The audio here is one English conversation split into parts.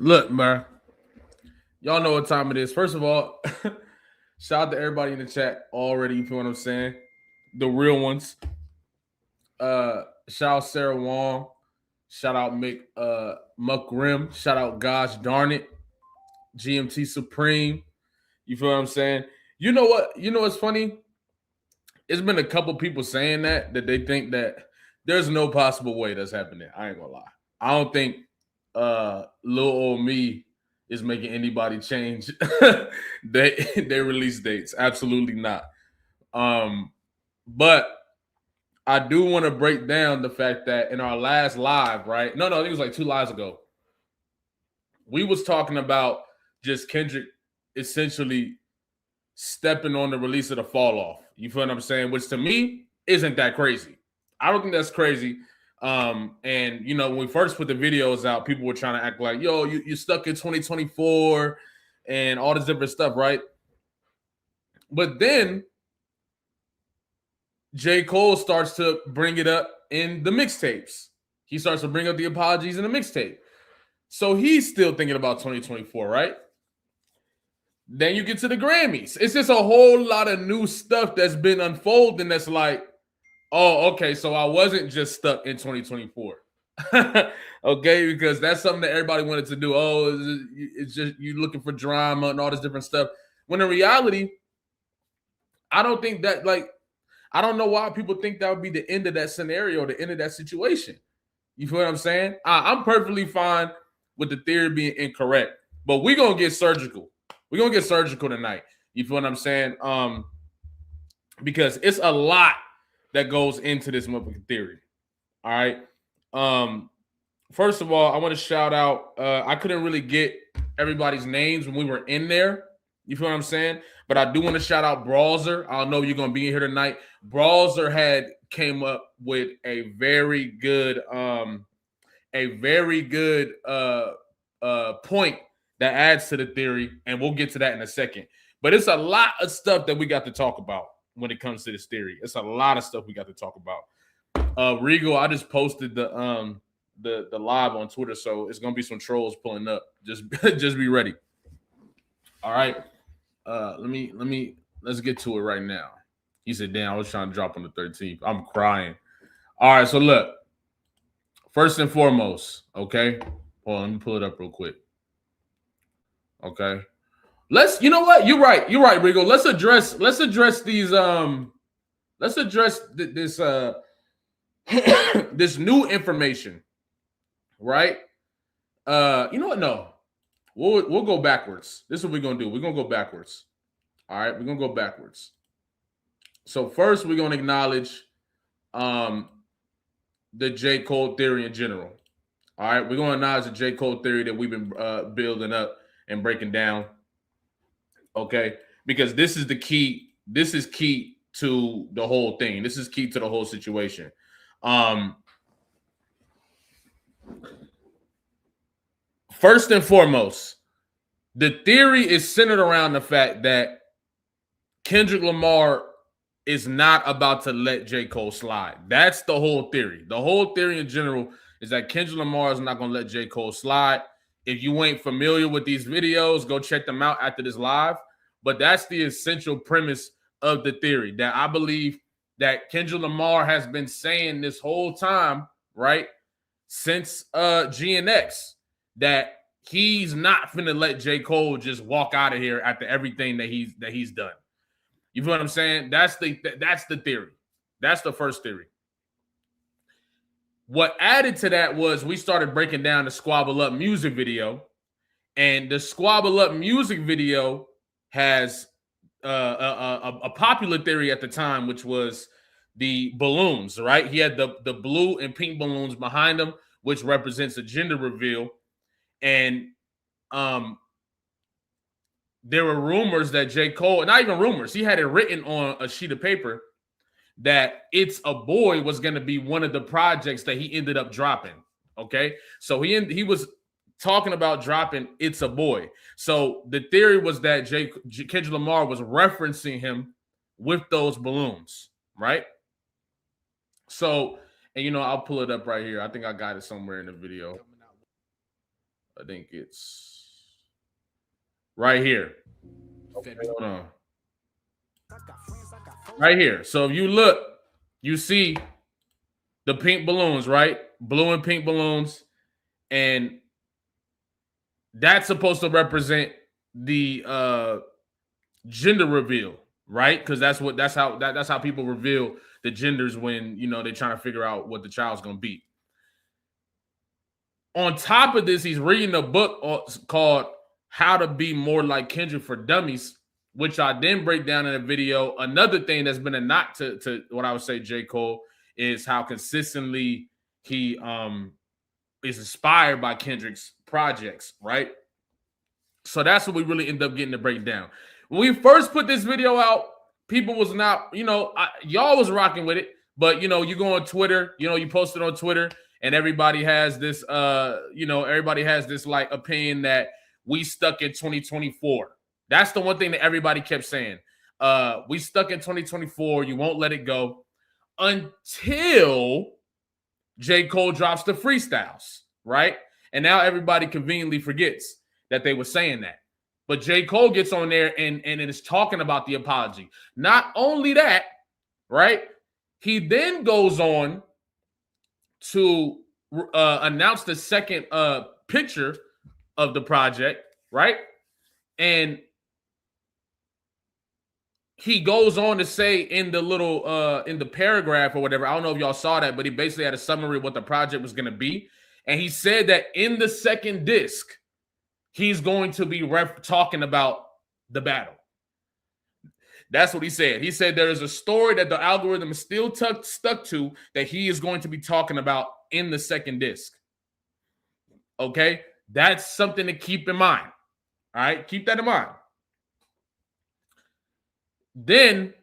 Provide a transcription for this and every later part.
Look, man, y'all know what time it is. First of all, shout out to everybody in the chat already. You feel what I'm saying? The real ones. Shout out Sarah Wong. Shout out Mick Muck Rim. Shout out Gosh Darn It. GMT Supreme. You feel what I'm saying? You know what? You know what's funny? It's been a couple people saying that they think that there's no possible way that's happening. I ain't gonna lie. I don't think little old me is making anybody change their release dates. Absolutely not. But I do want to break down the fact that in our last live, right? No, I think it was like 2 lives ago. We was talking about just Kendrick essentially stepping on the release of the Fall Off. You feel what I'm saying? Which to me isn't that crazy. I don't think that's crazy. And you know, when we first put the videos out, people were trying to act like, yo, you're stuck in 2024 and all this different stuff, right? But then J. Cole starts to bring it up in the mixtapes. He starts to bring up the apologies in the mixtape. So he's still thinking about 2024, right? Then you get to the Grammys. It's just a whole lot of new stuff that's been unfolding that's like, oh, okay, so I wasn't just stuck in 2024. Okay, because that's something that everybody wanted to do. Oh, it's just you looking for drama and all this different stuff. When in reality, I don't think that, like, I don't know why people think that would be the end of that scenario, the end of that situation. You feel what I'm saying? I'm perfectly fine with the theory being incorrect, but we're going to get surgical. We're going to get surgical tonight. You feel what I'm saying? Because it's a lot that goes into this motherfucking theory. All right. First of all, I want to shout out. I couldn't really get everybody's names when we were in there. You feel what I'm saying? But I do want to shout out Brawzer. I know you're gonna be in here tonight. Brawzer had came up with a very good point that adds to the theory, and we'll get to that in a second. But it's a lot of stuff that we got to talk about when it comes to this theory. It's a lot of stuff we got to talk about. Regal, I just posted the live on Twitter, so it's gonna be some trolls pulling up. Just be ready. All right. Let's get to it right now. He said, damn, I was trying to drop on the 13th. I'm crying. All right, so look. First and foremost, okay. Hold on, let me pull it up real quick. Okay. You know what? You're right, Rigo. Let's address these let's address this this new information. Right? You know what? No. We'll go backwards. This is what we're gonna do. We're gonna go backwards. All right, we're gonna go backwards. So first, we're gonna acknowledge the J. Cole theory in general. All right, we're gonna acknowledge the J. Cole theory that we've been building up and breaking down. Okay, because this is the key. This is key to the whole thing. This is key to the whole situation. First and foremost, the theory is centered around the fact that Kendrick Lamar is not about to let J. Cole slide. That's the whole theory. The whole theory in general is that Kendrick Lamar is not going to let J. Cole slide. If you ain't familiar with these videos, go check them out after this live. But that's the essential premise of the theory, that I believe that Kendrick Lamar has been saying this whole time, right, since GNX, that he's not finna let J. Cole just walk out of here after everything that he's done. You feel what I'm saying? That's the theory. That's the first theory. What added to that was we started breaking down the Squabble Up music video, and the Squabble Up music video has a popular theory at the time, which was the balloons, right? He had the blue and pink balloons behind him, which represents a gender reveal. And there were rumors that J. Cole, not even rumors, he had it written on a sheet of paper that It's a Boy was going to be one of the projects that he ended up dropping. Okay, so he was talking about dropping It's a Boy. So the theory was that Kendrick Lamar was referencing him with those balloons, right? So, and you know, I'll pull it up right here. I think I got it somewhere in the video. I think it's right here. Okay, hold on. Right here. So if you look, you see the pink balloons, right? Blue and pink balloons. And that's supposed to represent the gender reveal, right? Because that's how people reveal the genders when they're trying to figure out what the child's gonna be. On top of this, he's reading a book called How to Be More Like Kendrick for Dummies, which I then break down in a video. Another thing that's been a knock to what I would say J. Cole is how consistently he is inspired by Kendrick's projects, right? So that's what we really end up getting to break down. When we first put this video out, people was not, y'all was rocking with it, but you go on Twitter, you post it on Twitter, and everybody has this, everybody has this like opinion that we stuck in 2024. That's the one thing that everybody kept saying. We stuck in 2024. You won't let it go until J. Cole drops the freestyles, right? And now everybody conveniently forgets that they were saying that. But J. Cole gets on there and it is talking about the apology. Not only that, right? He then goes on to announce the second picture of the project, right? And he goes on to say in the little in the paragraph or whatever, I don't know if y'all saw that, but he basically had a summary of what the project was going to be. And he said that in the second disc, he's going to be talking about the battle. That's what he said. He said there is a story that the algorithm is still stuck to that he is going to be talking about in the second disc. Okay? That's something to keep in mind. All right? Keep that in mind. Then,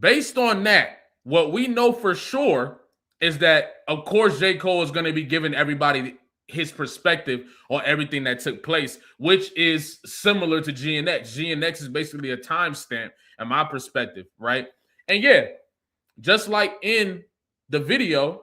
based on that, what we know for sure is that, of course, J. Cole is going to be giving everybody his perspective on everything that took place, which is similar to GNX. GNX is basically a timestamp in my perspective, right? And yeah, just like in the video,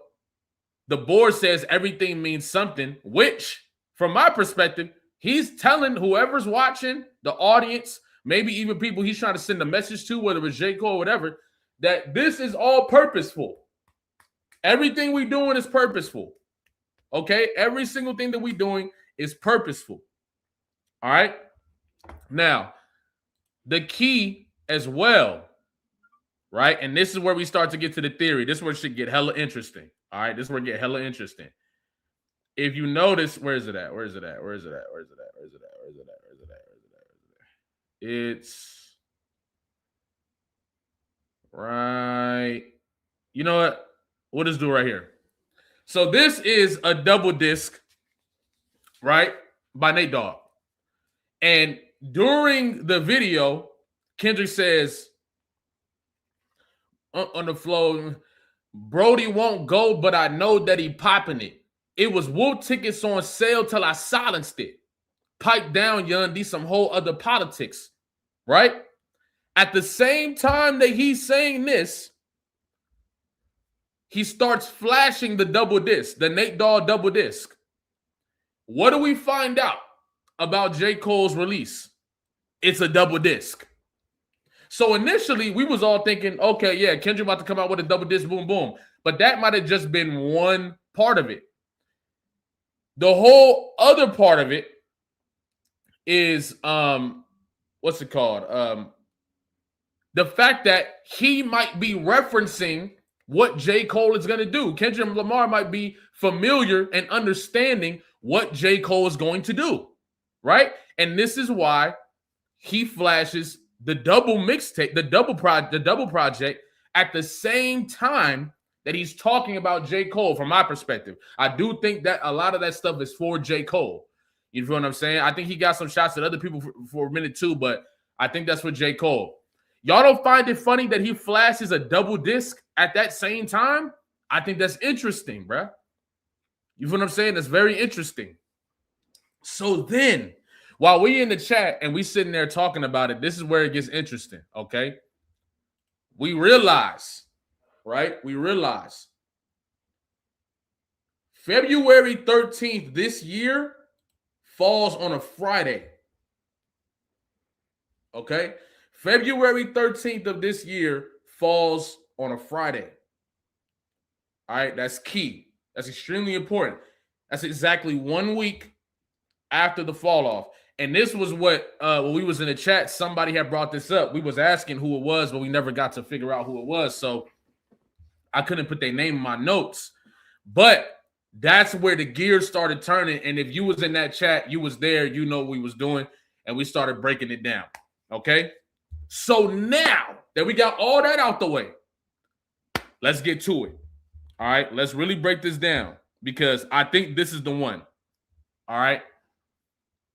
the board says everything means something, which from my perspective, he's telling whoever's watching, the audience, maybe even people he's trying to send a message to, whether it's J. Cole or whatever, that this is all purposeful. Everything we're doing is purposeful. Okay? Every single thing that we're doing is purposeful. All right? Now, the key as well, right? And this is where we start to get to the theory. This is where it should get hella interesting. All right? This is where it get hella interesting. If you notice, where is it at? Where is it at? Where is it at? Where is it at? Where is it at? Where is it at? Where is it at? Where is it at? Where is it at? It's right. You know what? We'll just do right here. So this is a double disc, right, by Nate Dogg. And during the video, Kendrick says on the floor, Brody won't go, but I know that he popping it. It was Wolf tickets on sale till I silenced it. Pipe down, young, these some whole other politics, right? At the same time that he's saying this, he starts flashing the double disc, the Nate Dogg double disc. What do we find out about J. Cole's release? It's a double disc. So initially, we was all thinking, okay, yeah, Kendrick about to come out with a double disc, boom, boom. But that might have just been one part of it. The whole other part of it is, what's it called? The fact that he might be referencing what J. Cole is going to do. Kendrick Lamar might be familiar and understanding what J. Cole is going to do, right? And this is why he flashes the double mixtape, the double project at the same time that he's talking about J. Cole. From my perspective, I do think that a lot of that stuff is for J. Cole. You feel what I'm saying? I think he got some shots at other people for a minute too, but I think that's for J. Cole. Y'all don't find it funny that he flashes a double disc at that same time? I think that's interesting, bro. You feel what I'm saying? That's very interesting. So then, while we in the chat and we sitting there talking about it, this is where it gets interesting, okay? We realize, right? We realize February 13th this year falls on a Friday. Okay? February 13th of this year falls on a Friday. All right, that's key. That's extremely important. That's exactly 1 week after the fall off. And this was what when we was in the chat, somebody had brought this up. We was asking who it was, but we never got to figure out who it was. So I couldn't put their name in my notes. But that's where the gears started turning. And if you was in that chat, you was there, you know what we was doing, and we started breaking it down. Okay? So now that we got all that out the way, let's get to it. All right? Let's really break this down because I think this is the one. All right?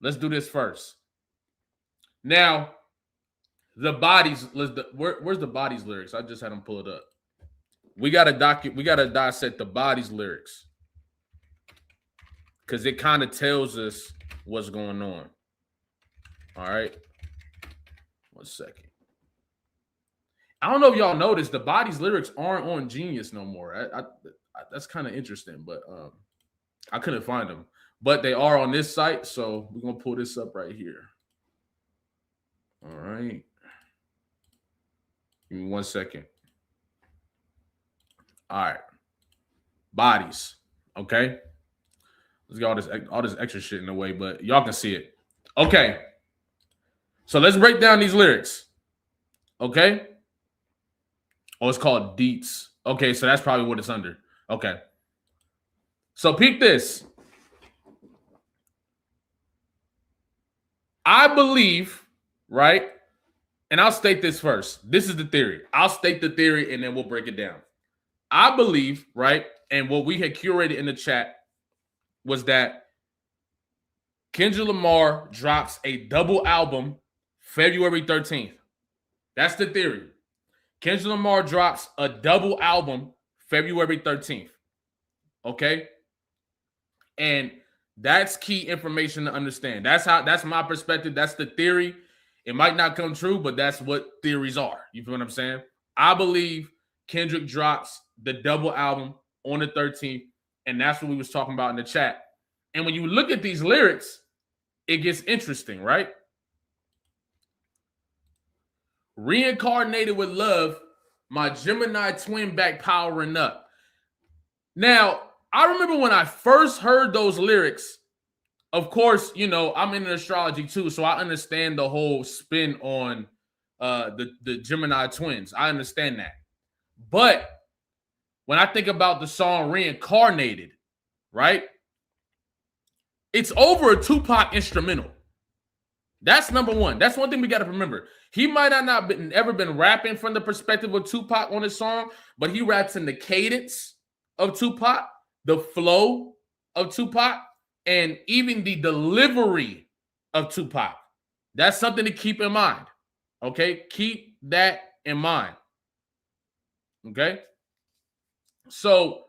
Let's do this first. Now, the bodies, where's the bodies lyrics? I just had them pull it up. We gotta dissect the bodies lyrics. Because it kind of tells us what's going on. All right. 1 second. I don't know if y'all noticed, the bodies lyrics aren't on Genius no more. That's kind of interesting, but I couldn't find them. But they are on this site, so we're going to pull this up right here. All right. Give me 1 second. All right. Bodies. Okay. Let's get all this extra shit in the way, but y'all can see it. Okay. So let's break down these lyrics. Okay. Oh, it's called Deets. Okay, so that's probably what it's under. Okay. So peep this. I believe, right? And I'll state this first. This is the theory. I'll state the theory and then we'll break it down. I believe, right? And what we had curated in the chat was that Kendrick Lamar drops a double album February 13th. That's the theory. Kendrick Lamar drops a double album February 13th. Okay? And that's key information to understand. That's my perspective. That's the theory. It might not come true, but that's what theories are. You feel what I'm saying? I believe Kendrick drops the double album on the 13th, and that's what we was talking about in the chat. And when you look at these lyrics, it gets interesting, right? Reincarnated with love, my Gemini twin back powering up. Now, I remember when I first heard those lyrics, of course, you know, I'm into astrology too, so I understand the whole spin on the Gemini twins. I understand that. But when I think about the song Reincarnated, right? It's over a Tupac instrumental. That's number one. That's one thing we got to remember. He might have not ever been rapping from the perspective of Tupac on his song, but he raps in the cadence of Tupac, the flow of Tupac, and even the delivery of Tupac. That's something to keep in mind. Okay? Keep that in mind. Okay? So,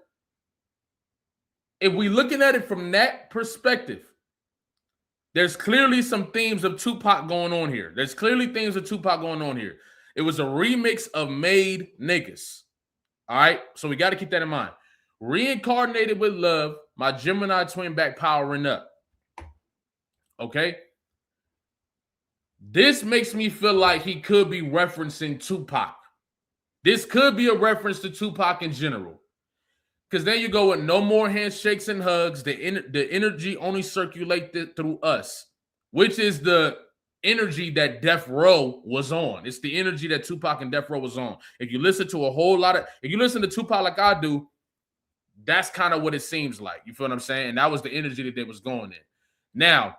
if we're looking at it from that perspective, there's clearly some themes of Tupac going on here. There's clearly themes of Tupac going on here. It was a remix of Made Niggas. All right? So we got to keep that in mind. Reincarnated with love, my Gemini twin back powering up. Okay? This makes me feel like he could be referencing Tupac. This could be a reference to Tupac in general. Because then you go with no more handshakes and hugs. The energy only circulates through us, which is the energy that Death Row was on. It's the energy that Tupac and Death Row was on. If you listen to if you listen to Tupac like I do, that's kind of what it seems like. You feel what I'm saying? And that was the energy that they was going in. Now,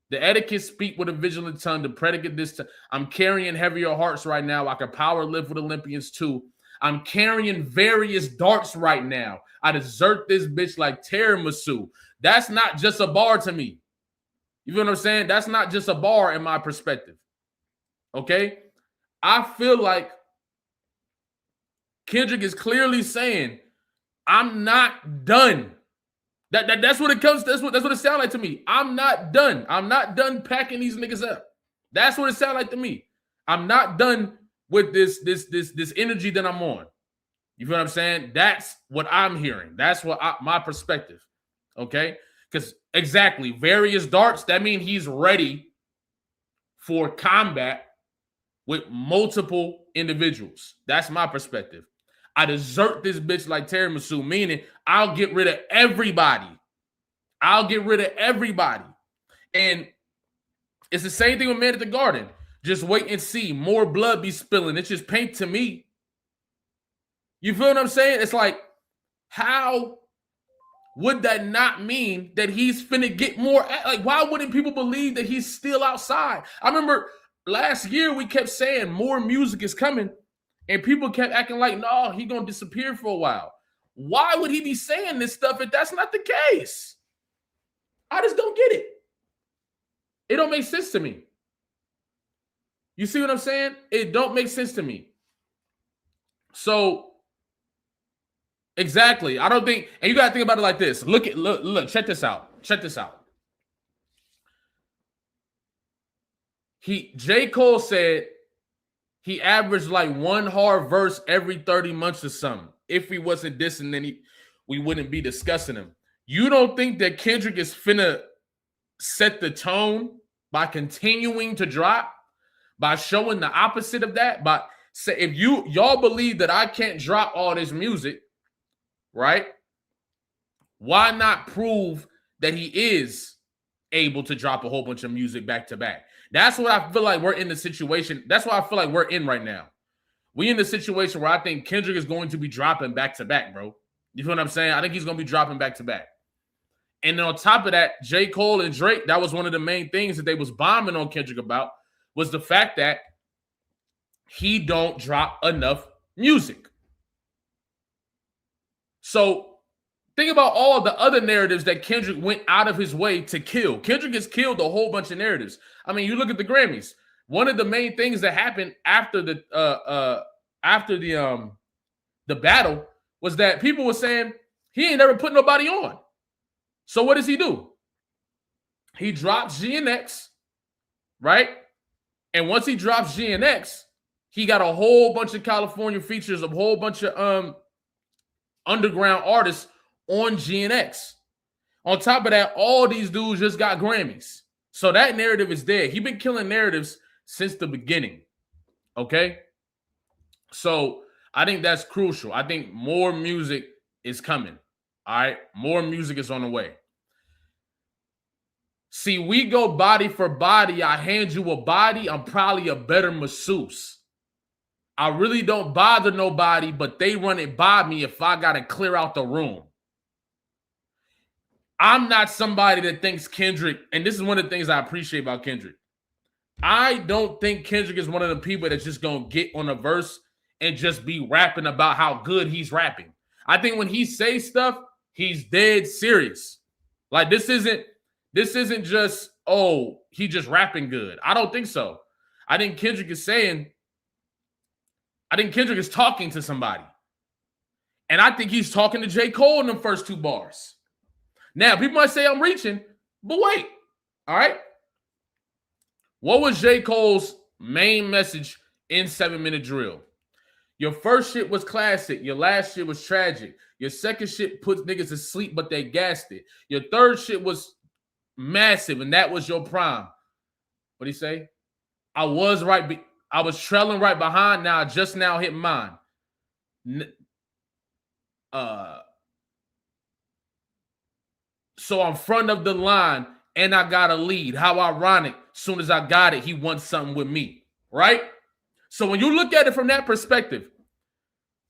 the etiquette speak with a vigilant tongue. The predicate this time. I'm carrying heavier hearts right now. I can power live with Olympians too. I'm carrying various darts right now. I desert this bitch like tiramisu. That's not just a bar to me. You feel what I'm saying? That's not just a bar in my perspective. Okay? I feel like Kendrick is clearly saying, I'm not done. That's what it comes. That's what it sounds like to me. I'm not done. I'm not done packing these niggas up. That's what it sounds like to me. I'm not done with this energy that I'm on. You feel what I'm saying? That's what I'm hearing. That's what my perspective. Okay? Because exactly, various darts, that means he's ready for combat with multiple individuals. That's my perspective. I desert this bitch like tiramisu, meaning I'll get rid of everybody. I'll get rid of everybody. And it's the same thing with Man at the Garden. Just wait and see. More blood be spilling. It's just paint to me. You feel what I'm saying? It's like, how would that not mean that he's finna get more? Like, why wouldn't people believe that he's still outside? I remember last year we kept saying more music is coming, and people kept acting like, no, he gonna disappear for a while. Why would he be saying this stuff if that's not the case? I just don't get it. It don't make sense to me. You see what I'm saying? It don't make sense to me. So, exactly. I don't think, and you gotta think about it like this. Look, check this out. Check this out. J. Cole said he averaged like one hard verse every 30 months or something. If he wasn't dissing, then we wouldn't be discussing him. You don't think that Kendrick is finna set the tone by continuing to drop, by showing the opposite of that? By say, if y'all believe that I can't drop all this music, right? Why not prove that he is able to drop a whole bunch of music back to back? That's what I feel like we're in the situation. That's what I feel like we're in right now. We in the situation where I think Kendrick is going to be dropping back to back, bro. You feel what I'm saying? I think he's going to be dropping back to back. And then on top of that, J. Cole and Drake, that was one of the main things that they was bombing on Kendrick about, was the fact that he don't drop enough music. So think about all the other narratives that Kendrick went out of his way to kill. Kendrick has killed a whole bunch of narratives. I mean, you look at the Grammys. One of the main things that happened after the battle was that people were saying he ain't never put nobody on. So what does he do? He drops GNX, right? And once he drops GNX, he got a whole bunch of California features, a whole bunch of underground artists on GNX. On top of that, all these dudes just got Grammys. So that narrative is there. He's been killing narratives since the beginning. Okay? So I think that's crucial. I think more music is coming. All right? More music is on the way. See, we go body for body. I hand you a body. I'm probably a better masseuse. I really don't bother nobody, but they run it by me if I got to clear out the room. I'm not somebody that thinks Kendrick, and this is one of the things I appreciate about Kendrick. I don't think Kendrick is one of the people that's just going to get on a verse and just be rapping about how good he's rapping. I think when he says stuff, he's dead serious. Like this isn't just, oh, he just rapping good. I don't think so. I think Kendrick is talking to somebody. And I think he's talking to J. Cole in the first two bars. Now, people might say I'm reaching, but wait. All right? What was J. Cole's main message in 7 Minute Drill? Your first shit was classic. Your last shit was tragic. Your second shit puts niggas to sleep, but they gassed it. Your third shit was massive, and that was your prime. What'd he say? I was trailing right behind. Now I just now hit mine. So I'm front of the line, and I got a lead. How ironic. Soon as I got it, he wants something with me, right? So when you look at it from that perspective,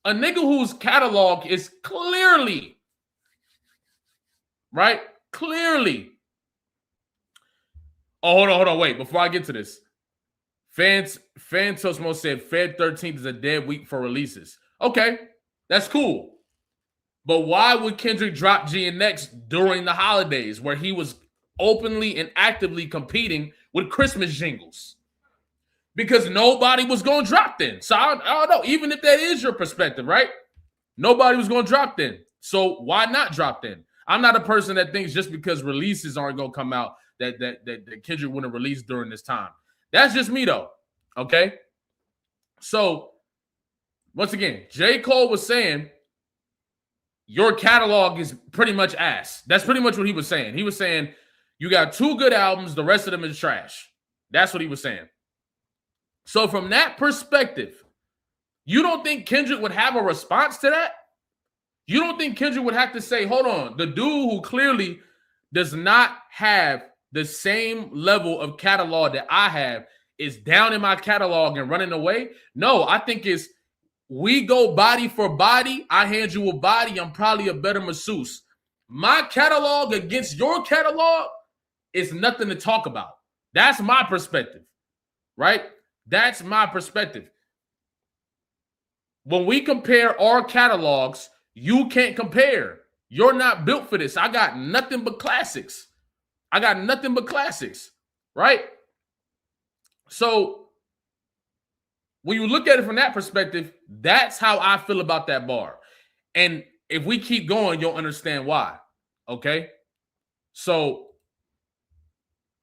a nigga whose catalog is clearly, right? Clearly. Oh, hold on, wait. Before I get to this, Fantosmo said Fed 13th is a dead week for releases. Okay, that's cool. But why would Kendrick drop GNX during the holidays where he was openly and actively competing with Christmas jingles? Because nobody was going to drop then. So I don't know. Even if that is your perspective, right? Nobody was going to drop then. So why not drop then? I'm not a person that thinks just because releases aren't going to come out that Kendrick wouldn't release during this time. That's just me though. Okay? So once again, J. Cole was saying your catalog is pretty much ass. That's pretty much what he was saying. He was saying, you got 2 good albums, the rest of them is trash. That's what he was saying. So from that perspective, you don't think Kendrick would have a response to that? You don't think Kendrick would have to say, hold on, the dude who clearly does not have the same level of catalog that I have is down in my catalog and running away? No, I think it's we go body for body. I hand you a body. I'm probably a better masseuse. My catalog against your catalog is nothing to talk about. That's my perspective, right? That's my perspective. When we compare our catalogs, you can't compare. You're not built for this. I got nothing but classics. I got nothing but classics, right? So when you look at it from that perspective, that's how I feel about that bar. And if we keep going, you'll understand why, okay? So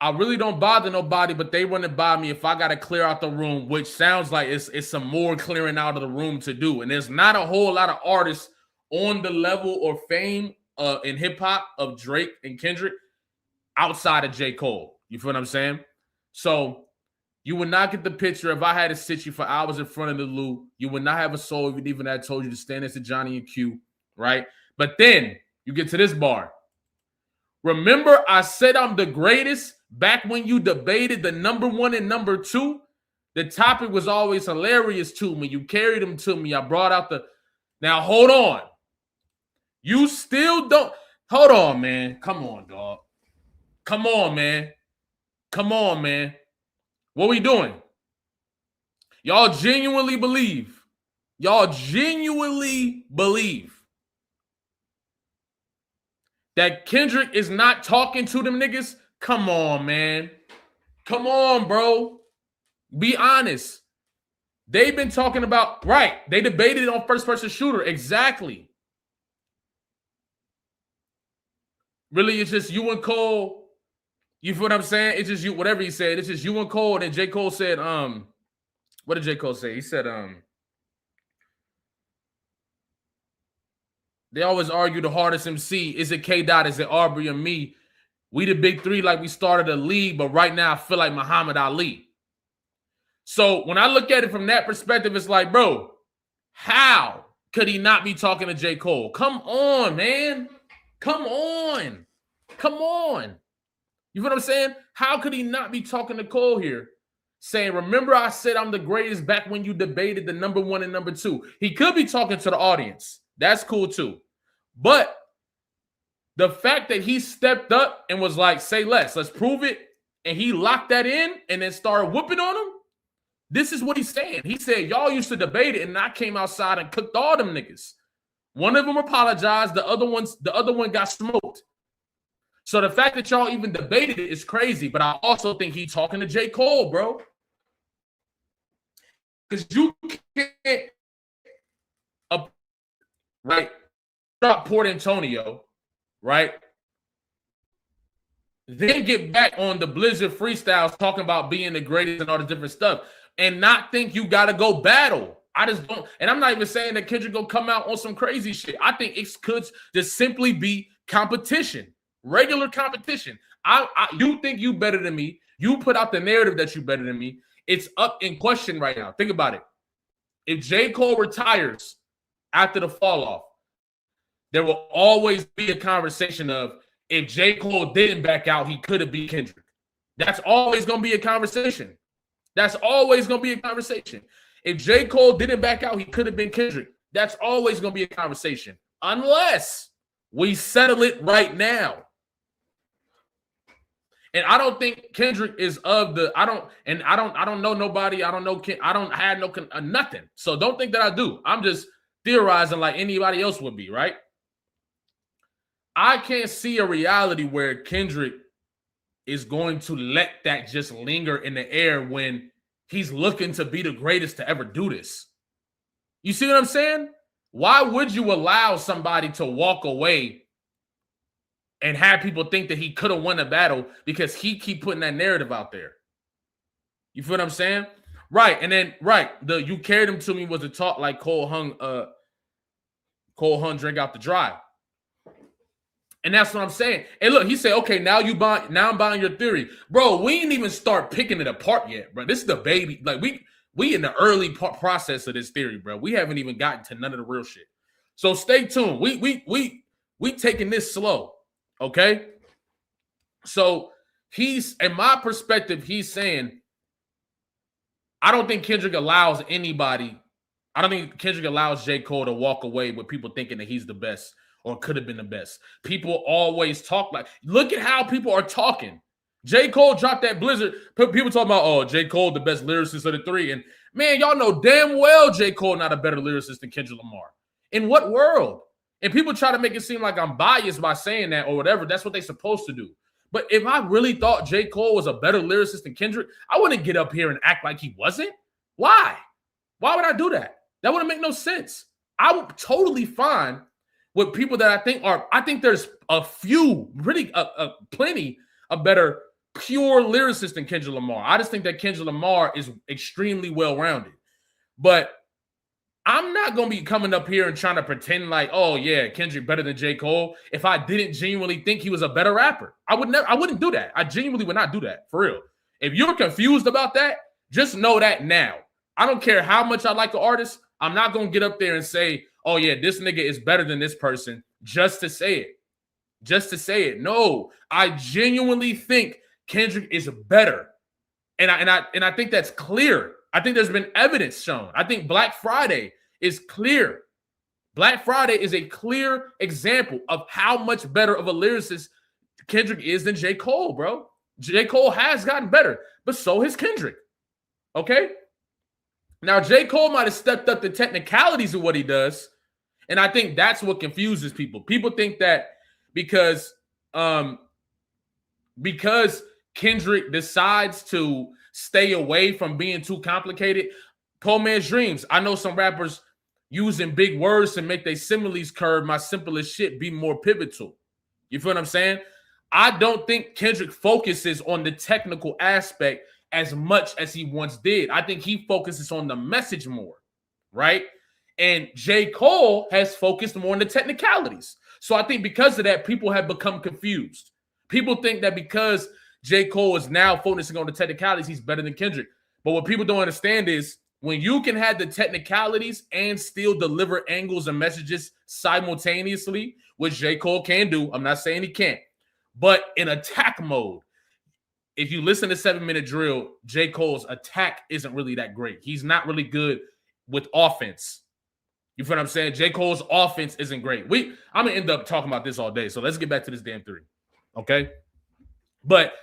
I really don't bother nobody, but they run it by me if I got to clear out the room, which sounds like it's some more clearing out of the room to do. And there's not a whole lot of artists on the level or fame in hip-hop of Drake and Kendrick outside of J. Cole. You feel what I'm saying? So you would not get the picture if I had to sit you for hours in front of the Lou. You would not have a soul if even I told you to stand next to Johnny and Q, right? But then you get to this bar. Remember I said I'm the greatest back when you debated the number 1 and number 2? The topic was always hilarious to me. You carried them to me. I brought out the... Now, hold on. You still don't... Hold on, man. Come on, dog. Come on, man. Come on, man. What we doing? Y'all genuinely believe that Kendrick is not talking to them niggas? Come on, man. Come on, bro. Be honest. They've been talking about, right, they debated on first-person shooter. Exactly. Really, it's just you and Cole. You feel what I'm saying? It's just you, whatever he said. It's just you and Cole. And then J. Cole said, what did J. Cole say? He said, they always argue the hardest MC. Is it K. Dot? Is it Aubrey or me? We the big three like we started a league, but right now I feel like Muhammad Ali. So when I look at it from that perspective, it's like, bro, how could he not be talking to J. Cole? Come on, man. Come on. Come on. You know what I'm saying? How could he not be talking to Cole here? Saying, remember I said I'm the greatest back when you debated the number 1 and number 2. He could be talking to the audience. That's cool too. But the fact that he stepped up and was like, say less, let's prove it. And he locked that in and then started whooping on him. This is what he's saying. He said, y'all used to debate it and I came outside and cooked all them niggas. One of them apologized. The other one got smoked. So the fact that y'all even debated it is crazy. But I also think he's talking to J. Cole, bro. Because you can't, right, stop Port Antonio, right? Then get back on the Blizzard freestyles talking about being the greatest and all the different stuff and not think you got to go battle. I just don't. And I'm not even saying that Kendrick go come out on some crazy shit. I think it could just simply be competition, regular competition. You think you better than me. You put out the narrative that you better than me. It's up in question right now. Think about it. If J. Cole retires after the fall off, there will always be a conversation of if J. Cole didn't back out, he could have beat Kendrick. That's always going to be a conversation. That's always going to be a conversation. If J. Cole didn't back out, he could have been Kendrick. That's always going to be a conversation. Unless we settle it right now. And I don't think Kendrick is of the, I don't know nobody. I don't know, I don't have no, nothing. So don't think that I do. I'm just theorizing like anybody else would be, right? I can't see a reality where Kendrick is going to let that just linger in the air when he's looking to be the greatest to ever do this. You see what I'm saying? Why would you allow somebody to walk away and have people think that he could have won a battle because he keep putting that narrative out there? You feel what I'm saying? Right. And then, right, the you carried him to me was a talk like Cole hung Cole Hunt drank out the dry. And that's what I'm saying. And look, he said, okay, now I'm buying your theory. Bro, we ain't even start picking it apart yet, bro. This is the baby. Like, we in the early process of this theory, bro. We haven't even gotten to none of the real shit. So stay tuned. We taking this slow, okay? So he's, in my perspective, he's saying, I don't think Kendrick allows J. Cole to walk away with people thinking that he's the best or could have been the best. People always talk like, look at how people are talking. J. Cole dropped that Blizzard. People talking about, oh, J. Cole, the best lyricist of the three. And man, y'all know damn well J. Cole not a better lyricist than Kendrick Lamar. In what world? And people try to make it seem like I'm biased by saying that or whatever. That's what they're supposed to do. But if I really thought J. Cole was a better lyricist than Kendrick, I wouldn't get up here and act like he wasn't. Why? Why would I do that? That wouldn't make no sense. I would totally fine with people that I think there's a few, really plenty of better pure lyricists than Kendrick Lamar. I just think that Kendrick Lamar is extremely well-rounded. But I'm not going to be coming up here and trying to pretend like, oh, yeah, Kendrick better than J. Cole if I didn't genuinely think he was a better rapper. I wouldn't do that. I genuinely would not do that, for real. If you're confused about that, just know that now. I don't care how much I like an artist. I'm not going to get up there and say, oh, yeah, this nigga is better than this person just to say it. Just to say it. No, I genuinely think Kendrick is better. And I think that's clear. I think there's been evidence shown. I think Black Friday is clear. Black Friday is a clear example of how much better of a lyricist Kendrick is than J. Cole, bro. J. Cole has gotten better, but so has Kendrick. Okay? Now, J. Cole might have stepped up the technicalities of what he does, and I think that's what confuses people. People think that because Kendrick decides to stay away from being too complicated. Poor man's dreams. I know some rappers using big words to make their similes curve. My simplest shit be more pivotal. You feel what I'm saying? I don't think Kendrick focuses on the technical aspect as much as he once did. I think he focuses on the message more, right? And J. Cole has focused more on the technicalities. So I think because of that, people have become confused. People think that because J. Cole is now focusing on the technicalities, he's better than Kendrick. But what people don't understand is when you can have the technicalities and still deliver angles and messages simultaneously, which J. Cole can do. I'm not saying he can't. But in attack mode, if you listen to 7 Minute Drill, J. Cole's attack isn't really that great. He's not really good with offense. You feel what I'm saying? J. Cole's offense isn't great. I'm going to end up talking about this all day. So let's get back to this damn theory. Okay? But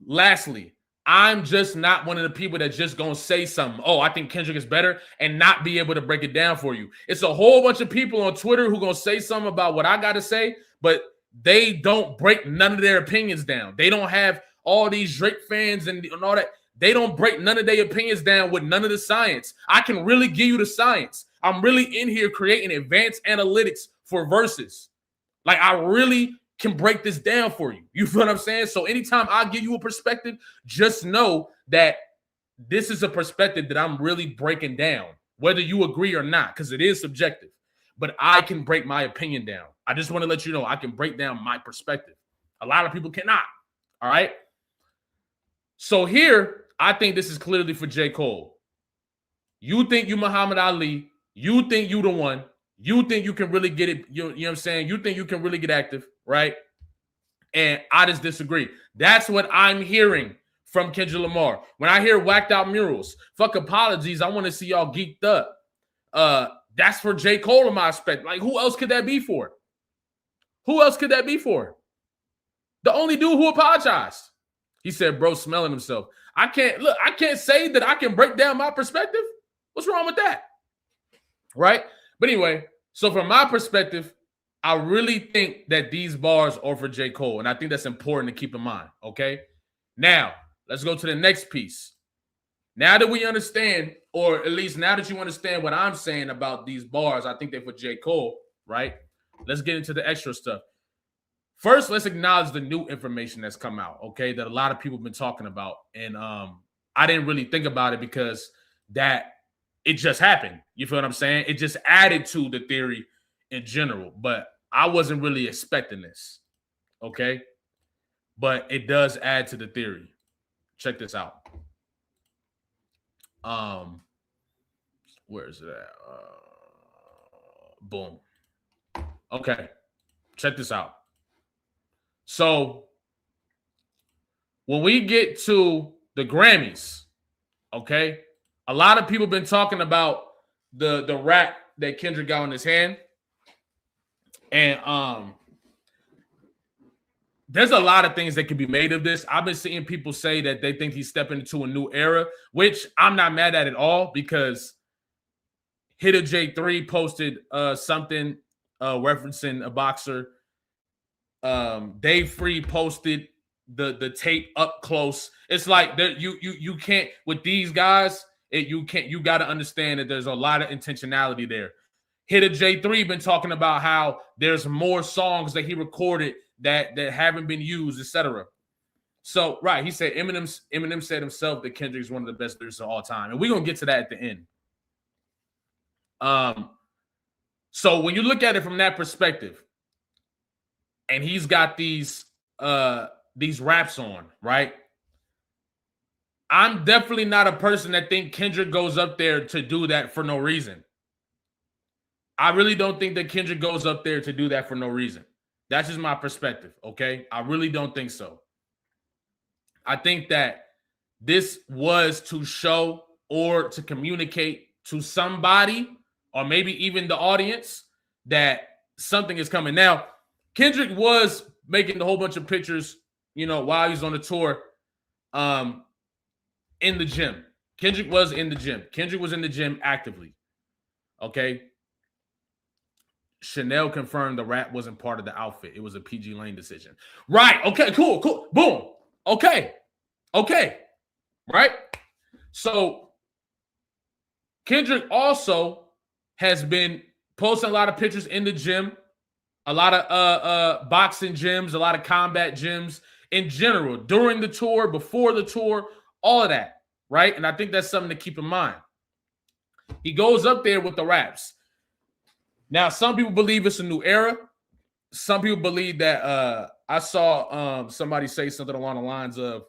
lastly, I'm just not one of the people that just gonna say something. Oh, I think Kendrick is better and not be able to break it down for you. It's a whole bunch of people on Twitter who gonna say something about what I gotta say, but they don't break none of their opinions down. They don't have all these Drake fans and all that. They don't break none of their opinions down with none of the science. I can really give you the science. I'm really in here creating advanced analytics for verses. Like I really can break this down for you. You feel what I'm saying? So anytime I give you a perspective, just know that this is a perspective that I'm really breaking down, whether you agree or not, because it is subjective. But I can break my opinion down. I just want to let you know I can break down my perspective. A lot of people cannot. All right? So here, I think this is clearly for J. Cole. You think you Muhammad Ali. You think you the one. You think you can really get it. You know what I'm saying? You think you can really get active, right? And I just disagree. That's what I'm hearing from Kendrick Lamar. When I hear whacked out murals, fuck apologies. I want to see y'all geeked up. That's for J. Cole in my aspect. Like, who else could that be for? Who else could that be for? The only dude who apologized. He said, bro, smelling himself. I can't say that I can break down my perspective. What's wrong with that? Right? But anyway, so from my perspective, I really think that these bars are for J. Cole, and I think that's important to keep in mind, okay? Now, let's go to the next piece. Now that we understand, or at least now that you understand what I'm saying about these bars, I think they're for J. Cole, right? Let's get into the extra stuff. First, let's acknowledge the new information that's come out, okay, that a lot of people have been talking about, and I didn't really think about it because it just happened. You feel what I'm saying? It just added to the theory in general, but I wasn't really expecting this. Okay. But it does add to the theory. Check this out. Where is it at? Boom. Okay. Check this out. So when we get to the Grammys, okay, a lot of people been talking about the rap that Kendrick got in his hand. And there's a lot of things that can be made of this. I've been seeing people say that they think he's stepping into a new era, which I'm not mad at all, because Hitter J3 posted something referencing a boxer. Dave Free posted the tape up close. It's like you can't, with these guys, you got to understand that there's a lot of intentionality there. Hitter J3 been talking about how there's more songs that he recorded that haven't been used, etc. So, right, he said Eminem said himself that Kendrick is one of the best lyricists of all time, and we're gonna get to that at the end. So when you look at it from that perspective, and he's got these raps on, right? I'm definitely not a person that think Kendrick goes up there to do that for no reason. I really don't think that Kendrick goes up there to do that for no reason. That's just my perspective, okay? I really don't think so. I think that this was to show or to communicate to somebody, or maybe even the audience, that something is coming. Now, Kendrick was making a whole bunch of pictures, while he was on the tour, in the gym. Kendrick was in the gym. Kendrick was in the gym actively, okay? Chanel confirmed the rap wasn't part of the outfit. It was a PG Lane decision. Right. Okay, cool. Boom. Okay. Right? So Kendrick also has been posting a lot of pictures in the gym, a lot of boxing gyms, a lot of combat gyms in general, during the tour, before the tour, all of that, right? And I think that's something to keep in mind. He goes up there with the raps. Now, some people believe it's a new era. Some people believe that I saw somebody say something along the lines of,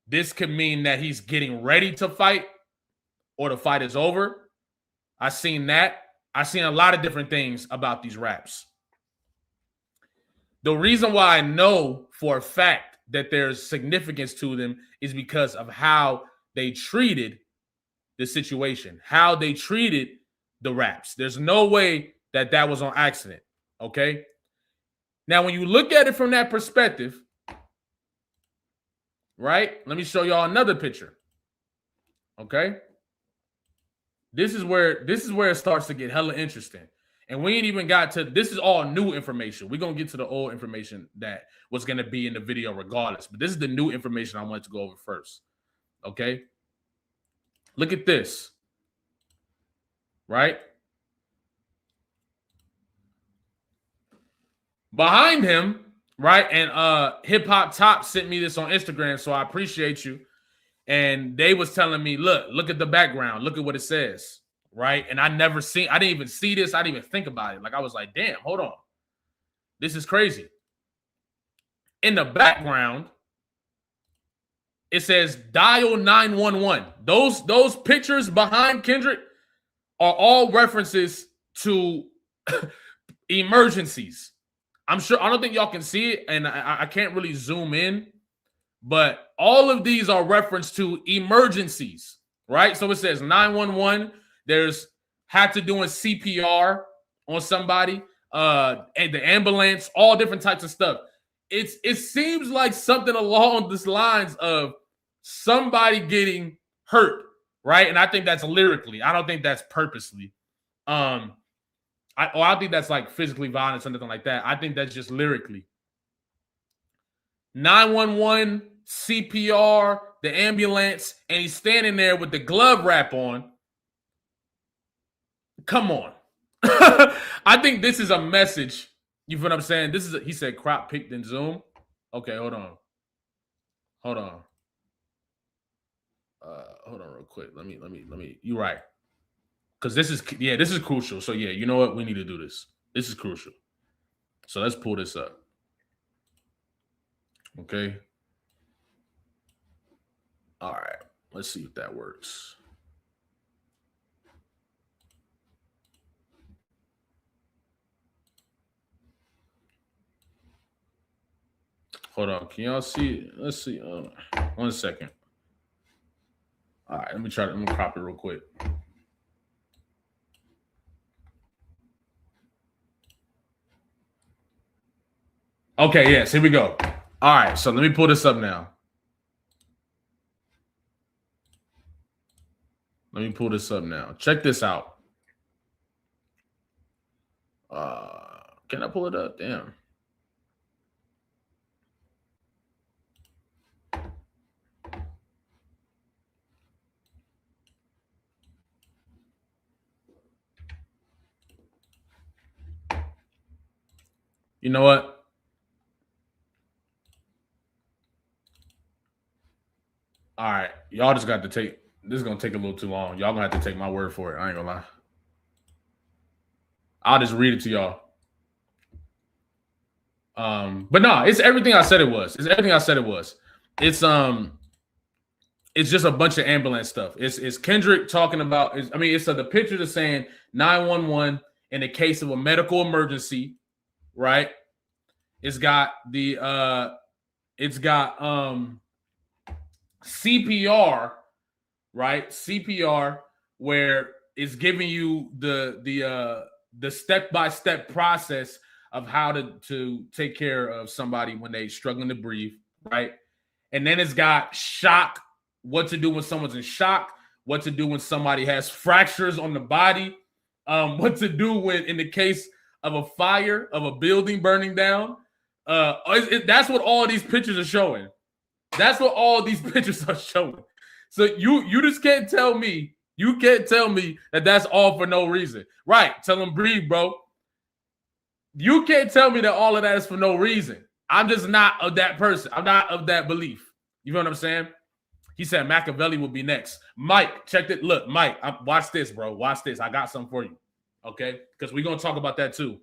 this could mean that he's getting ready to fight or the fight is over. I've seen that. I've seen a lot of different things about these raps. The reason why I know for a fact that there's significance to them is because of how they treated the situation, how they treated the raps. There's no way that was on accident, okay? Now, when you look at it from that perspective, right? Let me show y'all another picture, okay? This is where it starts to get hella interesting. And we ain't even got to, this is all new information. We're going to get to the old information that was going to be in the video regardless. But this is the new information I wanted to go over first, okay? Look at this, right? Behind him, right? And Hip Hop Top sent me this on Instagram, so I appreciate you. And they was telling me, look at the background. Look at what it says, right? And I didn't even see this. I didn't even think about it. Like, I was like, damn, hold on. This is crazy. In the background, it says dial 911. Those pictures behind Kendrick are all references to emergencies. I'm sure, I don't think y'all can see it, and I can't really zoom in, but all of these are reference to emergencies, right? So it says 911. There's had to doing CPR on somebody, and the ambulance, all different types of stuff. It seems like something along this lines of somebody getting hurt, right? And I think that's lyrically. I don't think that's purposely. I think that's like physically violent or something like that. I think that's just lyrically. 911, CPR, the ambulance, and he's standing there with the glove wrap on. Come on. I think this is a message. You feel what I'm saying? He said crop picked in Zoom. Okay, hold on. Hold on real quick. Let me. You're right. Because this is crucial. So yeah, you know what? We need to do this. This is crucial. So let's pull this up. Okay. All right. Let's see if that works. Hold on. Can y'all see? Let's see. 1 second. All right. Let me crop it real quick. Okay. Yes. Here we go. All right. So let me pull this up now. Let me pull this up now. Check this out. Can I pull it up? Damn. You know what? All right. Y'all just got to take this is gonna take a little too long. Y'all gonna have to take my word for it. I ain't gonna lie. I'll just read it to y'all. But no, it's everything I said it was. It's everything I said it was. It's just a bunch of ambulance stuff. It's Kendrick talking about. It's the picture that's saying 911 in the case of a medical emergency, right? It's got CPR, right? CPR, where it's giving you the step-by-step process of how to take care of somebody when they're struggling to breathe, right? And then it's got shock, what to do when someone's in shock, what to do when somebody has fractures on the body, what to do when in the case of a fire, of a building burning down. That's what all these pictures are showing. That's what all these pictures are showing. So you just can't tell me, that that's all for no reason. Right, tell them breathe, bro. You can't tell me that all of that is for no reason. I'm just not of that person. I'm not of that belief. You know what I'm saying? He said Machiavelli will be next. Mike, check it. Look, Mike, watch this, bro. Watch this. I got something for you. Okay? Because we're going to talk about that too.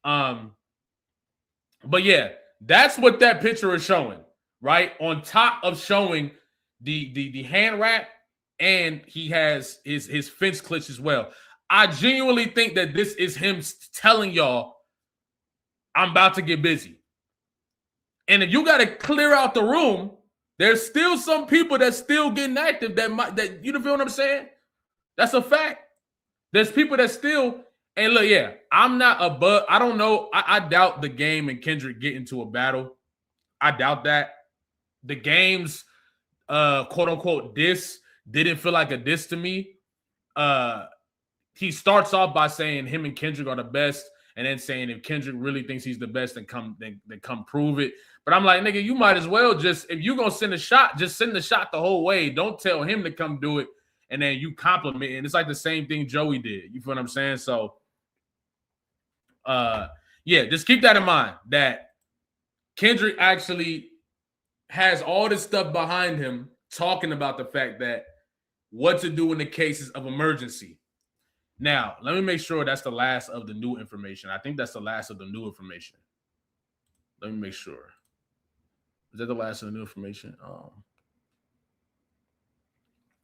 But yeah, that's what that picture is showing, right? On top of showing the hand wrap, and he has his fence clutch as well. I genuinely think that this is him telling y'all, I'm about to get busy. And if you got to clear out the room, there's still some people that's still getting active that you feel what I'm saying? That's a fact. There's people that still, and look, yeah, I'm not above, I don't know. I doubt the game and Kendrick get into a battle. I doubt that. The game's quote unquote diss didn't feel like a diss to me. He starts off by saying him and Kendrick are the best, and then saying if Kendrick really thinks he's the best, then come prove it. But I'm like, nigga, you might as well just, if you're gonna send a shot, just send the shot the whole way. Don't tell him to come do it, and then you compliment. And it's like the same thing Joey did. You feel what I'm saying? So yeah, just keep that in mind, that Kendrick actually has all this stuff behind him talking about the fact that what to do in the cases of emergency. Now, let me make sure that's the last of the new information. I think that's the last of the new information. Let me make sure. Is that the last of the new information?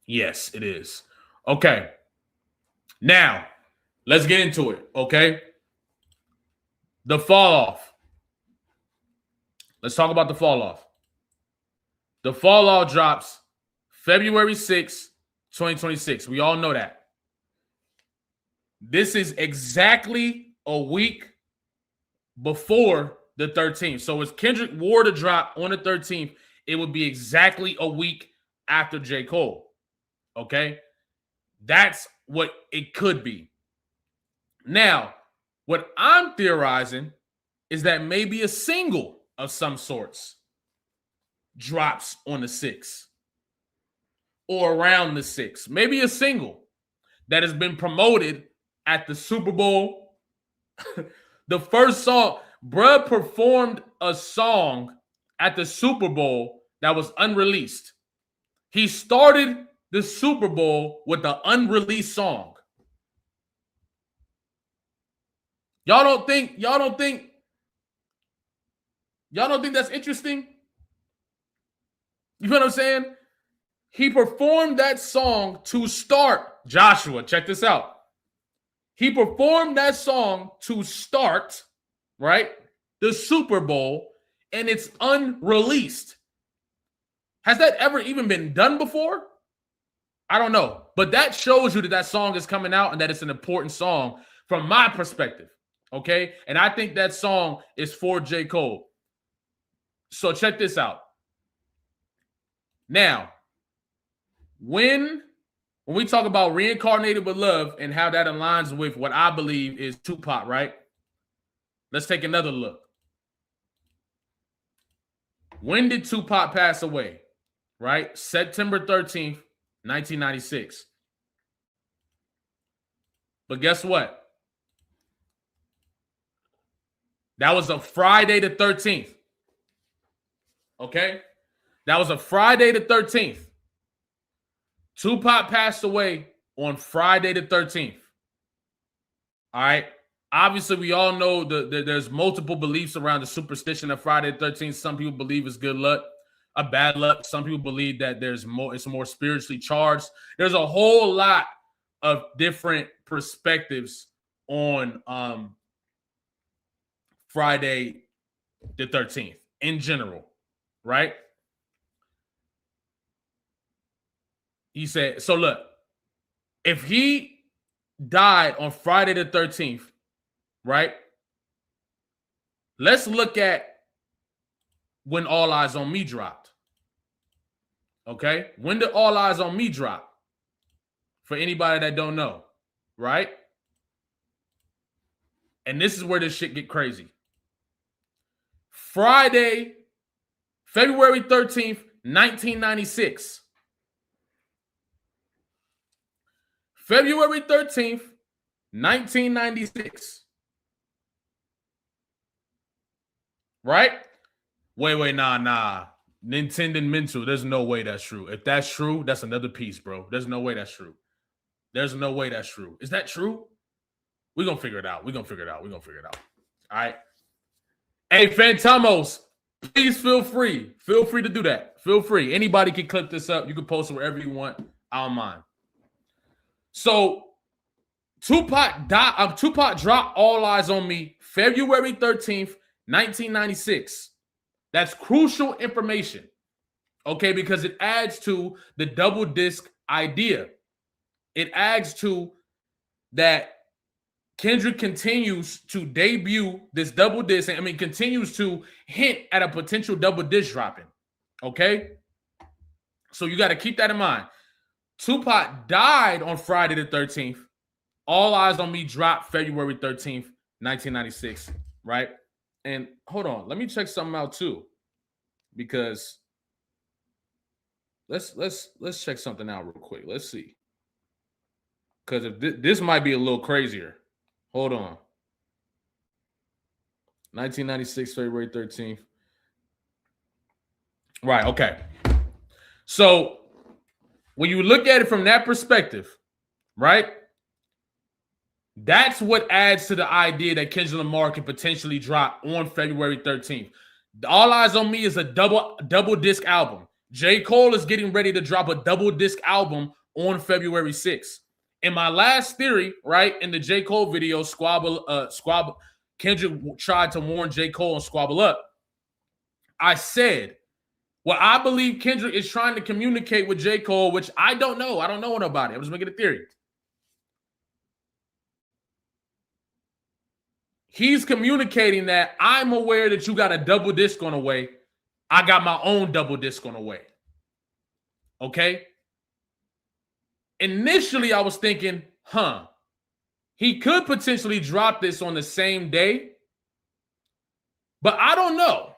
Yes, it is. Okay. Now, let's get into it, okay? The fall off. Let's talk about the fall off. The fall off drops February 6th, 2026. We all know that. This is exactly a week before the 13th. So if Kendrick were to drop on the 13th, it would be exactly a week after J. Cole. Okay? That's what it could be. Now, what I'm theorizing is that maybe a single of some sorts drops on the 6th or around the 6th. Maybe a single that has been promoted at the Super Bowl. The first song, bruh performed a song at the Super Bowl that was unreleased. He started the Super Bowl with the unreleased song. Y'all don't think that's interesting? You know what I'm saying? He performed that song to start. Joshua, check this out. He performed that song to start, right, the Super Bowl, and it's unreleased. Has that ever even been done before? I don't know. But that shows you that that song is coming out and that it's an important song from my perspective, okay? And I think that song is for J. Cole. So check this out. Now, when we talk about Reincarnated with Love and how that aligns with what I believe is Tupac, right? Let's take another look. When did Tupac pass away? Right? September 13th, 1996. But guess what? That was a Friday the 13th. Okay? That was a Friday the 13th. Tupac passed away on Friday the 13th. All right? Obviously, we all know there's multiple beliefs around the superstition of Friday the 13th. Some people believe it's good luck, a bad luck. Some people believe that it's more spiritually charged. There's a whole lot of different perspectives on Friday the 13th in general, right? He said, so look, if he died on Friday the 13th, right? Let's look at when All Eyez on Me dropped. Okay? When did All Eyez on Me drop? For anybody that don't know, right? And this is where this shit get crazy. Friday, February 13th, 1996. February 13th, 1996. Right? Wait, nah. Nintendo mental. There's no way that's true. If that's true, that's another piece, bro. There's no way that's true. There's no way that's true. Is that true? We're going to figure it out. All right? Hey, Phantomos, please feel free. Feel free to do that. Feel free. Anybody can clip this up. You can post it wherever you want. I don't mind. So, Tupac dropped All Eyez on Me February 13th, 1996. That's crucial information, okay, because it adds to the double disc idea. It adds to that Kendrick continues to debut this double disc, continues to hint at a potential double disc dropping, okay? So you got to keep that in mind. Tupac died on Friday the 13th. All Eyez on Me dropped February 13th, 1996, right? And hold on, let me check something out too, because let's check something out real quick. Let's see, because if this might be a little crazier. Hold on. 1996, February 13th. Right, okay. So when you look at it from that perspective, right? That's what adds to the idea that Kendrick Lamar can potentially drop on February 13th. All Eyez on Me is a double disc album. J. Cole is getting ready to drop a double disc album on February 6th. In my last theory, right, in the J. Cole video, Kendrick tried to warn J. Cole and Squabble Up. I said, well, I believe Kendrick is trying to communicate with J. Cole, which I don't know. I don't know about it. I'm just making a theory. He's communicating that I'm aware that you got a double disc on the way. I got my own double disc on the way. Okay? Initially, I was thinking, he could potentially drop this on the same day. But I don't know.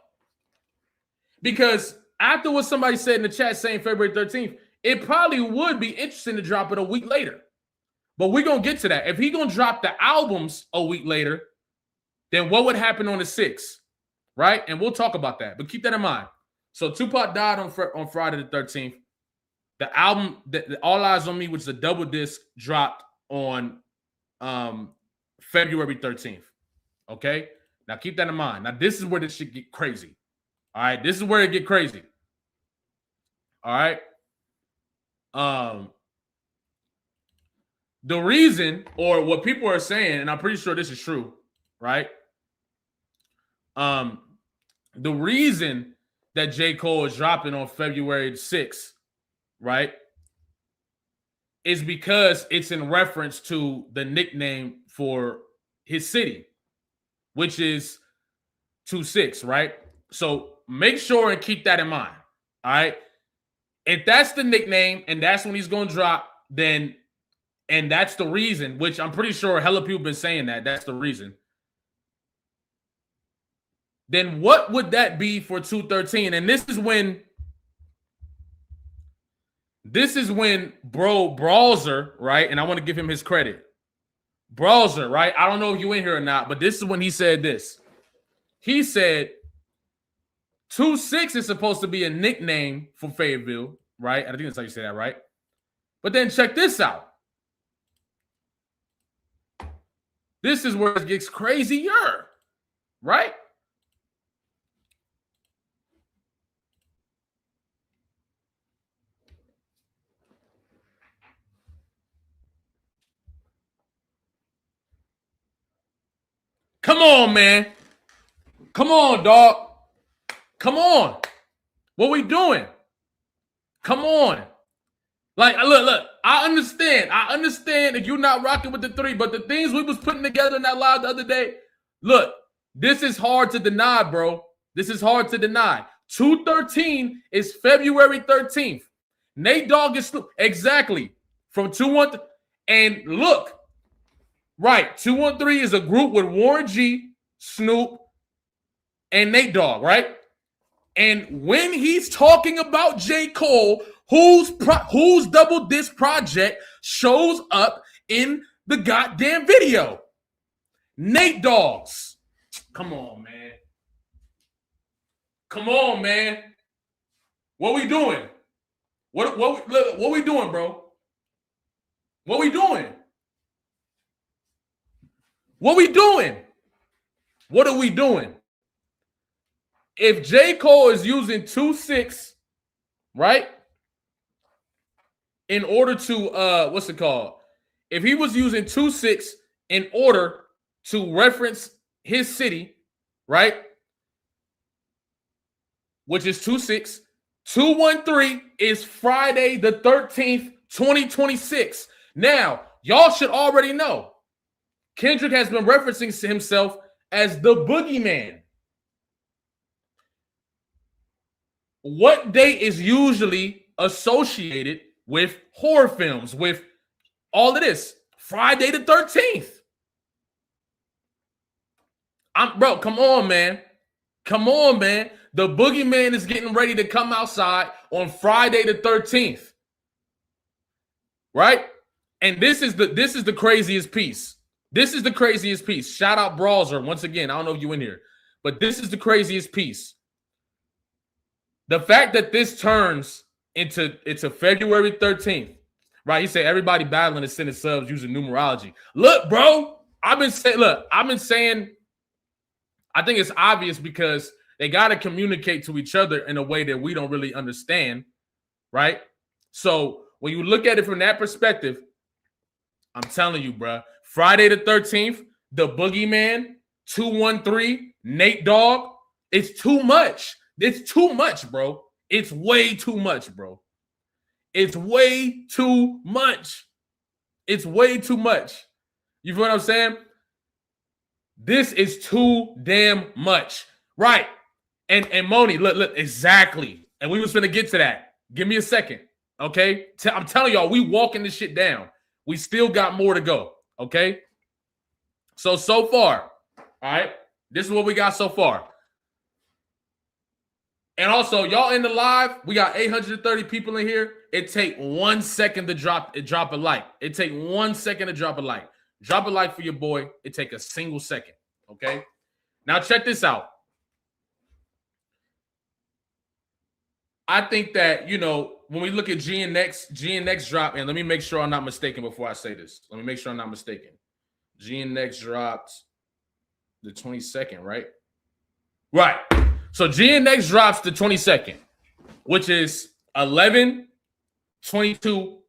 Because after what somebody said in the chat saying February 13th, it probably would be interesting to drop it a week later. But we're going to get to that. If he's going to drop the albums a week later, then what would happen on the 6th, right? And we'll talk about that. But keep that in mind. So Tupac died on Friday the 13th. The album, All Eyez on Me, which is a double disc, dropped on February 13th. Okay? Now keep that in mind. Now this is where this shit get crazy. All right? This is where it get crazy. All right? The reason, or what people are saying, and I'm pretty sure this is true, right? The reason that J. Cole is dropping on February 6th, right, is because it's in reference to the nickname for his city, which is 2-6, right? So make sure and keep that in mind, all right? If that's the nickname and that's when he's going to drop, then, and that's the reason, which I'm pretty sure hella people been saying that's the reason. Then what would that be for 213? And this is when bro Brawzer, right? And I want to give him his credit. Brawzer, right? I don't know if you in here or not, but this is when he said this. He said 2-6 is supposed to be a nickname for Fayetteville, right? I think that's how you say that, right? But then check this out. This is where it gets crazier, right? Come on, man. Come on, dog. Come on. What we doing? Come on. Like, look, I understand if you're not rocking with the 3, but the things we was putting together in that live the other day, look, this is hard to deny, bro. This is hard to deny. 213 is February 13th. Nate Dogg is exactly from 213. And look, right, 213 is a group with Warren G, Snoop, and Nate Dogg, right? And when he's talking about J. Cole, whose double disc project shows up in the goddamn video? Nate Dogg's. Come on, man. Come on, man. What we doing? What we doing, bro? What we doing? What we doing? What are we doing? If J. Cole is using 2-6, right? In order to what's it called? If he was using 2-6 in order to reference his city, right? Which is 2-6. 213 is Friday the 13th, 2026. Now, y'all should already know. Kendrick has been referencing himself as the boogeyman. What date is usually associated with horror films, with all of this? Friday the 13th. Bro, come on, man. Come on, man. The boogeyman is getting ready to come outside on Friday the 13th. Right? And this is the craziest piece. This is the craziest piece. Shout out Brawzer once again. I don't know if you in here, but this is the craziest piece. The fact that this turns into February 13th, right? He said everybody battling to send subs using numerology. Look, bro, I've been saying, I think it's obvious because they got to communicate to each other in a way that we don't really understand, right? So when you look at it from that perspective, I'm telling you, bro, Friday the 13th, the boogeyman, 213, Nate Dogg, it's too much. It's too much, bro. It's way too much, bro. It's way too much. It's way too much. You feel what I'm saying? This is too damn much. Right. And Moni, look, exactly. And we was going to get to that. Give me a second. Okay? I'm telling y'all, we walking this shit down. We still got more to go. Okay? So far, all right, this is what we got so far. And also, y'all in the live, we got 830 people in here. It take 1 second to drop a like. It take 1 second to drop a like. Drop a like for your boy. It take a single second. Okay? Now check this out. I think that, when we look at GNX drop, and let me make sure I'm not mistaken before I say this. Let me make sure I'm not mistaken. GNX dropped the 22nd, right? Right. So GNX drops the 22nd, which is 11, 22,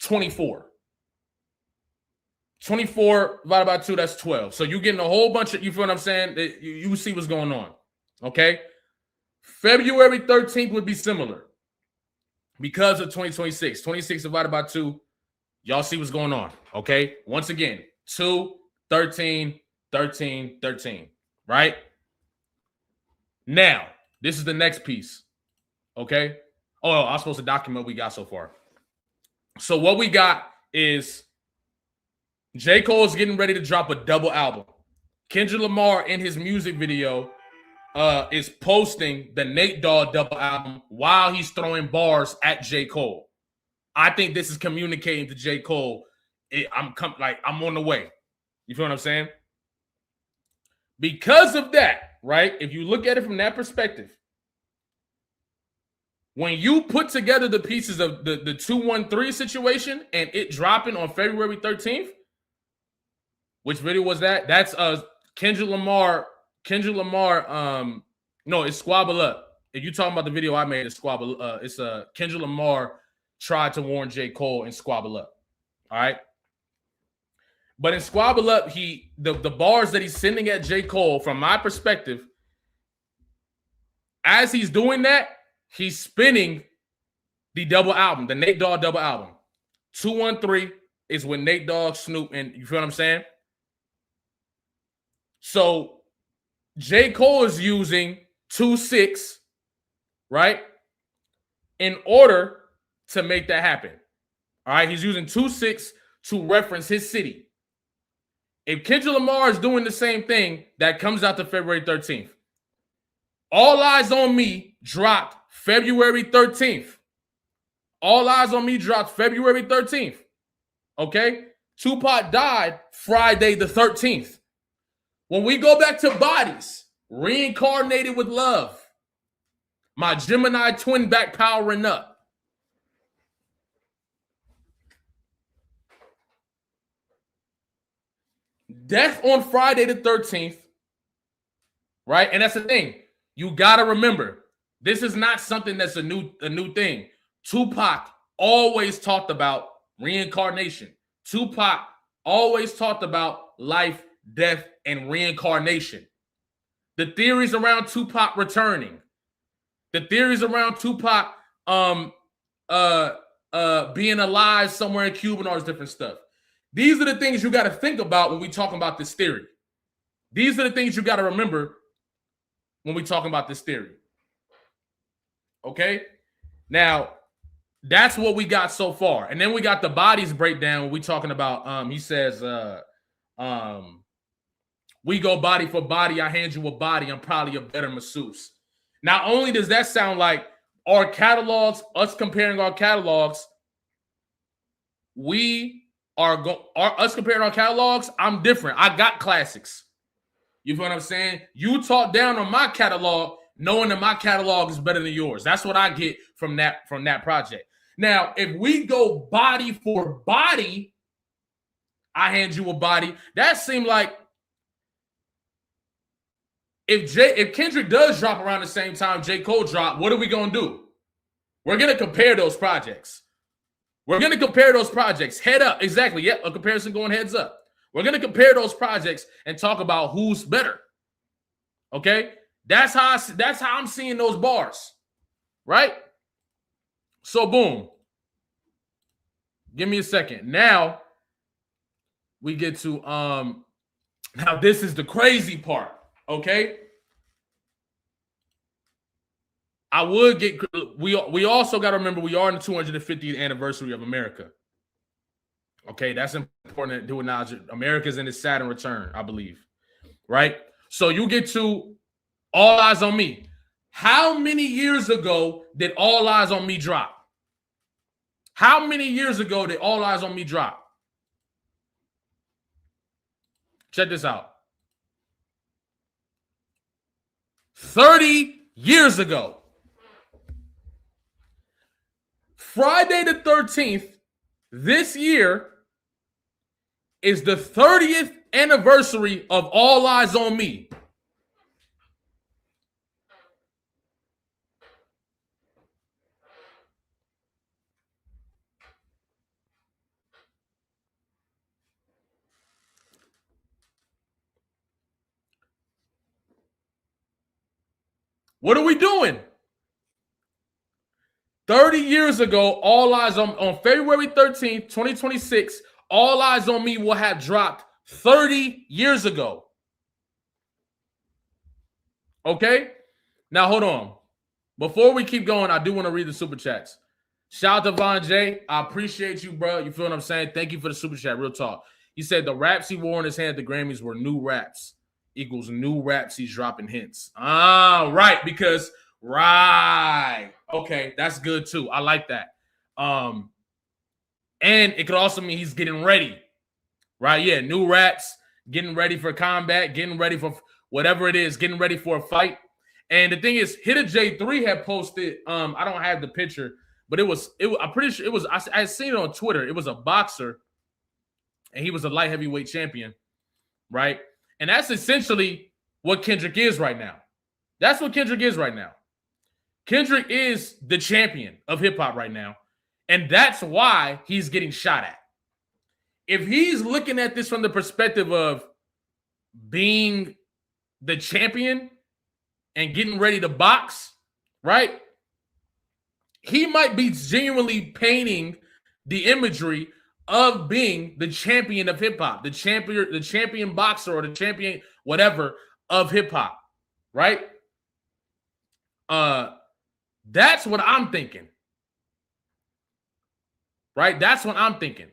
24. 24 divided by 2, that's 12. So you're getting a whole bunch of, you feel what I'm saying? You see what's going on. Okay. February 13th would be similar because of 2026. 26 divided by 2, y'all see what's going on. Okay. Once again, 2, 13, 13, 13. Right? Now, this is the next piece. Okay. Oh, I was supposed to document what we got so far. So what we got is J. Cole is getting ready to drop a double album. Kendrick Lamar in his music video is posting the Nate Dogg double album while he's throwing bars at J. Cole. I think this is communicating to J. Cole, I'm on the way. You feel what I'm saying? Because of that, right? If you look at it from that perspective, when you put together the pieces of the 213 situation and it dropping on February 13th, which video was that? That's Kendrick Lamar. No, it's Squabble Up. If you're talking about the video I made, it's Squabble. It's Kendrick Lamar tried to warn J. Cole and Squabble Up. All right. But in Squabble Up, the bars that he's sending at J. Cole, from my perspective, as he's doing that, he's spinning the double album, the Nate Dogg double album. 213 is with Nate Dogg, Snoop, and you feel what I'm saying? So J. Cole is using 2-6, right, in order to make that happen. All right, he's using 2-6 to reference his city. If Kendrick Lamar is doing the same thing, that comes out to February 13th. All Eyez on Me dropped February 13th. All Eyez on Me dropped February 13th. Okay? Tupac died Friday the 13th. When we go back to Bodies, Reincarnated with Love, my Gemini twin back powering up. Death on Friday the 13th, right? And that's the thing. You got to remember, this is not something that's a new thing. Tupac always talked about reincarnation. Tupac always talked about life, death, and reincarnation. The theories around Tupac returning. The theories around Tupac being alive somewhere in Cuba and all this different stuff. These are the things you got to think about when we talk about this theory. These are the things you got to remember when we talking about this theory. Okay? Now, that's what we got so far. And then we got the Bodies breakdown when we talking about, he says, we go body for body, I hand you a body, I'm probably a better masseuse. Not only does that sound like our catalogs, us comparing our catalogs, us comparing our catalogs, I'm different. I got classics. You feel what I'm saying? You talk down on my catalog, knowing that my catalog is better than yours. That's what I get from that project. Now, if we go body for body, I hand you a body. That seemed like if Kendrick does drop around the same time J. Cole dropped, what are we going to do? We're going to compare those projects. Head up. Exactly. Yep. A comparison going heads up. We're going to compare those projects and talk about who's better. Okay? That's how I'm seeing those bars. Right? So, boom. Give me a second. Now, we get to, now this is the crazy part. Okay? We also got to remember we are in the 250th anniversary of America. Okay, that's important to acknowledge. America's in its Saturn return, I believe. Right? So you get to All Eyez on Me. How many years ago did All Eyez on Me drop? How many years ago did All Eyez on Me drop? Check this out. 30 years ago. Friday the 13th this year is the 30th anniversary of All Eyez on Me. What are we doing? 30 years ago, All Eyez on February 13th, 2026, All Eyez on Me will have dropped 30 years ago. Okay? Now, hold on. Before we keep going, I do want to read the super chats. Shout out to Von J. I appreciate you, bro. You feel what I'm saying? Thank you for the super chat. Real talk. He said the raps he wore in his hand at the Grammys were new raps equals new raps he's dropping hints. Ah, right. Because, right. Okay, that's good too. I like that. And it could also mean he's getting ready. Right? Yeah, new raps, getting ready for combat, getting ready for whatever it is, getting ready for a fight. And the thing is, Hitta J3 had posted, I don't have the picture, but I'm pretty sure it was, I had seen it on Twitter. It was a boxer, and he was a light heavyweight champion, right? And that's essentially what Kendrick is right now. That's what Kendrick is right now. Kendrick is the champion of hip-hop right now, and that's why he's getting shot at. If he's looking at this from the perspective of being the champion and getting ready to box, right? He might be genuinely painting the imagery of being the champion of hip-hop, the champion boxer or the champion whatever of hip-hop, right? That's what I'm thinking. Right? That's what I'm thinking.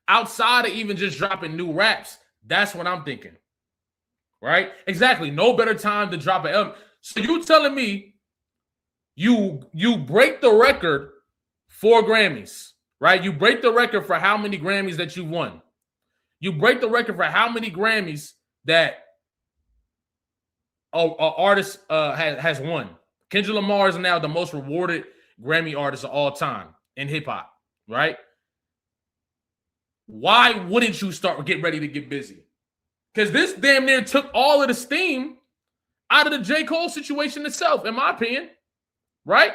Outside of even just dropping new raps, that's what I'm thinking. Right? Exactly. No better time to drop an album. So you telling me you break the record for Grammys, right? You break the record for how many Grammys that you won. You break the record for how many Grammys that an artist has won. Kendrick Lamar is now the most rewarded Grammy artist of all time in hip-hop, right? Why wouldn't you get ready to get busy? Because this damn near took all of the steam out of the J. Cole situation itself, in my opinion, right?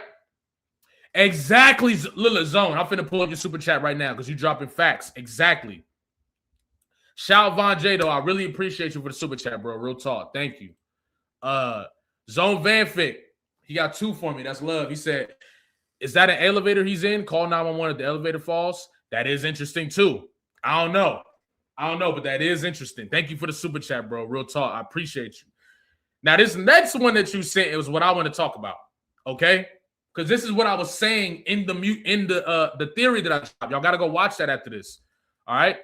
Exactly, Lila Zone. I'm finna pull up your super chat right now because you're dropping facts. Exactly. Shout out Von J, though. I really appreciate you for the super chat, bro. Real talk. Thank you. Zone Vanfic. He got 2 for me. That's love. He said, is that an elevator he's in? Call 911 if the elevator falls. That is interesting, too. I don't know, but that is interesting. Thank you for the super chat, bro. Real talk. I appreciate you. Now, this next one that you sent is what I want to talk about, okay? Because this is what I was saying in the theory that I dropped. Y'all got to go watch that after this, all right?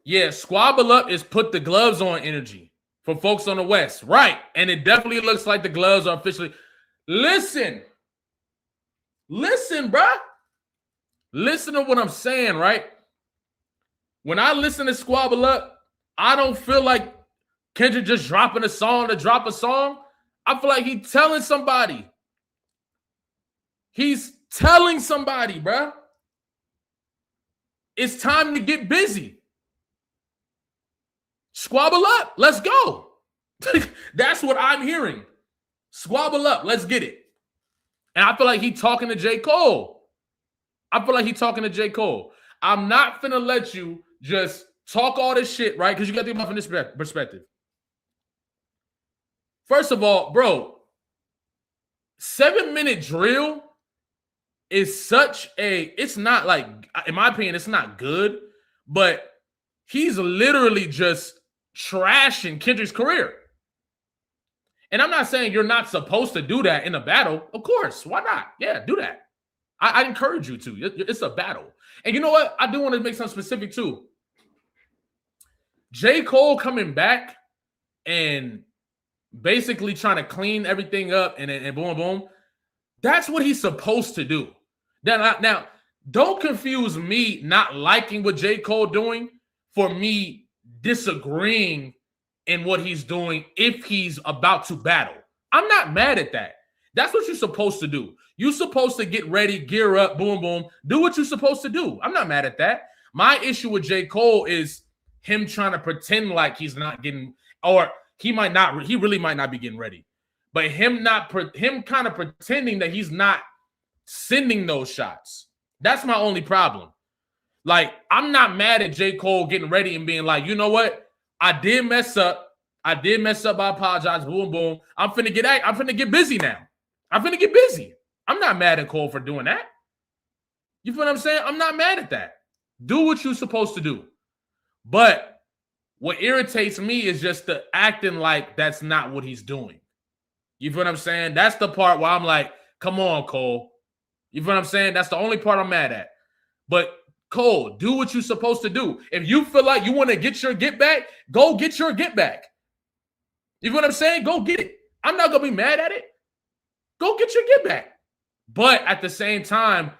Yeah, squabble up is put the gloves on energy for folks on the West, right? And it definitely looks like the gloves are officially. Listen, bruh. Listen to what I'm saying, right? When I listen to Squabble Up, I don't feel like Kendrick just dropping a song to drop a song. I feel like he's telling somebody. He's telling somebody, bruh. It's time to get busy. Squabble up. Let's go. That's what I'm hearing. Squabble up. Let's get it. And I feel like he's talking to J. Cole. I'm not finna let you just talk all this shit, right? Because you got to think about it from this perspective. First of all, bro, 7-minute drill is it's not like, in my opinion, it's not good, but he's literally just trashing Kendrick's career. And I'm not saying you're not supposed to do that in a battle. Of course. Why not? Yeah, do that. I encourage you to. It's a battle. And you know what? I do want to make something specific too. J. Cole coming back and basically trying to clean everything up and boom, boom. That's what he's supposed to do. Now, don't confuse me not liking what J. Cole doing for me disagreeing in what he's doing if he's about to battle. I'm not mad at that. That's what you're supposed to do. You're supposed to get ready, gear up, boom, boom. Do what you're supposed to do. I'm not mad at that. My issue with J. Cole is him trying to pretend like he's not getting, or he really might not be getting ready. But him kind of pretending that he's not sending those shots. That's my only problem. Like, I'm not mad at J. Cole getting ready and being like, you know what? I did mess up. I apologize. Boom, boom. I'm finna get busy now. I'm finna get busy. I'm not mad at Cole for doing that. You feel what I'm saying? I'm not mad at that. Do what you're supposed to do. But what irritates me is just the acting like that's not what he's doing. You feel what I'm saying? That's the part where I'm like, come on, Cole. You feel what I'm saying? That's the only part I'm mad at. But Cole, do what you're supposed to do. If you feel like you want to get your get back, go get your get back. You feel what I'm saying? Go get it. I'm not going to be mad at it. Go get your get back. But at the same time,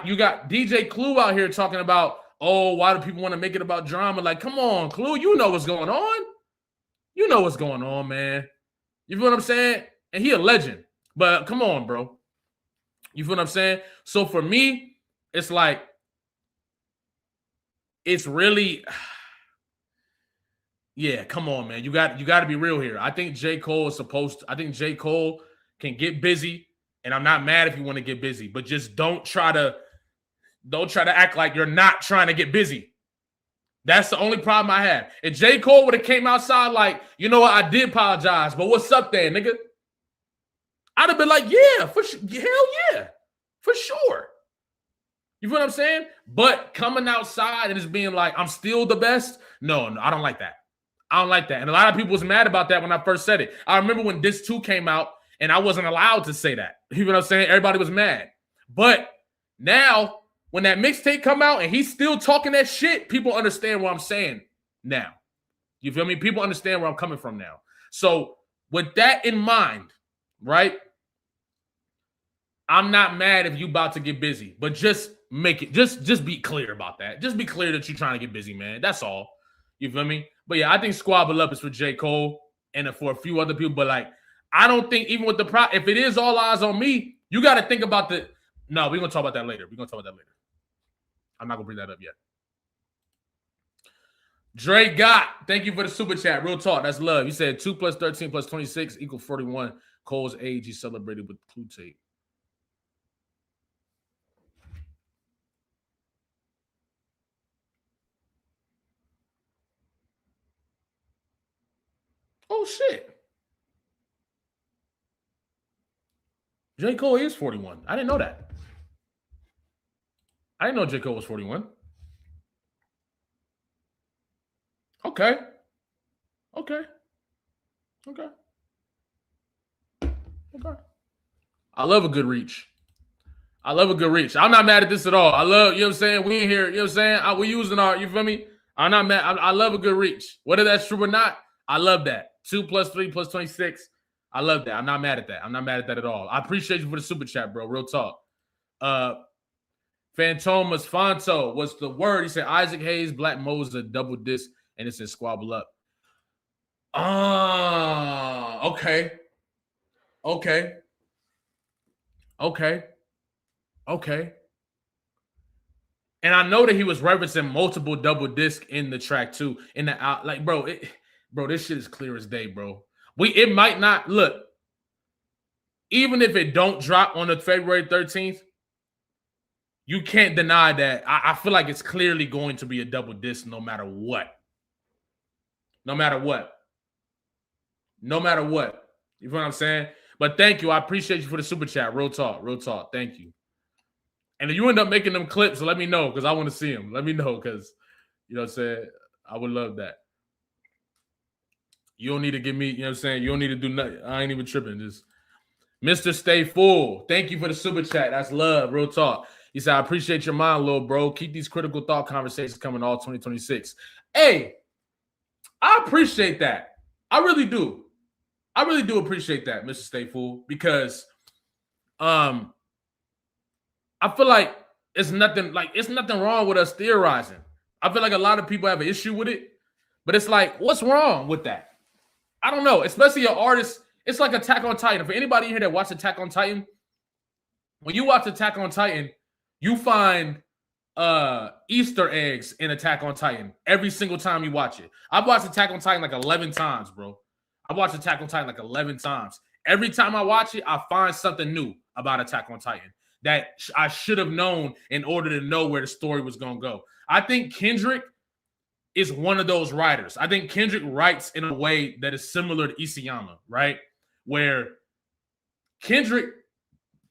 you got DJ Clue out here talking about, oh, why do people want to make it about drama? Like, come on, Clue, you know what's going on. You know what's going on, man. You feel what I'm saying? And he a legend. But come on, bro. You feel what I'm saying? So for me, it's like, it's really, yeah, come on, man. You got to be real here. I think J. Cole can get busy, and I'm not mad if you want to get busy, but just don't try to act like you're not trying to get busy. That's the only problem I have. If J. Cole would have came outside like, you know what, I did apologize, but what's up there, nigga? I'd have been like, yeah, hell yeah, for sure. You feel what I'm saying? But coming outside and just being like, I'm still the best. No, I don't like that. I don't like that. And a lot of people was mad about that when I first said it. I remember when Diss 2 came out and I wasn't allowed to say that. You know what I'm saying? Everybody was mad. But now, when that mixtape come out and he's still talking that shit, people understand what I'm saying now. You feel me? People understand where I'm coming from now. So with that in mind, right? I'm not mad if you about to get busy, but just make it, just be clear about that. Just be clear that you're trying to get busy, man. That's all. You feel me? But yeah, I think Squabble Up is for J. Cole and for a few other people. But like, I don't think even with the if it is all eyes on me, you got to think about no, we're going to talk about that later. I'm not going to bring that up yet. Dre Gott, thank you for the super chat. Real talk, that's love. You said 2 + 13 + 26 = 41. Cole's age he celebrated with Clue tape. Oh, shit. J. Cole is 41. I didn't know that. I didn't know J. Cole was 41. Okay. I love a good reach. I'm not mad at this at all. I love, you know what I'm saying? We in here, you know what I'm saying? We using our, you feel me? I'm not mad. I love a good reach. Whether that's true or not, I love that. 2 + 3 + 26. I love that. I'm not mad at that. I'm not mad at that at all. I appreciate you for the super chat, bro. Real talk. Phantomas Fonto was the word. He said Isaac Hayes, Black Moza, double disc, and it said Squabble Up. Okay. And I know that he was referencing multiple double disc in the track too. In the out, like, bro, this shit is clear as day, bro. It might not look. Even if it don't drop on the February 13th, you can't deny that. I feel like it's clearly going to be a double disc no matter what. No matter what. You feel what I'm saying? But thank you. I appreciate you for the super chat. Real talk. Thank you. And if you end up making them clips, let me know because I want to see them. Let me know because, you know what I'm saying? I would love that. You don't need to give me, you know what I'm saying? You don't need to do nothing. I ain't even tripping. Just Mr. Stay Full. Thank you for the super chat. That's love. Real talk. He said, I appreciate your mind, little bro. Keep these critical thought conversations coming all 2026. Hey, I appreciate that. I really do. I really do appreciate that, Mr. Stay Full, because I feel like it's nothing wrong with us theorizing. I feel like a lot of people have an issue with it, but it's like, what's wrong with that? I don't know, especially an artist. It's like Attack on Titan. For anybody here that watched Attack on Titan, when you watch Attack on Titan, you find Easter eggs in Attack on Titan every single time you watch it. I've watched Attack on Titan like 11 times, bro. I've watched Attack on Titan like 11 times. Every time I watch it, I find something new about Attack on Titan that I should have known in order to know where the story was going to go. I think Kendrick is one of those writers. I think Kendrick writes in a way that is similar to Isayama, right? Where Kendrick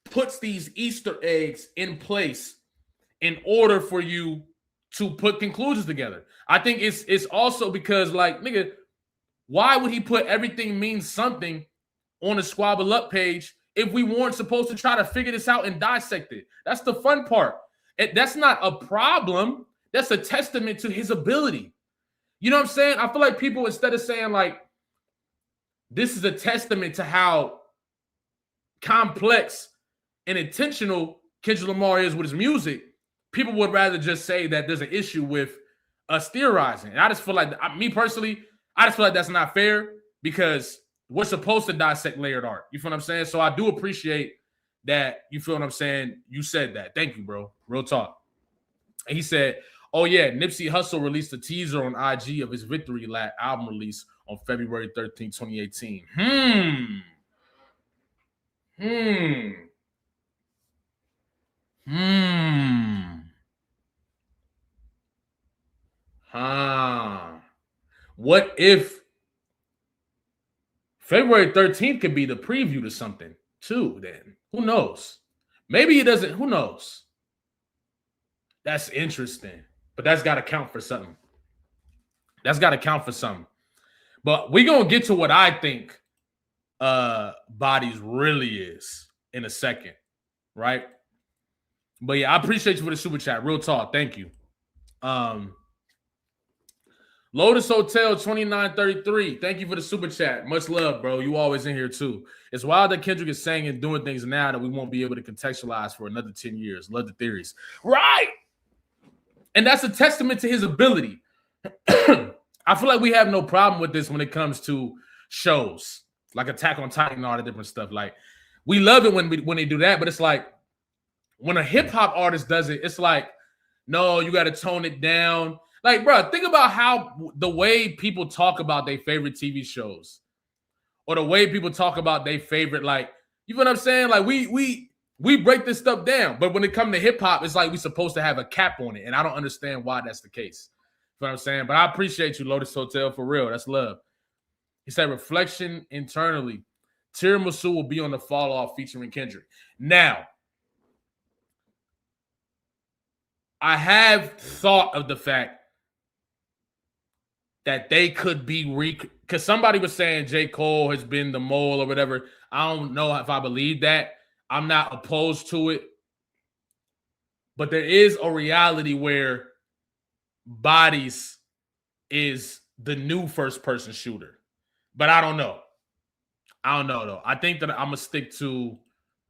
puts these Easter eggs in place in order for you to put conclusions together. I think it's also because, like, nigga, why would he put everything means something on the Squabble Up page if we weren't supposed to try to figure this out and dissect it? That's the fun part. That's not a problem. That's a testament to his ability. You know what I'm saying? I feel like people, instead of saying, like, this is a testament to how complex and intentional Kendrick Lamar is with his music, people would rather just say that there's an issue with us theorizing. And I just feel like, me personally, I just feel like that's not fair because we're supposed to dissect layered art. You feel what I'm saying? So I do appreciate that. You feel what I'm saying? You said that. Thank you, bro. Real talk. And he said, oh, yeah, Nipsey Hussle released a teaser on IG of his Victory Lap album release on February 13, 2018. What if February 13th could be the preview to something, too, then? Who knows? Maybe it doesn't. Who knows? That's interesting. But that's got to count for something. That's got to count for something. But we're going to get to what I think Bodies really is in a second, right? But yeah, I appreciate you for the super chat. Real talk. Thank you. Lotus Hotel 2933. Thank you for the super chat. Much love, bro. You always in here too. It's wild that Kendrick is saying and doing things now that we won't be able to contextualize for another 10 years. Love the theories. Right. And that's a testament to his ability. I feel like we have no problem with this when it comes to shows like Attack on Titan and all the different stuff. Like, we love it when they do that, but it's like when a hip hop artist does it, it's like, no, you got to tone it down. Like, bro, think about how the way people talk about their favorite TV shows, or the way people talk about their favorite, like, you know what I'm saying? Like, we break this stuff down, but when it comes to hip hop, it's like we're supposed to have a cap on it, and I don't understand why that's the case. You know what I'm saying? But I appreciate you, Lotus Hotel, for real. That's love. He said, reflection internally. Tiramisu will be on the Fall Off featuring Kendrick. Now, I have thought of the fact that they could be because somebody was saying J. Cole has been the mole or whatever. I don't know if I believe that. I'm not opposed to it. But there is a reality where Bodies is the new first-person shooter. But I don't know. I don't know, though. I think that I'm going to stick to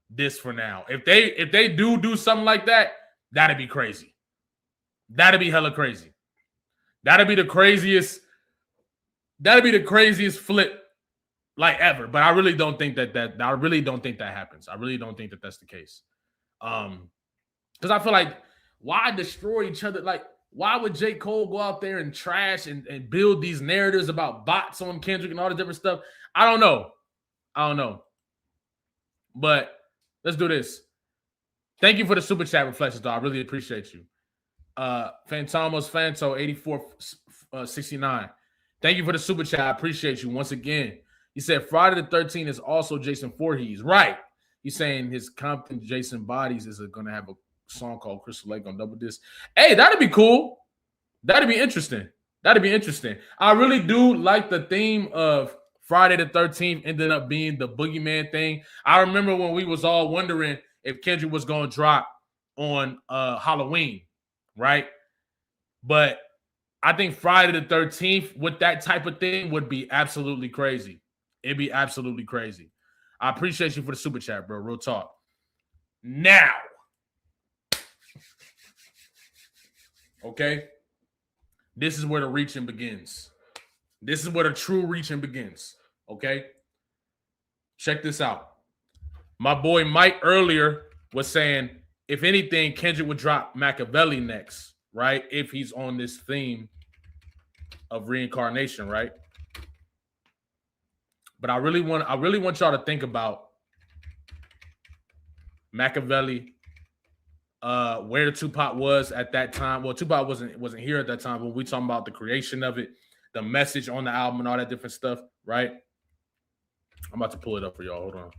this for now. If they do something like that, that'd be crazy. That'd be hella crazy. That'd be the craziest flip like ever. But I really don't think that happens. I really don't think that that's the case. Because I feel like, why destroy each other? Like, why would J. Cole go out there and trash and build these narratives about bots on Kendrick and all the different stuff? I don't know. But let's do this. Thank you for the super chat reflections, though. I really appreciate you. Fantomos Fanto 8469. Thank you for the super chat. I appreciate you once again. He said Friday the 13th is also Jason Voorhees. Right. He's saying his Compton Jason Bodies is going to have a song called Crystal Lake on double disc. Hey, that'd be cool. That'd be interesting. I really do like the theme of Friday the 13th ended up being the boogeyman thing. I remember when we was all wondering if Kendrick was going to drop on Halloween, right? But I think Friday the 13th with that type of thing would be absolutely crazy. It'd be absolutely crazy. I appreciate you for the super chat, bro. Real talk. Now, okay, this is where the reaching begins. This is where the true reaching begins, okay? Check this out. My boy Mike earlier was saying, if anything, Kendrick would drop Machiavelli next, right? If he's on this theme of reincarnation, right? But I really want y'all to think about Machiavelli, where Tupac was at that time. Well, Tupac wasn't here at that time, but we talking about the creation of it, the message on the album, and all that different stuff, right? I'm about to pull it up for y'all. Hold on.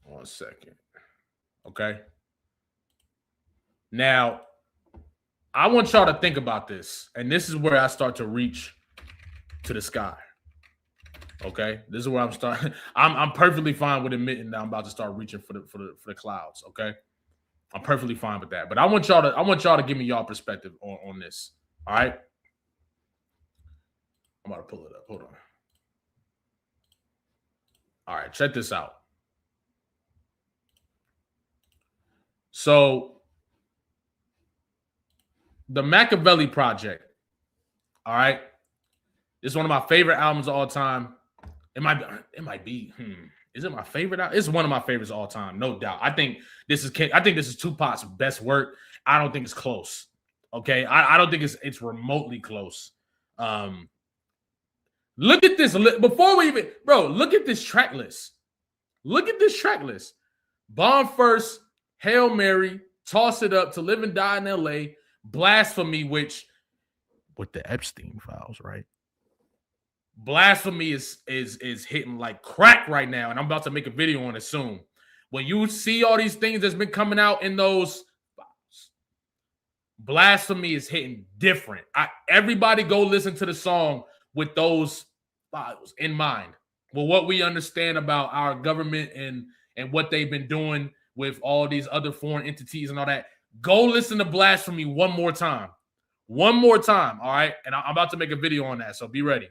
1 second. Okay. Now, I want y'all to think about this, and this is where I start to reach to the sky. Okay, this is where I'm starting. I'm perfectly fine with admitting that I'm about to start reaching for the clouds. Okay, I'm perfectly fine with that. But I want y'all to give me y'all perspective on this. All right, I'm about to pull it up. Hold on. All right, check this out. So, the Machiavelli Project. All right, this is one of my favorite albums of all time. It might be. Is it my favorite? It's one of my favorites of all time, no doubt. I think this is Tupac's best work. I don't think it's close. Okay, I don't think it's remotely close. Look at this. Before we even, bro, look at this track list. Look at this track list. Bomb First, Hail Mary, Toss It Up, To Live and Die in L.A., Blasphemy, which with the Epstein files, right? Blasphemy is hitting like crack right now, and I'm about to make a video on it soon. When you see all these things that's been coming out in those files, Blasphemy is hitting different. Everybody go listen to the song with those files in mind. Well, what we understand about our government and what they've been doing with all these other foreign entities and all that. Go listen to Blasphemy one more time. One more time, all right? And I'm about to make a video on that, so be ready.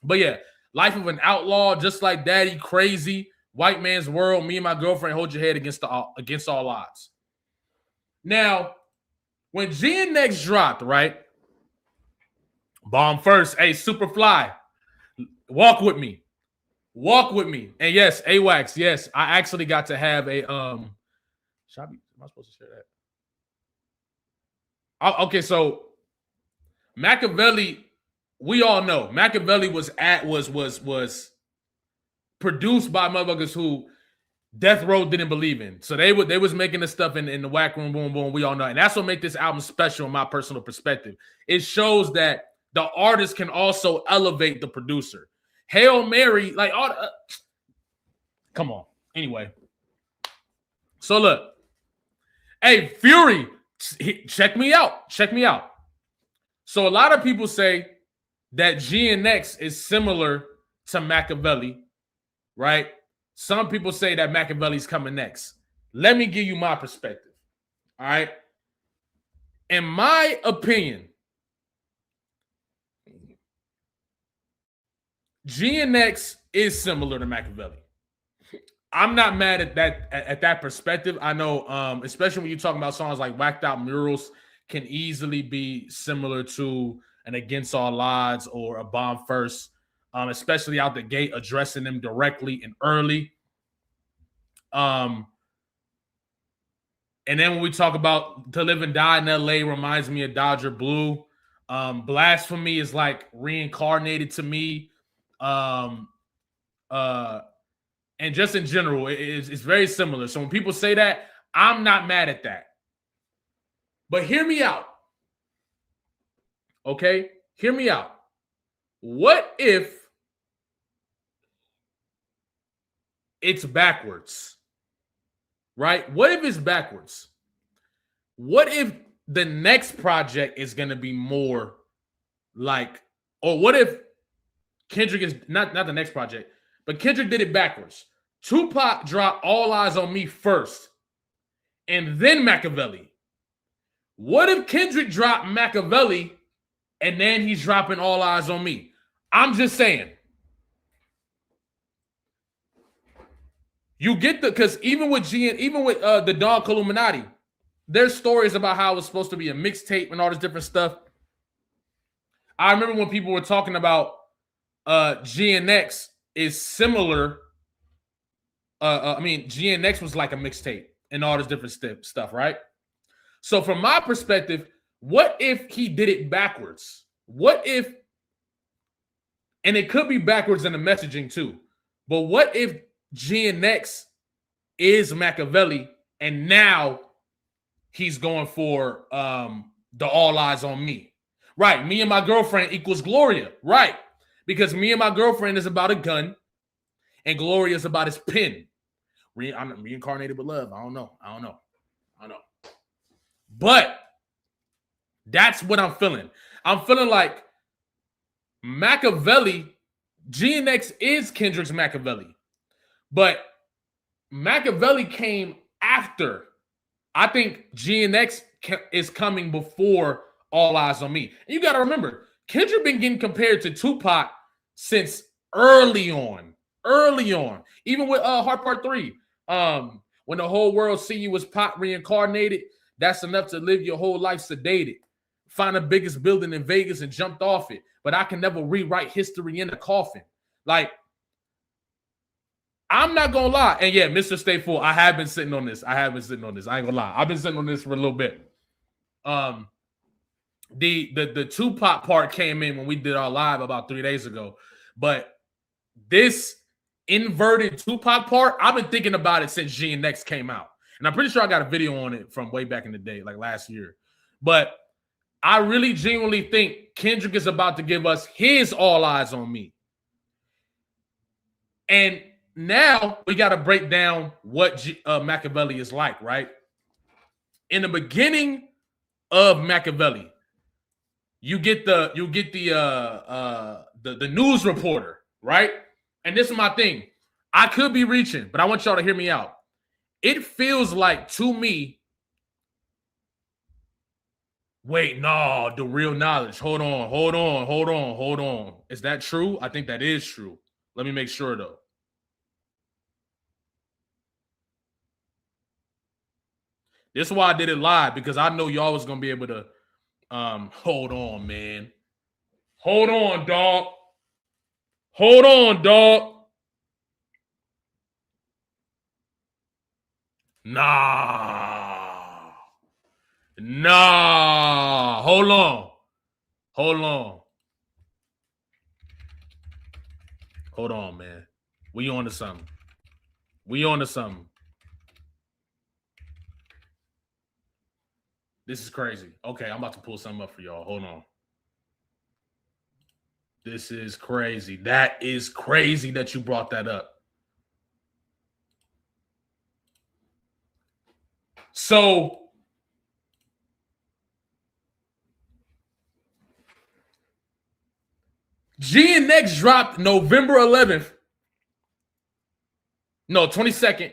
But yeah, Life of an Outlaw, Just Like Daddy, Crazy, White Man's World, Me and My Girlfriend, Hold Your Head Against All Odds. Now, when GNX dropped, right? Bomb First, hey, Superfly, Walk With Me. Walk With Me. And yes, AWACS, yes, I actually got to have a am I supposed to share that? Okay, so Machiavelli, we all know Machiavelli was produced by motherfuckers who Death Row didn't believe in. So they was making this stuff in the whack room, boom, boom. We all know. And that's what makes this album special in my personal perspective. It shows that the artist can also elevate the producer. Hail Mary, like all come on. Anyway. So look. Hey, Fury, check me out. Check me out. So a lot of people say that GNX is similar to Machiavelli, right? Some people say that Machiavelli's coming next. Let me give you my perspective, all right? In my opinion, GNX is similar to Machiavelli. I'm not mad at that perspective. I know, especially when you're talking about songs like Whacked Out Murals, can easily be similar to an Against All Odds or a Bomb First, especially out the gate, addressing them directly and early. And then when we talk about To Live and Die in L.A., reminds me of Dodger Blue. Blasphemy is like reincarnated to me. And just in general, it's very similar. So when people say that, I'm not mad at that. But hear me out. Okay? Hear me out. What if it's backwards? Right? What if it's backwards? What if the next project is going to be more like, or what if Kendrick is not the next project, but Kendrick did it backwards. Tupac dropped All Eyes on Me first, and then Machiavelli. What if Kendrick dropped Machiavelli, and then he's dropping All Eyes on Me? I'm just saying. You get because even with the Don Illuminati, there's stories about how it was supposed to be a mixtape and all this different stuff. I remember when people were talking about GNX is similar. I mean, GNX was like a mixtape and all this different stuff, right? So from my perspective, what if he did it backwards? What if, and it could be backwards in the messaging too, but what if GNX is Machiavelli and now he's going for the All Eyes on Me? Right, me and my girlfriend equals Gloria, right? Because me and my girlfriend is about a gun and Gloria is about his pen. I'm reincarnated with love. I don't know. But that's what I'm feeling. I'm feeling like Machiavelli, GNX is Kendrick's Machiavelli. But Machiavelli came after. I think GNX is coming before All Eyes on Me. And you got to remember, Kendrick been getting compared to Tupac since early on. Even with Heart Part 3. When the whole world see you as Pac reincarnated, that's enough to live your whole life sedated. Find the biggest building in Vegas and jumped off it. But I can never rewrite history in a coffin. Like, I'm not gonna lie. And yeah, Mr. Stay Full, I have been sitting on this. I ain't gonna lie. I've been sitting on this for a little bit. The Tupac part came in when we did our live about 3 days ago. But this inverted Tupac part, I've been thinking about it since GNX came out. And I'm pretty sure I got a video on it from way back in the day, like last year. But I really genuinely think Kendrick is about to give us his All Eyes on Me. And now we got to break down what Machiavelli is like, right? In the beginning of Machiavelli, you get the news reporter, right? And this is my thing. I could be reaching, but I want y'all to hear me out. It feels like to me, wait, no, the real knowledge. Hold on. Is that true? I think that is true. Let me make sure though. This is why I did it live, because I know y'all was gonna be able to hold on, man. Hold on, dog. Nah. Hold on. Hold on, man. We on to something. This is crazy. Okay, I'm about to pull something up for y'all. Hold on. This is crazy. That is crazy that you brought that up. So GNX dropped November 11th. No, 22nd.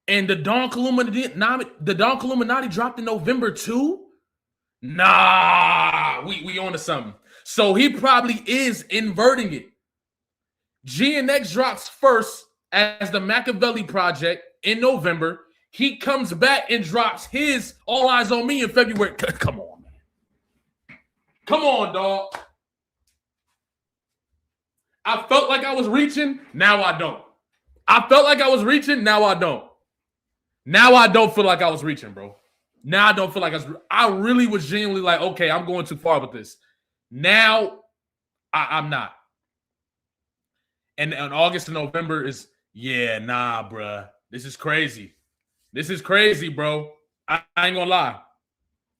And the Don Illuminati dropped in November too? Nah, we on to something. So he probably is inverting it. GNX drops first as the Machiavelli Project in November. He comes back and drops his All Eyes on Me in February. Come on, man. Come on, dog. I felt like I was reaching. Now I don't. I felt like I was reaching. Now I don't. Now I don't feel like I was reaching, bro. Now I don't feel like I really was genuinely like, okay, I'm going too far with this. Now I'm not. And August and November is, yeah, nah, bruh. This is crazy. Bro. I ain't gonna lie.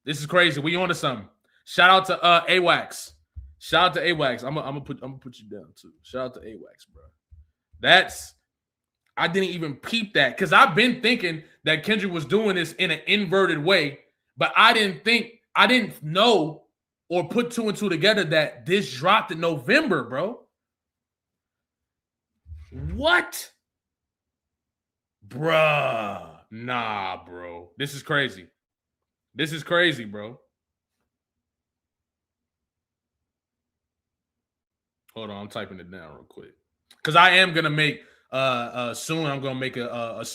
This is crazy. We on to something. Shout out to AWAX. I'm gonna put you down too. Shout out to AWAX, bro. I didn't even peep that, because I've been thinking that Kendrick was doing this in an inverted way, but I didn't know or put two and two together that this dropped in November, bro. What? Bruh. Nah, bro. This is crazy, bro. Hold on, I'm typing it down real quick, because I am gonna make soon. I'm gonna make a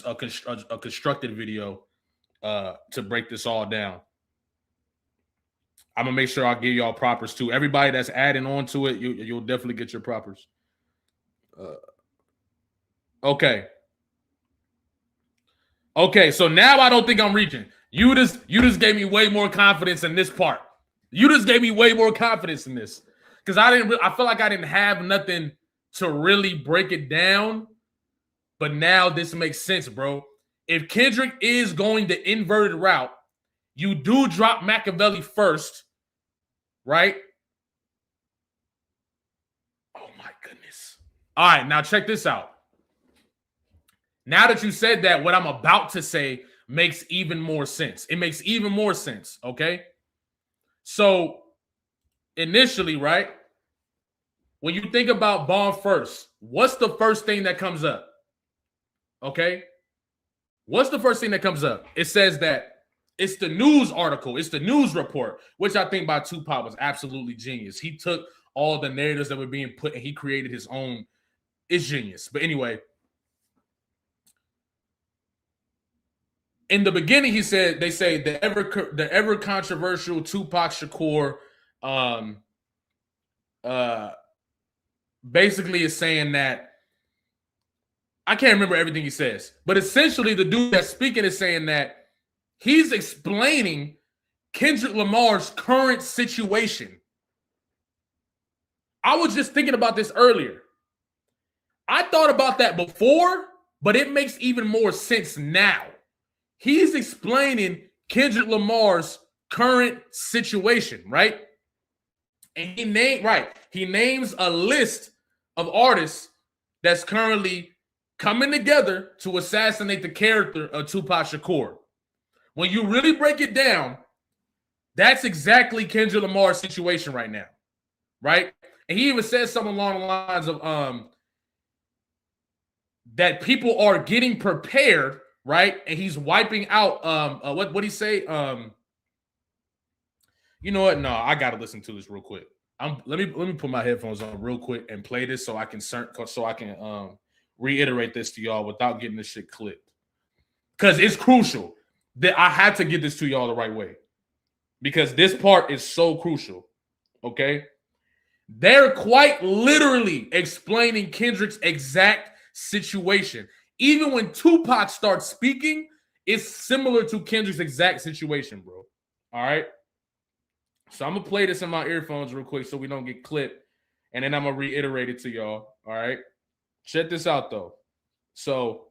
constructed video to break this all down. I'm gonna make sure I give y'all propers too. Everybody that's adding on to it, you'll definitely get your propers. Okay. Okay, so now I don't think I'm reaching. You just gave me way more confidence in this part. You just gave me way more confidence in this. Because I feel like I didn't have nothing to really break it down. But now this makes sense, bro. If Kendrick is going the inverted route, you do drop Machiavelli first, right? Oh my goodness. All right, now check this out. Now that you said that, what I'm about to say makes even more sense. It makes even more sense, okay? So initially, right, when you think about Bomb First, what's the first thing that comes up? Okay? What's the first thing that comes up? It says that it's the news article, it's the news report, which I think by Tupac was absolutely genius. He took all the narratives that were being put and he created his own. It's genius. But anyway, in the beginning, they say the ever controversial Tupac Shakur, basically is saying that I can't remember everything he says, but essentially the dude that's speaking is saying that he's explaining Kendrick Lamar's current situation. I was just thinking about this earlier. I thought about that before, but it makes even more sense now. He's explaining Kendrick Lamar's current situation, right? And he names a list of artists that's currently coming together to assassinate the character of Tupac Shakur. When you really break it down, that's exactly Kendrick Lamar's situation right now, right? And he even says something along the lines of that people are getting prepared, right? And he's wiping out what he say? You know what? No, I gotta listen to this real quick. Let me put my headphones on real quick and play this so I can reiterate this to y'all without getting this shit clipped. Because it's crucial that I had to get this to y'all the right way. Because this part is so crucial. Okay? They're quite literally explaining Kendrick's exact situation. Even when Tupac starts speaking, it's similar to Kendrick's exact situation, bro. All right? So I'm going to play this in my earphones real quick so we don't get clipped. And then I'm going to reiterate it to y'all. All right? Check this out, though. So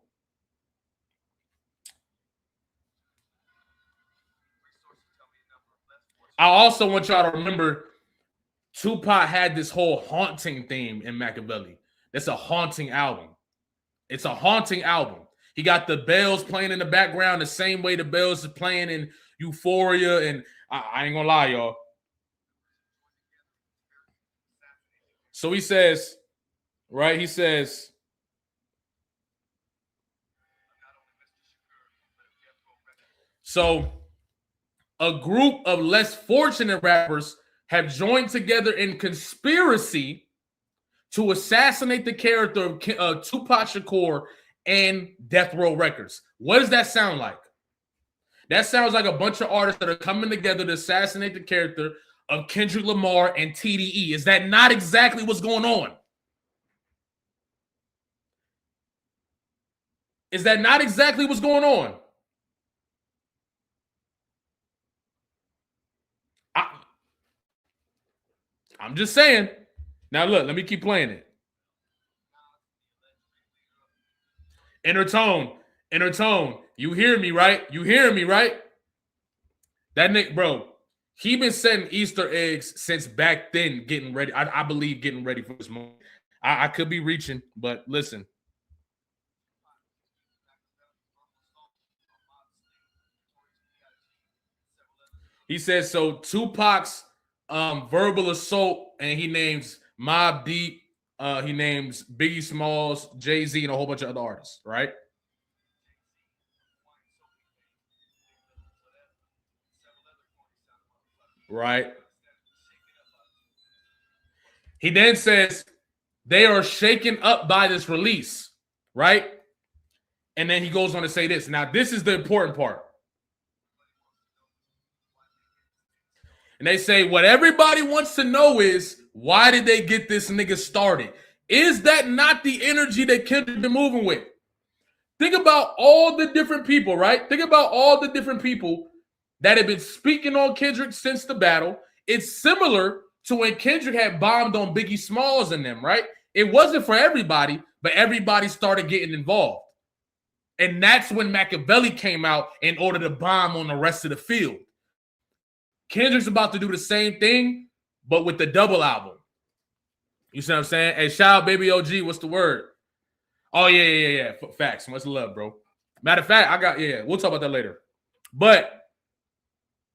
I also want y'all to remember Tupac had this whole haunting theme in Machiavelli. That's a haunting album. It's a haunting album. He got the bells playing in the background the same way the bells are playing in Euphoria. And I ain't gonna lie, y'all. So he says, right? He says, so a group of less fortunate rappers have joined together in conspiracy to assassinate the character of Tupac Shakur and Death Row Records. What does that sound like? That sounds like a bunch of artists that are coming together to assassinate the character of Kendrick Lamar and TDE. Is that not exactly what's going on? Is that not exactly what's going on? I'm just saying. Now look, let me keep playing it. Inner tone. You hear me, right? That Nick, bro, he been setting Easter eggs since back then, getting ready. I believe getting ready for this moment. I could be reaching, but listen. He says, so Tupac's verbal assault, and he names Mobb Deep, he names Biggie Smalls, Jay-Z, and a whole bunch of other artists, right? Right. He then says they are shaken up by this release, right? And then he goes on to say this. Now, this is the important part. And they say, what everybody wants to know is, why did they get this nigga started? Is that not the energy that Kendrick been moving with? Think about all the different people, right? Think about all the different people that have been speaking on Kendrick since the battle. It's similar to when Kendrick had bombed on Biggie Smalls and them, right? It wasn't for everybody, but everybody started getting involved. And that's when Machiavelli came out in order to bomb on the rest of the field. Kendrick's about to do the same thing, but with the double album. You see what I'm saying? Hey, shout out Baby OG. What's the word? Oh, yeah. Facts. Much love, bro. Matter of fact, we'll talk about that later. But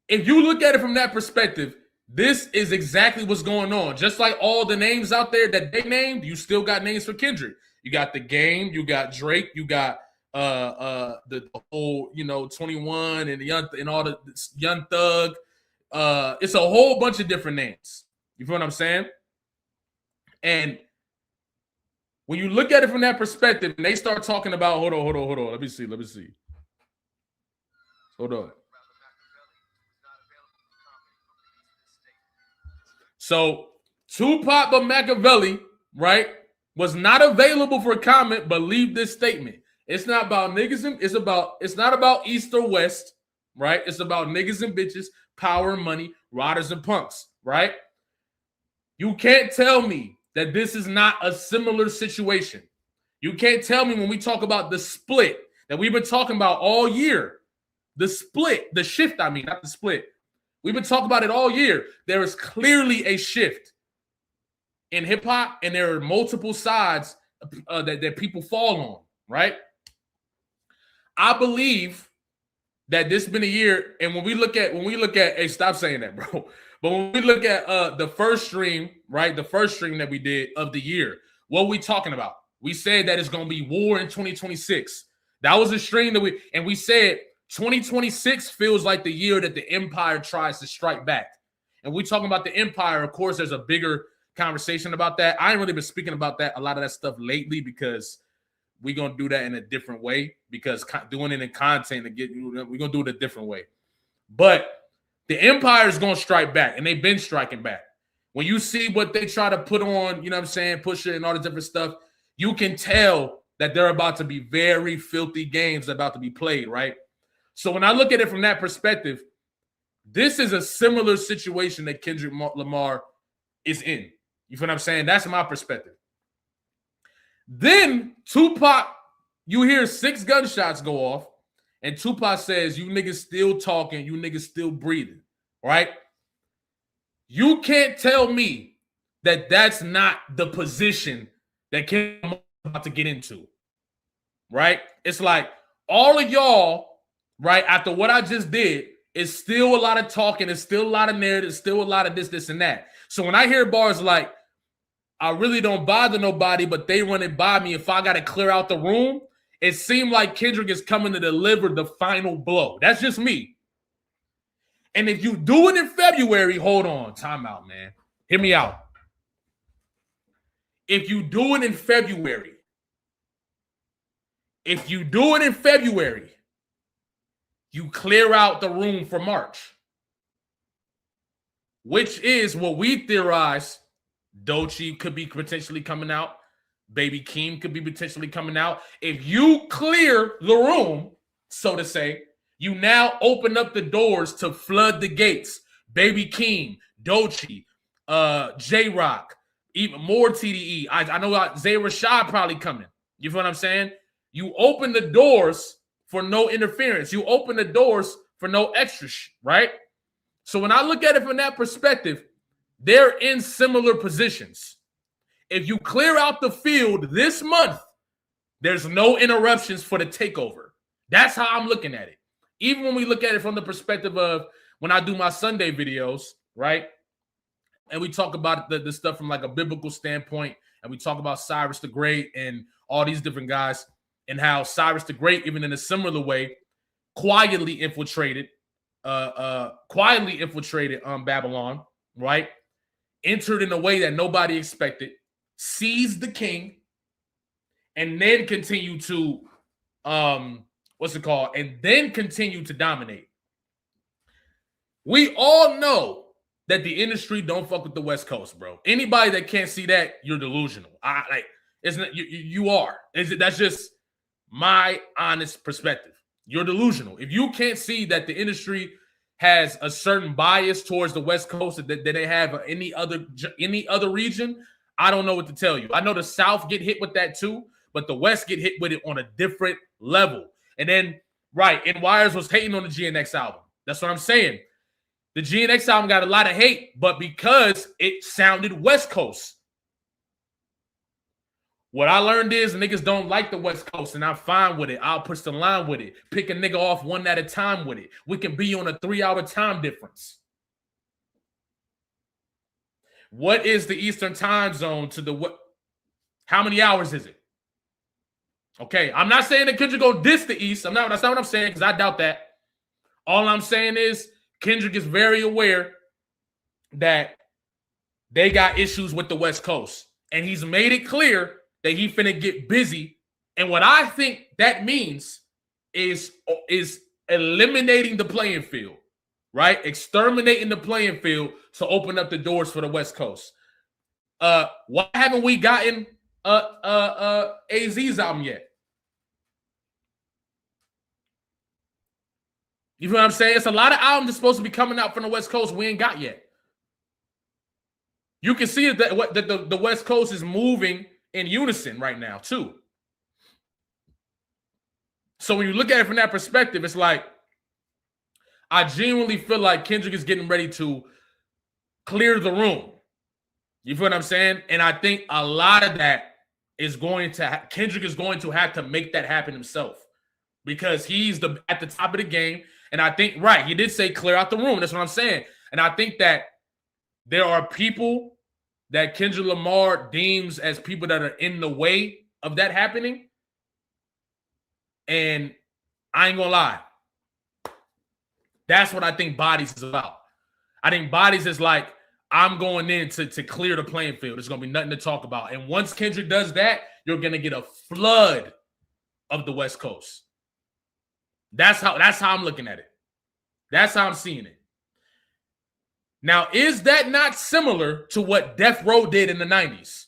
if you look at it from that perspective, this is exactly what's going on. Just like all the names out there that they named, you still got names for Kendrick. You got The Game, you got Drake, you got the whole, 21 and all the Young Thug. It's a whole bunch of different names. You feel what I'm saying? And when you look at it from that perspective, and they start talking about, hold on. Let me see. Hold on. So Tupac but Machiavelli, right, was not available for comment, but leave this statement. It's not about niggas and it's not about East or West, right? It's about niggas and bitches, power and money, riders and punks, right? You can't tell me that this is not a similar situation. You can't tell me when we talk about the split that we've been talking about all year. The split, the shift, not the split. We've been talking about it all year. There is clearly a shift in hip-hop, and there are multiple sides that people fall on, right? I believe that this has been a year, and when we look at, hey, stop saying that, bro. But when we look at the first stream, right, the first stream that we did of the year, what are we talking about? We said that it's going to be war in 2026. That was a stream that we said 2026 feels like the year that the empire tries to strike back. And we talking about the empire, of course, there's a bigger conversation about that. I ain't really been speaking about that, a lot of that stuff lately, because we're going to do that in a different way, because doing it in content, we're going to do it a different way. But the empire is going to strike back, and they've been striking back. When you see what they try to put on, Pusha and all the different stuff, you can tell that they're about to be very filthy games about to be played, right? So when I look at it from that perspective, this is a similar situation that Kendrick Lamar is in. You feel what I'm saying? That's my perspective. Then Tupac, you hear 6 gunshots go off, and Tupac says, you niggas still talking, you niggas still breathing, right? You can't tell me that that's not the position that Kendrick Lamar is about to get into, right? It's like all of y'all, right, after what I just did, it's still a lot of talking, it's still a lot of narrative, still a lot of this, and that. So when I hear bars like, I really don't bother nobody, but they running by me, if I got to clear out the room, it seemed like Kendrick is coming to deliver the final blow. That's just me. And if you do it in February, hold on, time out, man. Hear me out. If you do it in February, you clear out the room for March, which is what we theorize. Doechii could be potentially coming out. Baby Keem could be potentially coming out. If you clear the room, so to say, you now open up the doors to flood the gates. Baby Keem, Doechii, J-Rock, even more TDE. I know Zay Rashad probably coming. You feel what I'm saying? You open the doors for no interference. You open the doors for no extra right? So when I look at it from that perspective, they're in similar positions. If you clear out the field this month, there's no interruptions for the takeover. That's how I'm looking at it. Even when we look at it from the perspective of when I do my Sunday videos, right? And we talk about the stuff from like a biblical standpoint, and we talk about Cyrus the Great and all these different guys, and how Cyrus the Great, even in a similar way, quietly infiltrated Babylon, right? Entered in a way that nobody expected, seized the king, and then continue to and then continue to dominate. We all know that the industry don't fuck with the West Coast, bro. Anybody that can't see that, you're delusional. Isn't it? You are. That's just my honest perspective. You're delusional. If you can't see that the industry has a certain bias towards the West Coast that they have any other region, I don't know what to tell you. I know the South get hit with that too, but the West get hit with it on a different level. And then, right, and Eyez was hating on the GNX album. That's what I'm saying. The GNX album got a lot of hate, but because it sounded West Coast. What I learned is niggas don't like the West Coast, and I'm fine with it. I'll push the line with it. Pick a nigga off one at a time with it. We can be on a 3-hour time difference. What is the Eastern time zone to the what? How many hours is it? Okay, I'm not saying that Kendrick go diss the East. That's not what I'm saying, because I doubt that. All I'm saying is Kendrick is very aware that they got issues with the West Coast. And he's made it clear that he finna get busy. And what I think that means is eliminating the playing field, right? Exterminating the playing field to open up the doors for the West Coast. Why haven't we gotten Eyez's album yet? You know what I'm saying? It's a lot of albums that's supposed to be coming out from the West Coast we ain't got yet. You can see that the West Coast is moving in unison right now, too. So when you look at it from that perspective, it's like, I genuinely feel like Kendrick is getting ready to clear the room. You feel what I'm saying? And I think a lot of that is Kendrick is going to have to make that happen himself, because he's at the top of the game. And I think, right, he did say clear out the room. That's what I'm saying. And I think that there are people that Kendrick Lamar deems as people that are in the way of that happening. And I ain't gonna lie. That's what I think Bodies is about. I think Bodies is like, I'm going in to clear the playing field. There's going to be nothing to talk about. And once Kendrick does that, you're going to get a flood of the West Coast. That's how I'm looking at it. That's how I'm seeing it. Now, is that not similar to what Death Row did in the 90s?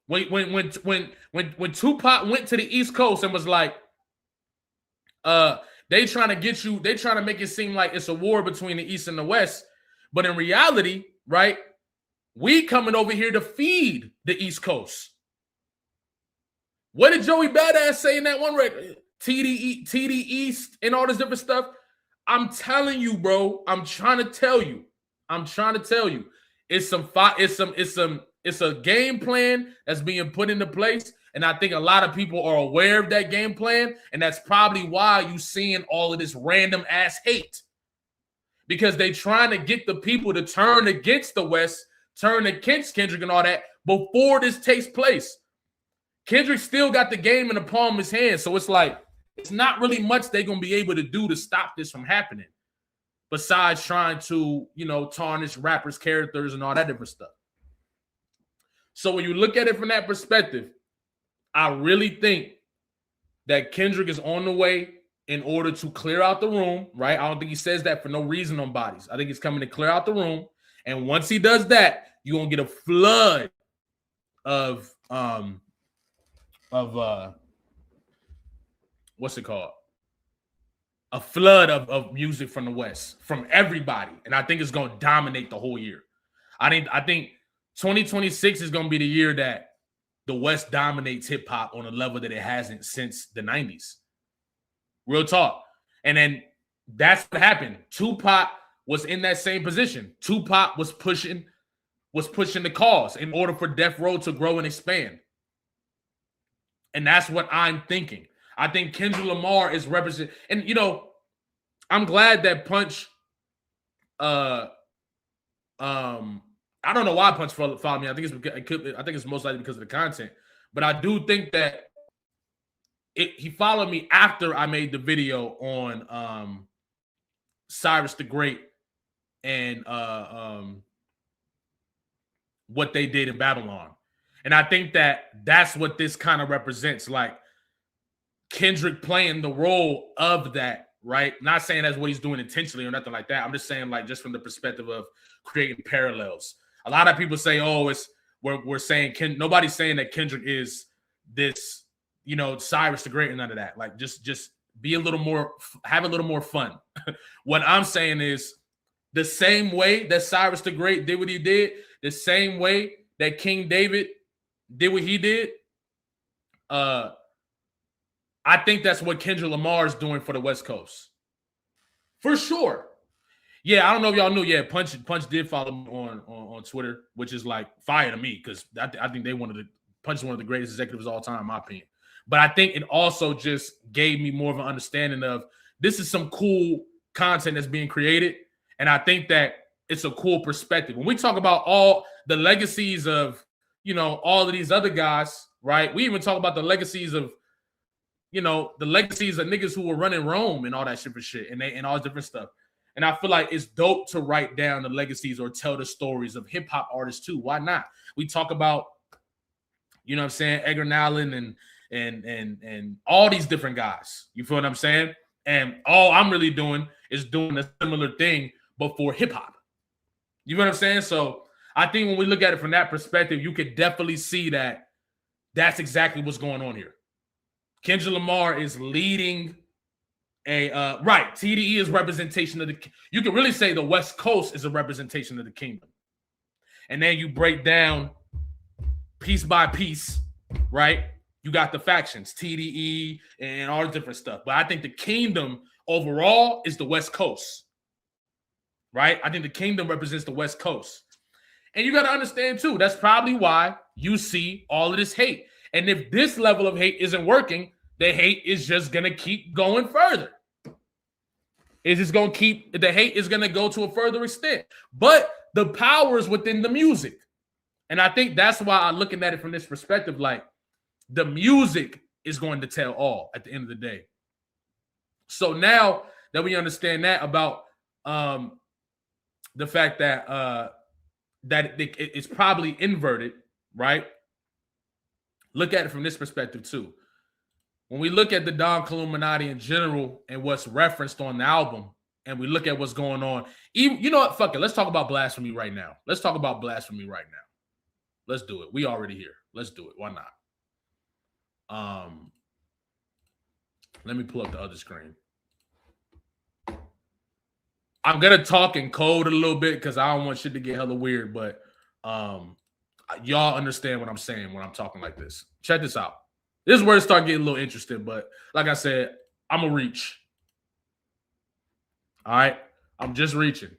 When Tupac went to the East Coast and was like, they trying to get you, they trying to make it seem like it's a war between the East and the West. But in reality, right, we coming over here to feed the East Coast. What did Joey Badass say in that one record? TD East and all this different stuff. I'm telling you, bro. I'm trying to tell you. It's a game plan that's being put into place. And I think a lot of people are aware of that game plan. And that's probably why you seeing all of this random ass hate. Because they trying to get the people to turn against the West, turn against Kendrick and all that before this takes place. Kendrick still got the game in the palm of his hand. So it's like, it's not really much they're going to be able to do to stop this from happening. Besides trying to, tarnish rappers' characters and all that different stuff. So when you look at it from that perspective, I really think that Kendrick is on the way in order to clear out the room, right? I don't think he says that for no reason on Bodies. I think he's coming to clear out the room. And once he does that, you're going to get a flood of what's it called? A flood of music from the West, from everybody. And I think it's going to dominate the whole year. I think 2026 is going to be the year that the West dominates hip hop on a level that it hasn't since the 90s. Real talk. And then that's what happened. Tupac was in that same position. Tupac was pushing the cause in order for Death Row to grow and expand. And that's what I'm thinking. I think Kendrick Lamar is representing, and I'm glad that Punch. I don't know why Punch followed me. I think it's most likely because of the content, but I do think that he followed me after I made the video on Cyrus the Great and what they did in Babylon, and I think that that's what this kind of represents, like Kendrick playing the role of that right? Not saying that's what he's doing intentionally or nothing like that. I'm just saying, like, just from the perspective of creating parallels. A lot of people say, oh, we're saying nobody's saying that Kendrick is this, Cyrus the Great and none of that. Like, just be a little more, have a little more fun. What I'm saying is the same way that Cyrus the Great did what he did, the same way that King David did what he did. I think that's what Kendrick Lamar is doing for the West Coast. For sure. Yeah, I don't know if y'all knew. Yeah, Punch did follow me on Twitter, which is like fire to me because I think Punch is one of the greatest executives of all time, in my opinion. But I think it also just gave me more of an understanding of this is some cool content that's being created. And I think that it's a cool perspective. When we talk about all the legacies of, all of these other guys, right? We even talk about the legacies of, the legacies of niggas who were running Rome and all that shit for shit and all this different stuff. And I feel like it's dope to write down the legacies or tell the stories of hip hop artists too. Why not? We talk about, Edgar Allan and all these different guys. You feel what I'm saying? And all I'm really doing is doing a similar thing, but for hip hop. You know what I'm saying? So I think when we look at it from that perspective, you could definitely see that that's exactly what's going on here. Kendrick Lamar is leading right. TDE is representation of you can really say the West Coast is a representation of the kingdom. And then you break down piece by piece, right? You got the factions, TDE and all the different stuff. But I think the kingdom overall is the West Coast, right? I think the kingdom represents the West Coast. And you got to understand too, that's probably why you see all of this hate. And if this level of hate isn't working, the hate is just going to keep going further. It's just going to the hate is going to go to a further extent. But the power is within the music. And I think that's why I'm looking at it from this perspective, like the music is going to tell all at the end of the day. So now that we understand that about the fact that it's probably inverted, right? Look at it from this perspective too. When we look at the Don Illuminati in general and what's referenced on the album, and we look at what's going on, even, you know what? Fuck it. Let's talk about blasphemy right now. Let's talk about blasphemy right now. Let's do it. We already here. Let's do it. Why not? Let me pull up the other screen. I'm gonna talk in code a little bit because I don't want shit to get hella weird, but y'all understand what I'm saying when I'm talking like this. Check this out. This is where it starts getting a little interesting, but like I said, I'm gonna reach. All right, I'm just reaching.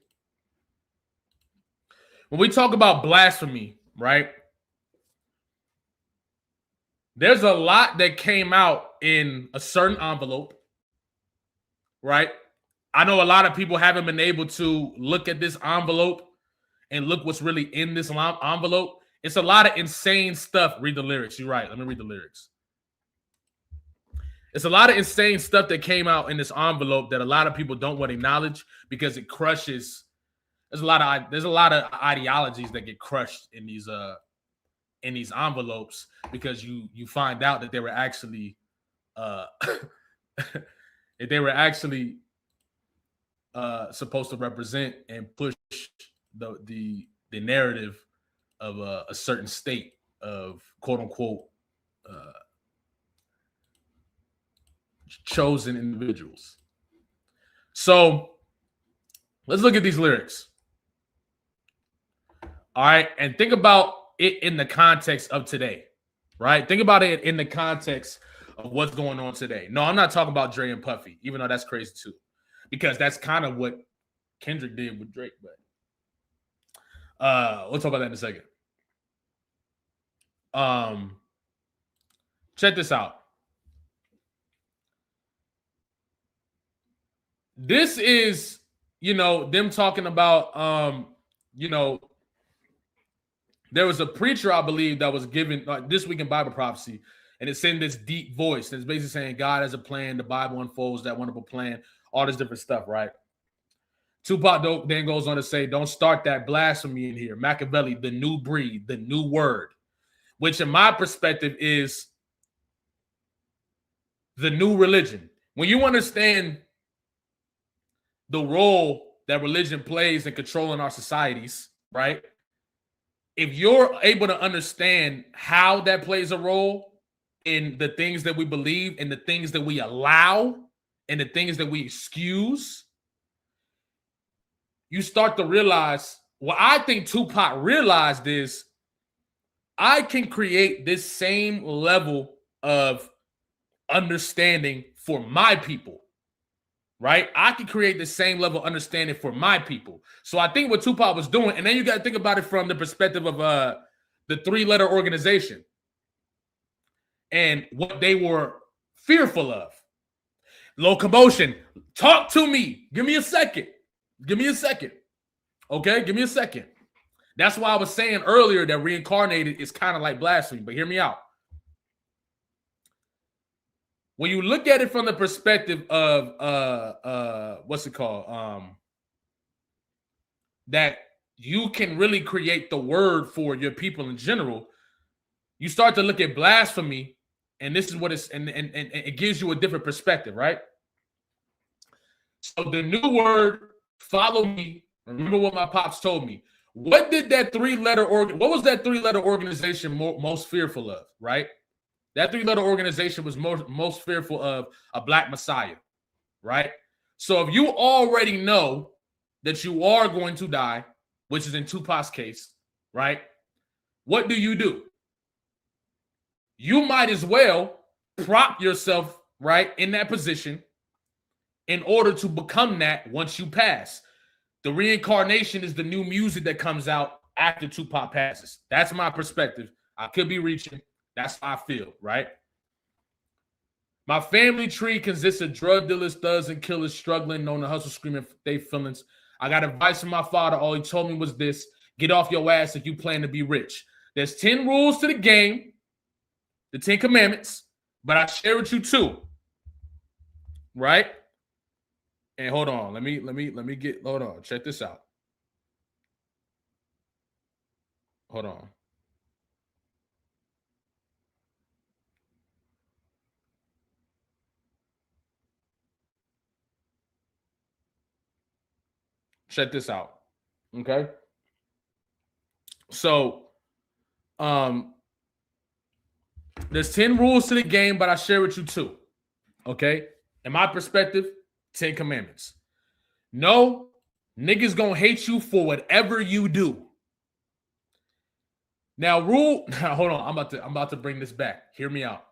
When we talk about blasphemy, right? There's a lot that came out in a certain envelope, right? I know a lot of people haven't been able to look at this envelope and look what's really in this envelope. It's a lot of insane stuff. Read the lyrics. You're right. Let me read the lyrics. It's a lot of insane stuff that came out in this envelope that a lot of people don't want to acknowledge because it crushes. There's a lot of ideologies that get crushed in these envelopes because you find out that they were actually supposed to represent and push the narrative of a certain state of quote unquote chosen individuals. So let's look at these lyrics. All right, and think about it in the context of today, right? Think about it in the context of what's going on today. No, I'm not talking about Dre and Puffy, even though that's crazy too, because that's kind of what Kendrick did with Drake. But we'll talk about that in a second. Check this out. This is, them talking about, there was a preacher, I believe, that was given This Week in Bible Prophecy, and it's in this deep voice. And it's basically saying God has a plan. The Bible unfolds that wonderful plan, all this different stuff, right? Tupac then goes on to say, don't start that blasphemy in here. Machiavelli, the new breed, the new word, which in my perspective is the new religion. When you understand the role that religion plays in controlling our societies, right? If you're able to understand how that plays a role in the things that we believe and the things that we allow and the things that we excuse, you start to realize what I think Tupac realized is I can create this same level of understanding for my people, right? I can create the same level of understanding for my people. So I think what Tupac was doing, and then you got to think about it from the perspective of the three-letter organization and what they were fearful of. Locomotion. Talk to me. Give me a second. Give me a second. Okay? Give me a second. That's why I was saying earlier that reincarnated is kind of like blasphemy, but hear me out. When you look at it from the perspective of what's it called? That you can really create the word for your people in general, you start to look at blasphemy, and this is what it's and it gives you a different perspective, right? So the new word, follow me. Remember what my pops told me. What did that what was that three-letter organization most fearful of, right? That three-letter organization was most fearful of a black messiah, right? So if you already know that you are going to die, which is in Tupac's case, right? What do? You might as well prop yourself, right, in that position in order to become that once you pass. The reincarnation is the new music that comes out after Tupac passes. That's my perspective. I could be reaching. That's how I feel, right? My family tree consists of drug dealers, thugs, and killers struggling, known to hustle, screaming their feelings. I got advice from my father. All he told me was this: get off your ass if you plan to be rich. There's 10 rules to the game, the 10 commandments, but I share with you 2, right? And hold on, let me get, hold on, check this out. Hold on. Check this out. Okay. So, there's 10 rules to the game, but I share with you 2. Okay. In my perspective, 10 commandments. No, niggas gonna hate you for whatever you do. Now, hold on, I'm about to bring this back. Hear me out.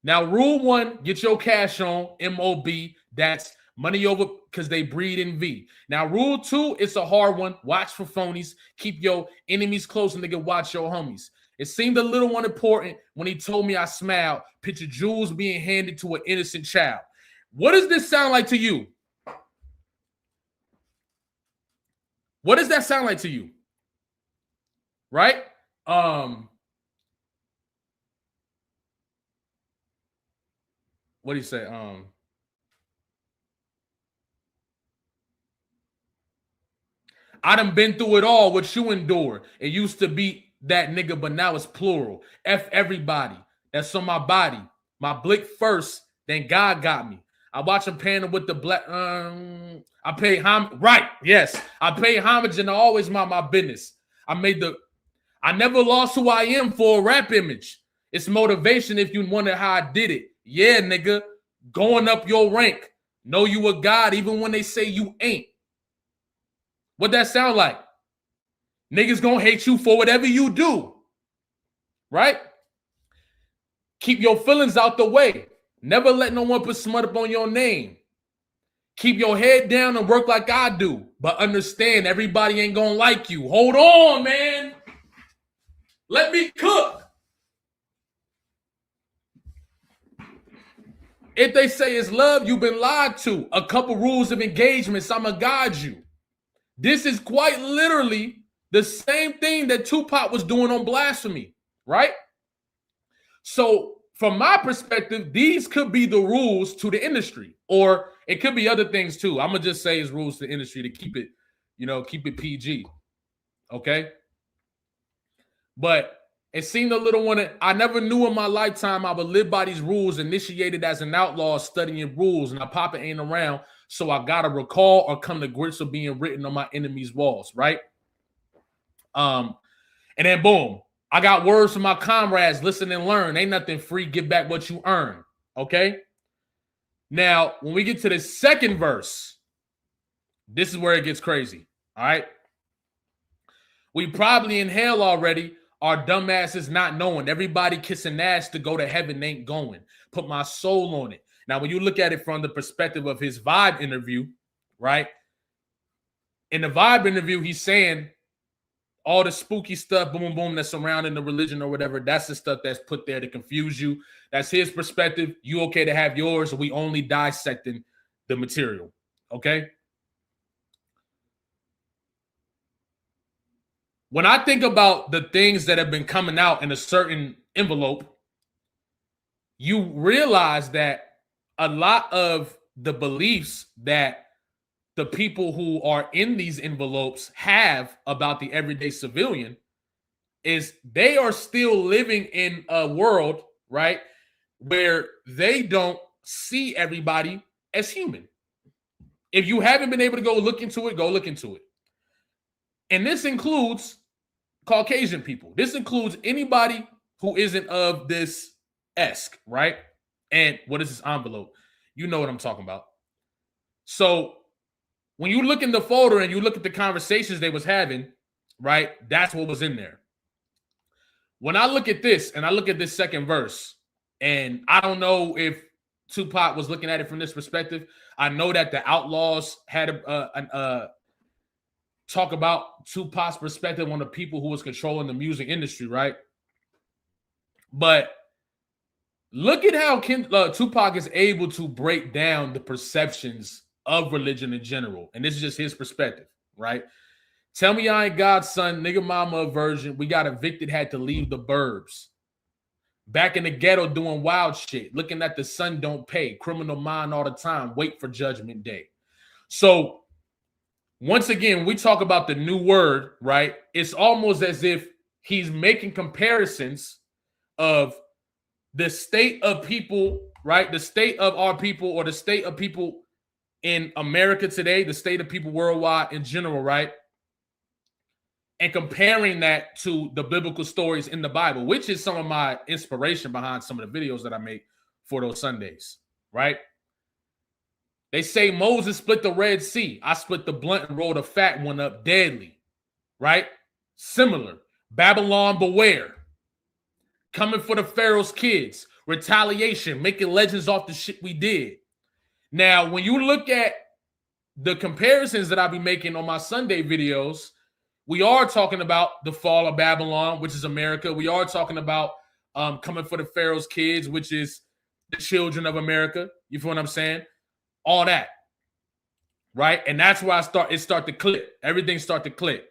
Now, rule 1, get your cash on, MOB. That's money over because they breed in V. Now, rule 2, it's a hard one. Watch for phonies. Keep your enemies close and nigga watch your homies. It seemed a little unimportant when he told me I smiled. Picture jewels being handed to an innocent child. What does this sound like to you? What does that sound like to you? Right? What do you say? I done been through it all, what you endure. It used to be that nigga, but now it's plural. F everybody that's on my body. My blick first, then God got me. I watch him panel with the black. I pay homage. Right, yes. I pay homage and I always mind my business. I never lost who I am for a rap image. It's motivation if you wonder how I did it. Yeah, nigga. Going up your rank. Know you a god even when they say you ain't. What that sound like? Niggas gonna hate you for whatever you do. Right? Keep your feelings out the way. Never let no one put smut up on your name. Keep your head down and work like I do. But understand everybody ain't gonna like you. Hold on, man. Let me cook. If they say it's love, you've been lied to. A couple rules of engagements, I'ma guide you. This is quite literally the same thing that Tupac was doing on Blasphemy, right? So from my perspective, these could be the rules to the industry, or it could be other things too. I'm gonna just say it's rules to the industry to keep it, keep it PG. Okay. But it seemed a little one. I never knew in my lifetime I would live by these rules, initiated as an outlaw, studying rules, and I pop it ain't around. so I gotta recall or come to grips with being written on my enemy's walls, right? And then boom, I got words from my comrades, listen and learn. Ain't nothing free, give back what you earn. Okay. Now, when we get to the second verse, this is where it gets crazy. All right. We probably in hell already. Our dumbasses not knowing. Everybody kissing ass to go to heaven ain't going. Put my soul on it. Now, when you look at it from the perspective of his Vibe interview, right? In the Vibe interview, he's saying all the spooky stuff, boom, boom, boom, that's surrounding the religion or whatever, that's the stuff that's put there to confuse you. That's his perspective. You okay to have yours. We only dissecting the material, okay? When I think about the things that have been coming out in a certain envelope, you realize that a lot of the beliefs that the people who are in these envelopes have about the everyday civilian is they are still living in a world, right, where they don't see everybody as human. If you haven't been able to go look into it, go look into it. And this includes Caucasian people. This includes anybody who isn't of this esque, right? And what is this envelope? You know what I'm talking about. So when you look in the folder and you look at the conversations they was having, right, that's what was in there. When I look at this and I look at this second verse, and I don't know if Tupac was looking at it from this perspective. I know that the Outlaws had a talk about Tupac's perspective on the people who was controlling the music industry, right? But look at how Tupac is able to break down the perceptions of religion in general. And this is just his perspective, right? Tell me I ain't God's son, nigga mama a virgin. We got evicted, had to leave the burbs. Back in the ghetto doing wild shit, looking at the sun don't pay. Criminal mind all the time, wait for judgment day. So once again, we talk about the new word, right? It's almost as if he's making comparisons of the state of people, right? The state of our people, or the state of people in America today, the state of people worldwide in general, right? And comparing that to the biblical stories in the Bible, which is some of my inspiration behind some of the videos that I make for those Sundays, right? They say Moses split the Red Sea. I split the blunt and rolled a fat one up deadly, right? Similar. Babylon, beware. Coming for the Pharaoh's kids. Retaliation, making legends off the shit we did. Now, when you look at the comparisons that I'll be making on my Sunday videos, we are talking about the fall of Babylon, which is America. We are talking about coming for the Pharaoh's kids, which is the children of America. You feel what I'm saying? All that, right? And that's where it start to click. Everything start to click.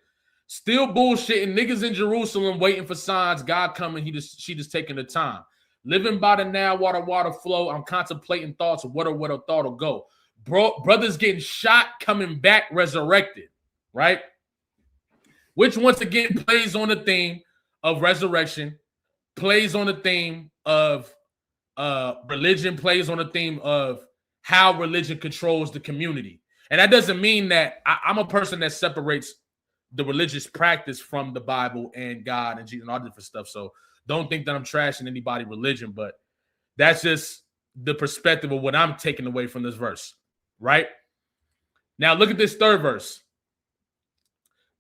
Still bullshitting. Niggas in Jerusalem waiting for signs. God coming. She just taking the time. Living by the now, water flow. I'm contemplating thoughts of what a thought will go. Brothers getting shot, coming back, resurrected, right? Which once again plays on the theme of resurrection, plays on the theme of religion, plays on the theme of how religion controls the community. And that doesn't mean that I'm a person that separates the religious practice from the Bible and God and Jesus and all different stuff. So don't think that I'm trashing anybody's religion, but that's just the perspective of what I'm taking away from this verse, right? Now look at this third verse.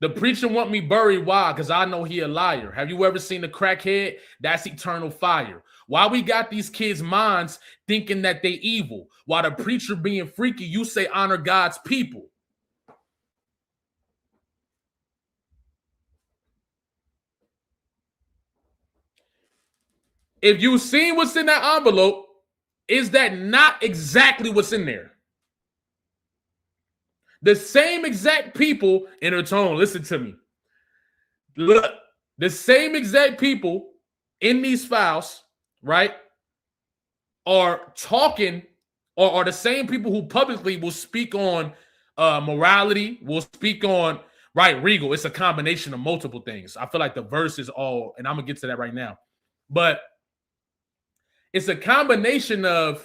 The preacher want me buried. Why? Because I know he a liar. Have you ever seen a crackhead? That's eternal fire. Why we got these kids' minds thinking that they evil? While the preacher being freaky, you say honor God's people. If you've seen what's in that envelope, is that not exactly what's in there? The same exact people in her tone, listen to me. Look, the same exact people in these files, right, are talking, or are the same people who publicly will speak on morality, will speak on, right, Regal. It's a combination of multiple things. I feel like the verse is all, and I'm going to get to that right now. But it's a combination of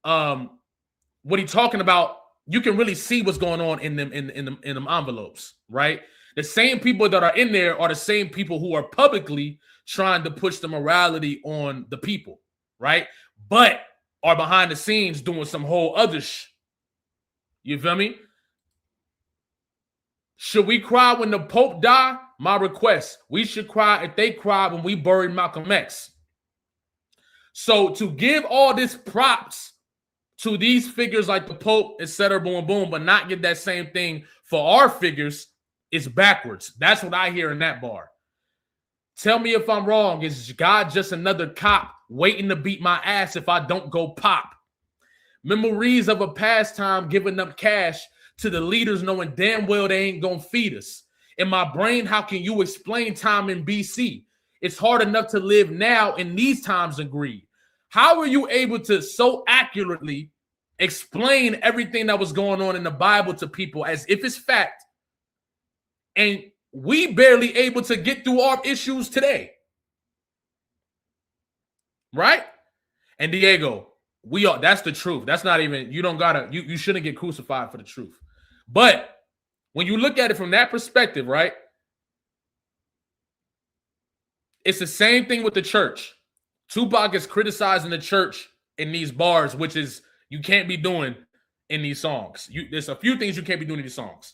what he's talking about you can really see what's going on in them in them envelopes, right? The same people that are in there are the same people who are publicly trying to push the morality on the people, right? But are behind the scenes doing some whole other You feel me? Should we cry when the Pope die? My request. We should cry if they cry when we buried Malcolm X. So to give all this props to these figures like the Pope, etc., boom, boom, but not get that same thing for our figures is backwards. That's what I hear in that bar. Tell me if I'm wrong. Is God just another cop waiting to beat my ass if I don't go pop? Memories of a pastime giving up cash to the leaders knowing damn well they ain't gonna feed us. In my brain, how can you explain time in BC? It's hard enough to live now in these times of greed. How are you able to so accurately explain everything that was going on in the Bible to people as if it's fact, and we barely able to get through our issues today? Right? And Diego, we are, that's the truth. That's not even, you don't gotta, you shouldn't get crucified for the truth. But when you look at it from that perspective, right? It's the same thing with the church. Tupac is criticizing the church in these bars, which is you can't be doing in these songs. There's a few things you can't be doing in these songs.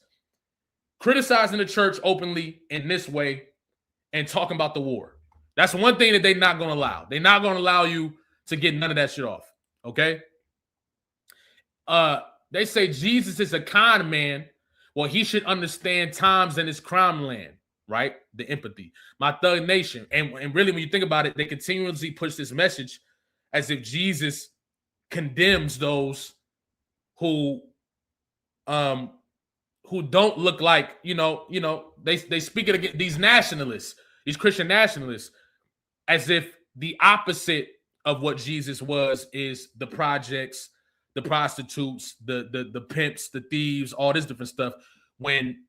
Criticizing the church openly in this way and talking about the war. That's one thing that they're not going to allow. They're not going to allow you to get none of that shit off. Okay? They say Jesus is a con man. Well, he should understand times in his crime land, right? The empathy. My Thug Nation. And really, when you think about it, they continuously push this message as if Jesus condemns those who don't look like, they speak it against these nationalists, these Christian nationalists, as if the opposite of what Jesus was is the projects, the prostitutes, the pimps, the thieves, all this different stuff. When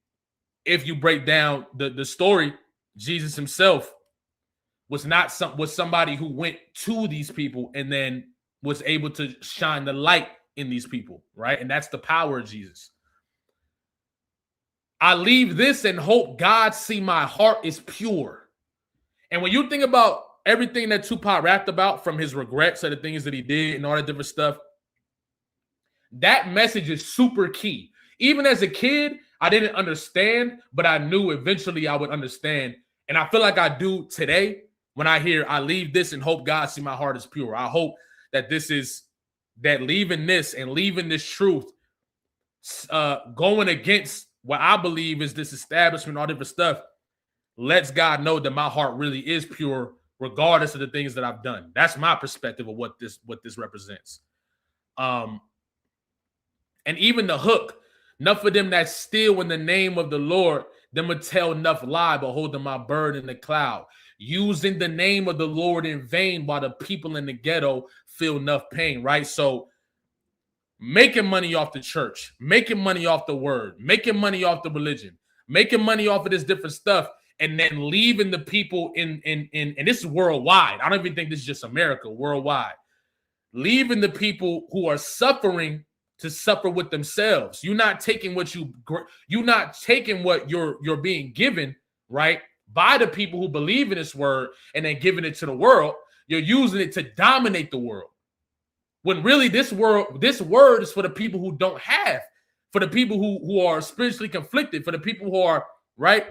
if you break down the story, Jesus himself was somebody who went to these people and then was able to shine the light in these people, right? And that's the power of Jesus. I leave this and hope God see my heart is pure. And when you think about everything that Tupac rapped about, from his regrets of the things that he did and all that different stuff, that message is super key. Even as a kid, I didn't understand, but I knew eventually I would understand. And I feel like I do today when I hear, I leave this and hope God see my heart is pure. I hope that leaving this and leaving this truth, going against what I believe is this establishment, all different stuff, lets God know that my heart really is pure, regardless of the things that I've done. That's my perspective of what this represents. And even the hook, enough of them that steal in the name of the Lord, them would tell enough lie, but holding my bird in the cloud, using the name of the Lord in vain while the people in the ghetto feel enough pain, right? So making money off the church, making money off the word, making money off the religion, making money off of this different stuff, and then leaving the people in and this is worldwide. I don't even think this is just America, worldwide. Leaving the people who are suffering to suffer with themselves. You're not taking what you're being given, right, by the people who believe in this word and then giving it to the world. You're using it to dominate the world. When really this word is for the people who don't have, for the people who are spiritually conflicted, for the people who are, right?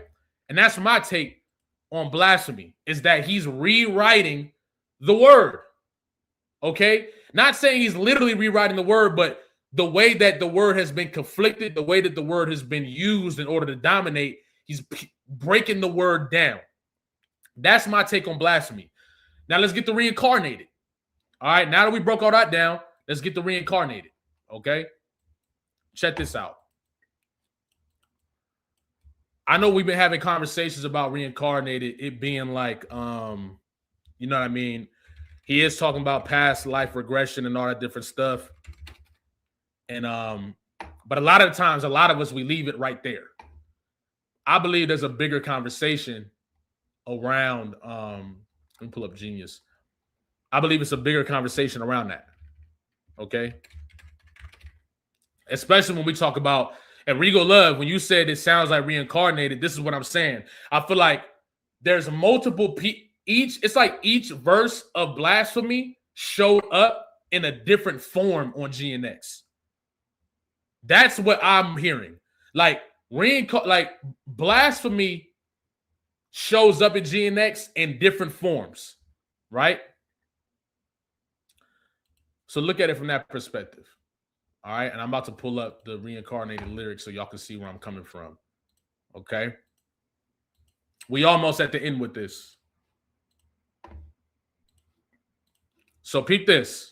And that's my take on blasphemy, is that he's rewriting the word. Okay? Not saying he's literally rewriting the word, but the way that the word has been conflicted, the way that the word has been used in order to dominate, he's breaking the word down. That's my take on blasphemy. Now let's get the reincarnated. All right, now that we broke all that down, let's get the reincarnated. Okay? Check this out. I know we've been having conversations about reincarnated, it being like, you know what I mean? He is talking about past life regression and all that different stuff. And but a lot of times, a lot of us, we leave it right there. I believe there's a bigger conversation around let me pull up Genius. I believe it's a bigger conversation around that. Okay. especially when we talk about Enrico Love. When you said it sounds like reincarnated, this is what I'm saying. I feel like there's multiple it's like each verse of Blasphemy showed up in a different form on GNX. That's what I'm hearing. Like Blasphemy shows up in GNX in different forms, right? So look at it from that perspective. All right, and I'm about to pull up the reincarnated lyrics so y'all can see where I'm coming from. Okay? We almost at the end with this. So peep this.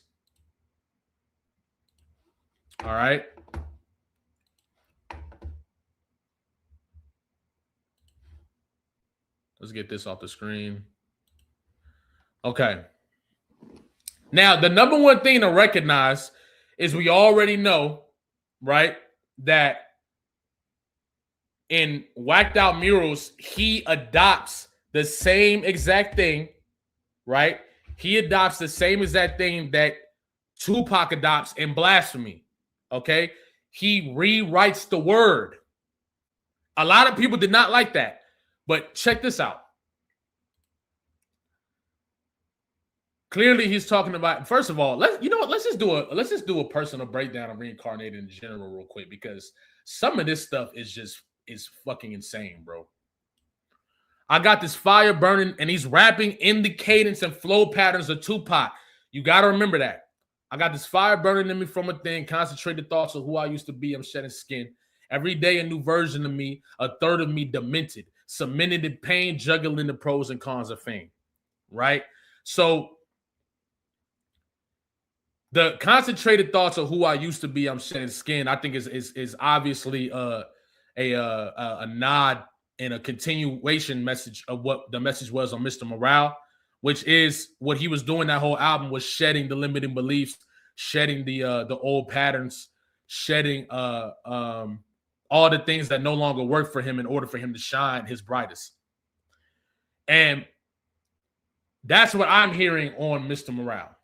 All right? Let's get this off the screen. Okay. Now, the number one thing to recognize is we already know, right, that in Whacked Out Murals, he adopts the same exact thing, right? He adopts the same exact thing that Tupac adopts in Blasphemy, okay? He rewrites the word. A lot of people did not like that, but check this out. Clearly, he's talking about. First of all, let's just do a personal breakdown of reincarnated in general real quick, because some of this stuff is fucking insane, bro. I got this fire burning, and he's rapping in the cadence and flow patterns of Tupac. You got to remember that. I got this fire burning in me from within, concentrated thoughts of who I used to be. I'm shedding skin. Every day, a new version of me, a third of me demented, cemented in pain, juggling the pros and cons of fame, right? So the concentrated thoughts of who I used to be, I'm shedding skin, I think is obviously a nod and a continuation message of what the message was on Mr. Morale, which is what he was doing that whole album, was shedding the limiting beliefs, shedding the old patterns, shedding all the things that no longer work for him in order for him to shine his brightest. And that's what I'm hearing on Mr. Morale.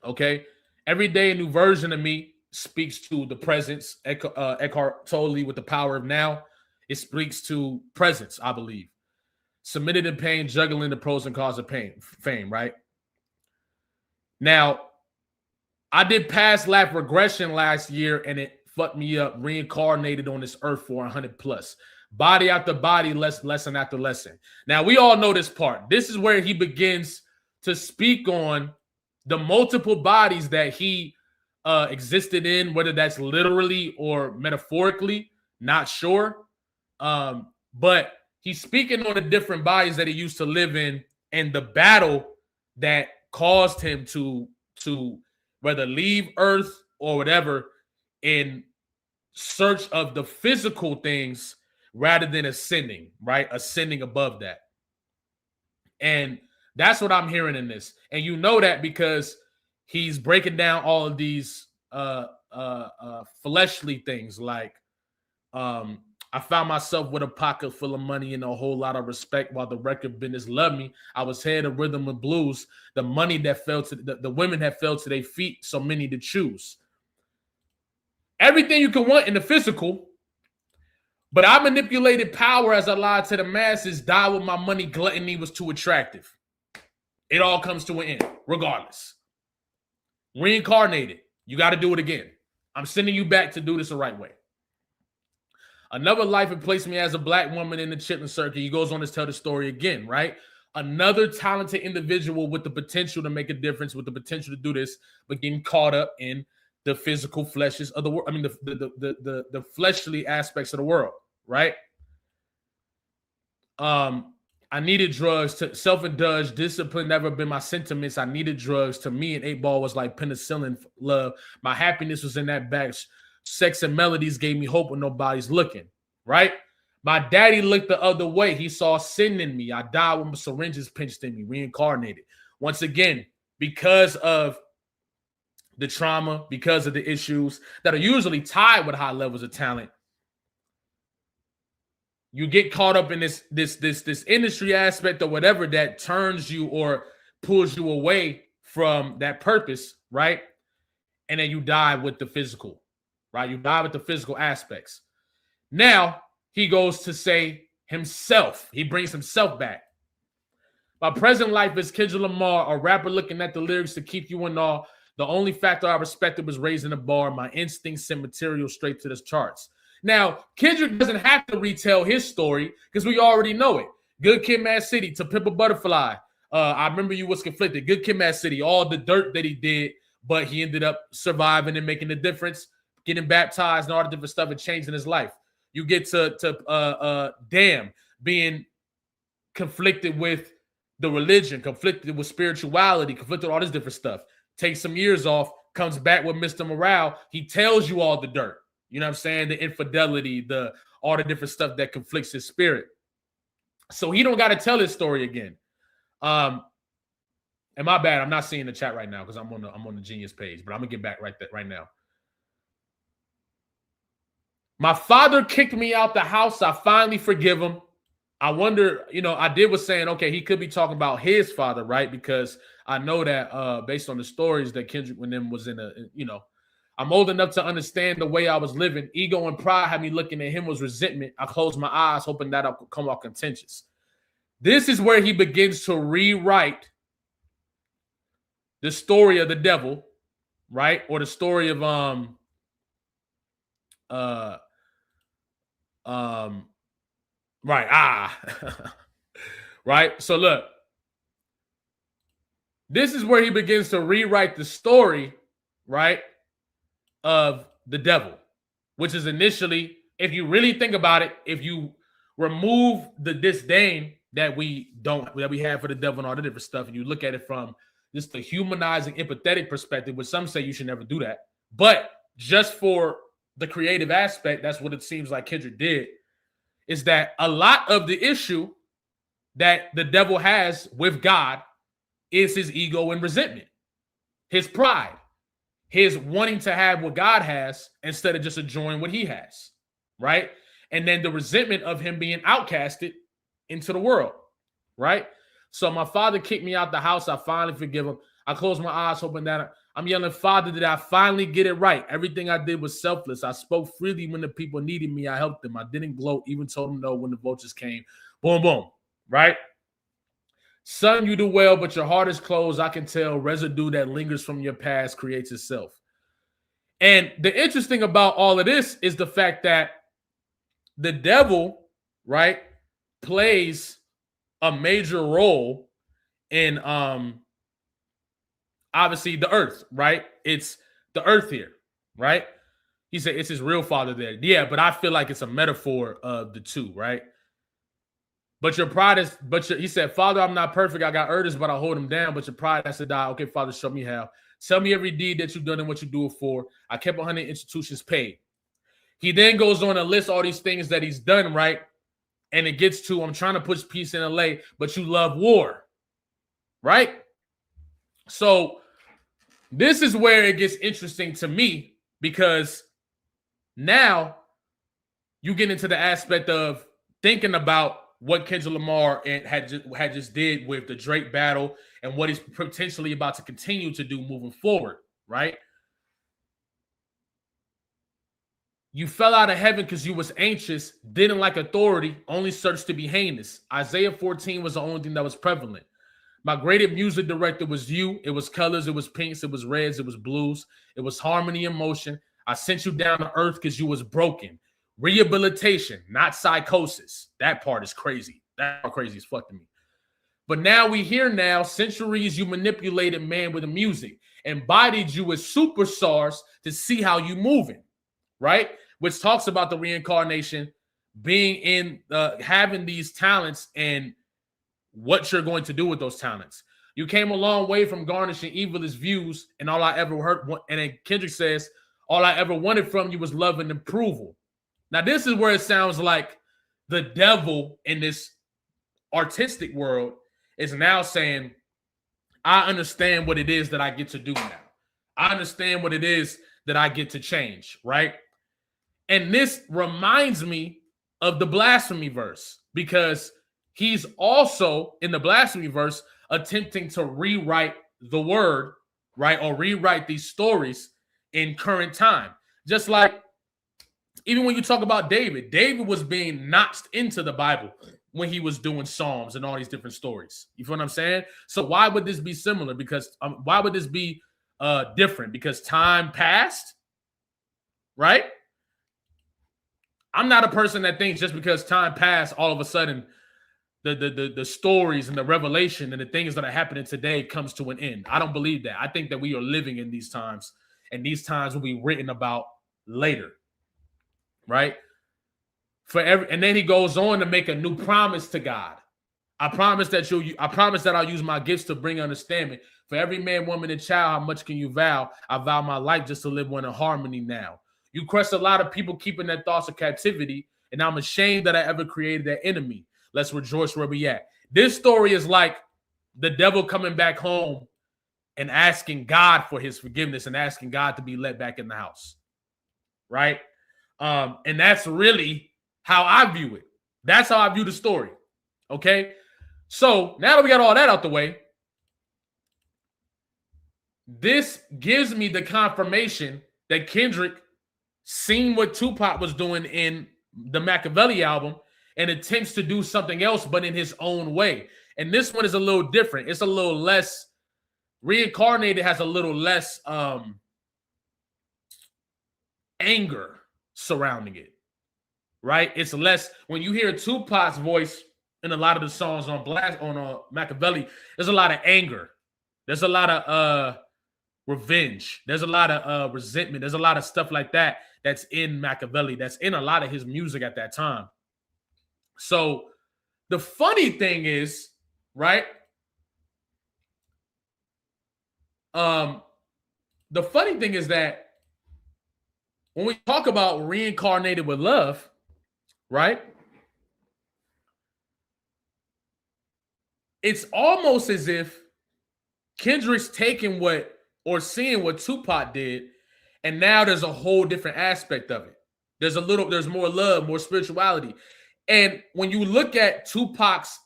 Okay, every day a new version of me speaks to the presence. Eckhart Tolle with the power of now. It speaks to presence, I believe. Submitted in pain, juggling the pros and cons of fame, right? Now, I did past life regression last year, and it fucked me up. Reincarnated on this earth for 100 plus. Body after body, lesson after lesson. Now, we all know this part. This is where he begins to speak on the multiple bodies that he existed in, whether that's literally or metaphorically, not sure. But he's speaking on the different bodies that he used to live in and the battle that caused him to whether leave Earth or whatever in search of the physical things rather than ascending, right? Ascending above that. And that's what I'm hearing in this. And you know that because he's breaking down all of these fleshly things like I found myself with a pocket full of money and a whole lot of respect while the record business loved me. I was head of rhythm and blues. The money that fell to the women that fell to their feet, so many to choose. Everything you can want in the physical, but I manipulated power as I lied to the masses. Died with my money, gluttony was too attractive. It all comes to an end, regardless. Reincarnated. You got to do it again. I'm sending you back to do this the right way. Another life had placed me as a black woman in the chitlin circuit. He goes on to tell the story again, right? Another talented individual with the potential to make a difference, with the potential to do this, but getting caught up in the physical fleshes of the world. I mean, the fleshly aspects of the world, right? I needed drugs to self-indulge. Discipline never been my sentiments. I needed drugs. To me, an 8-ball was like penicillin. Love. My happiness was in that batch. Sex and melodies gave me hope when nobody's looking, right? My daddy looked the other way. He saw sin in me. I died when syringes pinched in me, reincarnated. Once again, because of the trauma, because of the issues that are usually tied with high levels of talent, you get caught up in this industry aspect or whatever that turns you or pulls you away from that purpose, right? And then you die with the physical. right? You dive at the physical aspects. Now he goes to say himself. He brings himself back. My present life is Kendrick Lamar, a rapper looking at the lyrics to keep you in awe. The only factor I respected was raising the bar. My instincts sent material straight to the charts. Now, Kendrick doesn't have to retell his story because we already know it. Good Kid, Mad City, To Pimp a Butterfly. I Remember You Was Conflicted. Good Kid, Mad City. All the dirt that he did, but he ended up surviving and making the difference, getting baptized and all the different stuff and changing his life. You get to Damn, being conflicted with the religion, conflicted with spirituality, conflicted with all this different stuff. Takes some years off, comes back with Mr. Morale. He tells you all the dirt. You know what I'm saying? The infidelity, all the different stuff that conflicts his spirit. So he don't got to tell his story again. And my bad, I'm not seeing the chat right now because I'm on the Genius page, but I'm gonna get back right now. My father kicked me out the house. I finally forgive him. I wonder, I was saying, okay, he could be talking about his father, right? Because I know that based on the stories that Kendrick when them was in I'm old enough to understand the way I was living. Ego and pride had me looking at him was resentment. I closed my eyes, hoping that I could come off contentious. This is where he begins to rewrite the story of the devil, right? Or the story of right. Right. So look, this is where he begins to rewrite the story, right, of the devil, which is initially, if you really think about it, if you remove the disdain that we have for the devil and all the different stuff, and you look at it from just the humanizing, empathetic perspective, which some say you should never do that, but just for the creative aspect, that's what it seems like Kendrick did, is that a lot of the issue that the devil has with God is his ego and resentment, his pride, his wanting to have what God has instead of just enjoying what he has, right? And then the resentment of him being outcasted into the world, right? So my father kicked me out the house. I finally forgive him. I closed my eyes, hoping that I'm yelling, Father, did I finally get it right? Everything I did was selfless. I spoke freely when the people needed me. I helped them. I didn't gloat, even told them no when the vultures came. Boom, boom, right? Son, you do well, but your heart is closed. I can tell residue that lingers from your past creates itself. And the interesting about all of this is the fact that the devil, right, plays a major role in obviously the earth, right? It's the earth here, right? He said it's his real father there. Yeah, but I feel like it's a metaphor of the two, right? But your pride is, he said, Father, I'm not perfect. I got urges, but I hold him down. But your pride has to die. Okay, Father, show me how. Tell me every deed that you've done and what you do it for. I kept 100 institutions paid. He then goes on to list all these things that he's done, right? And it gets to, I'm trying to push peace in LA, but you love war, right? So this is where it gets interesting to me, because now you get into the aspect of thinking about what Kendrick Lamar had just did with the Drake battle and what he's potentially about to continue to do moving forward, right? You fell out of heaven because you was anxious, didn't like authority, only searched to be heinous. Isaiah 14 was the only thing that was prevalent. My greatest music director was you. It was colors, it was pinks, it was reds, it was blues. It was harmony and motion. I sent you down to earth because you was broken. Rehabilitation, not psychosis. That part is crazy. That part crazy as fuck to me. But now we hear now, centuries you manipulated man with the music, embodied you as superstars to see how you moving, right? Which talks about the reincarnation, being in, having these talents and what you're going to do with those talents. You came a long way from garnishing evilest views, and all I ever heard, and then Kendrick says, all I ever wanted from you was love and approval. Now, this is where it sounds like the devil in this artistic world is now saying, I understand what it is that I get to do now. I understand what it is that I get to change, right? And this reminds me of the blasphemy verse, because he's also in the blasphemy verse attempting to rewrite the word, right? Or rewrite these stories in current time. Just like even when you talk about David, David was being notched into the Bible when he was doing Psalms and all these different stories. You feel what I'm saying? So why would this be similar? Because why would this be different? Because time passed, right? I'm not a person that thinks just because time passed, all of a sudden the stories and the revelation and the things that are happening today comes to an end. I don't believe that. I think that we are living in these times, and these times will be written about later, right? And then he goes on to make a new promise to God. I promise that I'll use my gifts to bring understanding. For every man, woman, and child, how much can you vow? I vow my life just to live one in harmony now. You crush a lot of people keeping their thoughts of captivity, and I'm ashamed that I ever created that enemy. Let's rejoice where we at. This story is like the devil coming back home and asking God for his forgiveness and asking God to be let back in the house, right? And that's really how I view it. That's how I view the story, okay? So now that we got all that out the way, this gives me the confirmation that Kendrick seen what Tupac was doing in the Machiavelli album and attempts to do something else, but in his own way. And this one is a little different. It's a little less reincarnated, has a little less anger surrounding it, right? It's less, when you hear Tupac's voice in a lot of the songs on Machiavelli, there's a lot of anger. There's a lot of revenge. There's a lot of resentment. There's a lot of stuff like that that's in Machiavelli, that's in a lot of his music at that time. So the funny thing is, right? The funny thing is that when we talk about reincarnated with love, right? It's almost as if Kendrick's taking seeing what Tupac did, and now there's a whole different aspect of it. There's more love, more spirituality. And when you look at Tupac's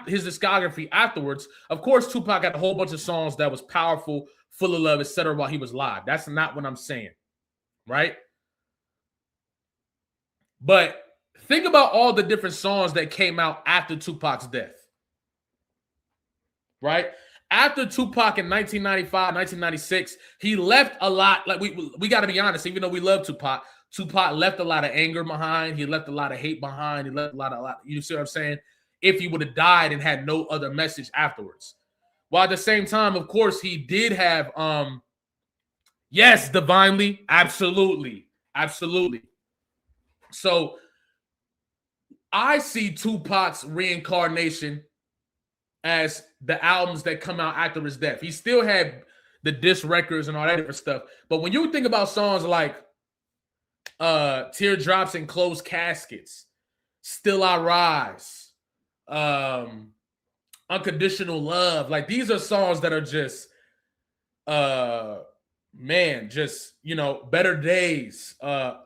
his discography afterwards, of course, Tupac had a whole bunch of songs that was powerful, full of love, etc. while he was live. That's not what I'm saying, right? But think about all the different songs that came out after Tupac's death, right? After Tupac in 1995, 1996, he left a lot. Like we got to be honest, even though we love Tupac, Tupac left a lot of anger behind. He left a lot of hate behind. He left a lot. You see what I'm saying? If he would have died and had no other message afterwards. While at the same time, of course, he did have, yes, divinely, absolutely. So I see Tupac's reincarnation as the albums that come out after his death. He still had the diss records and all that different stuff. But when you think about songs like Teardrops and Closed Caskets, Still I Rise, Unconditional Love, like these are songs that are just just, Better Days,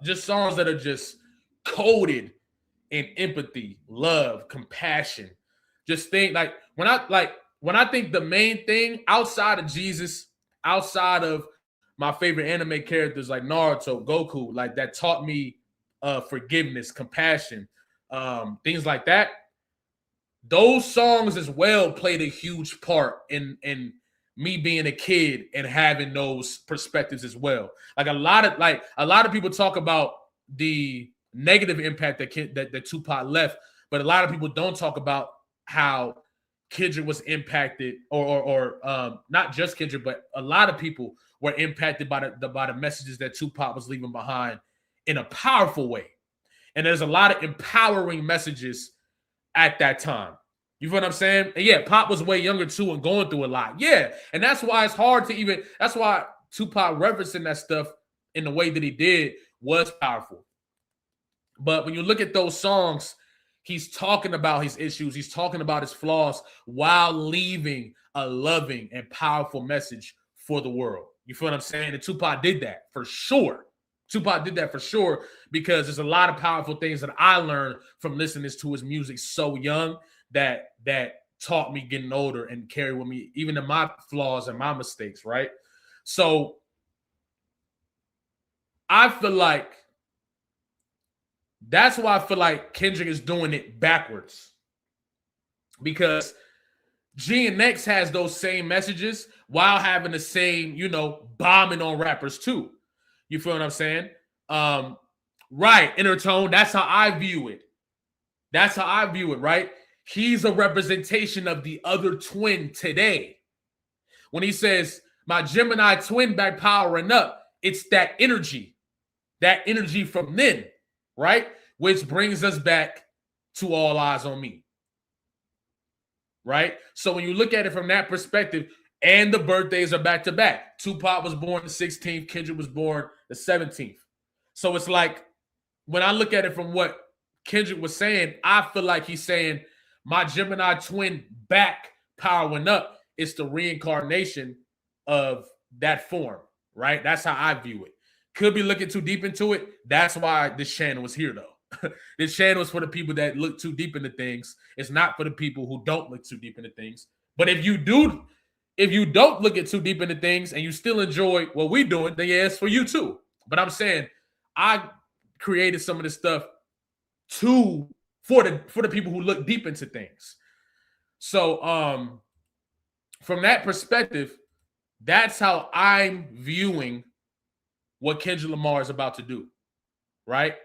just songs that are just coded in empathy, love, compassion. Just think when I think the main thing outside of Jesus, outside of my favorite anime characters like Naruto, Goku, like that taught me forgiveness, compassion, things like that. Those songs as well played a huge part in me being a kid and having those perspectives as well. Like a lot of people talk about the negative impact that Tupac left, but a lot of people don't talk about how Kendrick was impacted, or not just Kendrick, but a lot of people were impacted by the messages that Tupac was leaving behind in a powerful way. And there's a lot of empowering messages at that time. You feel what I'm saying? And yeah, Pop was way younger too and going through a lot. Yeah, and that's why it's hard to that's why Tupac referencing that stuff in the way that he did was powerful. But when you look at those songs, he's talking about his issues. He's talking about his flaws while leaving a loving and powerful message for the world. You feel what I'm saying? And Tupac did that for sure. Because there's a lot of powerful things that I learned from listening to his music so young that taught me getting older and carry with me even in my flaws and my mistakes, right? So I feel like that's why I feel like Kendrick is doing it backwards. Because G and X has those same messages while having the same, bombing on rappers too. You feel what I'm saying? Right, intertone. That's how I view it. That's how I view it, right? He's a representation of the other twin today. When he says, my Gemini twin back powering up, it's that energy from then, right? Which brings us back to All Eyez on Me, right? So when you look at it from that perspective, and the birthdays are back to back. Tupac was born the 16th, Kendrick was born the 17th. So it's like, when I look at it from what Kendrick was saying, I feel like he's saying, my Gemini twin back powering up. It's the reincarnation of that form, right? That's how I view it. Could be looking too deep into it. That's why this channel was here, though. This channel is for the people that look too deep into things. It's not for the people who don't look too deep into things. But if you don't look at too deep into things and you still enjoy what we're doing, then yeah, it's for you too. But I'm saying I created some of this stuff for the people who look deep into things. So from that perspective, that's how I'm viewing what Kendrick Lamar is about to do. Right?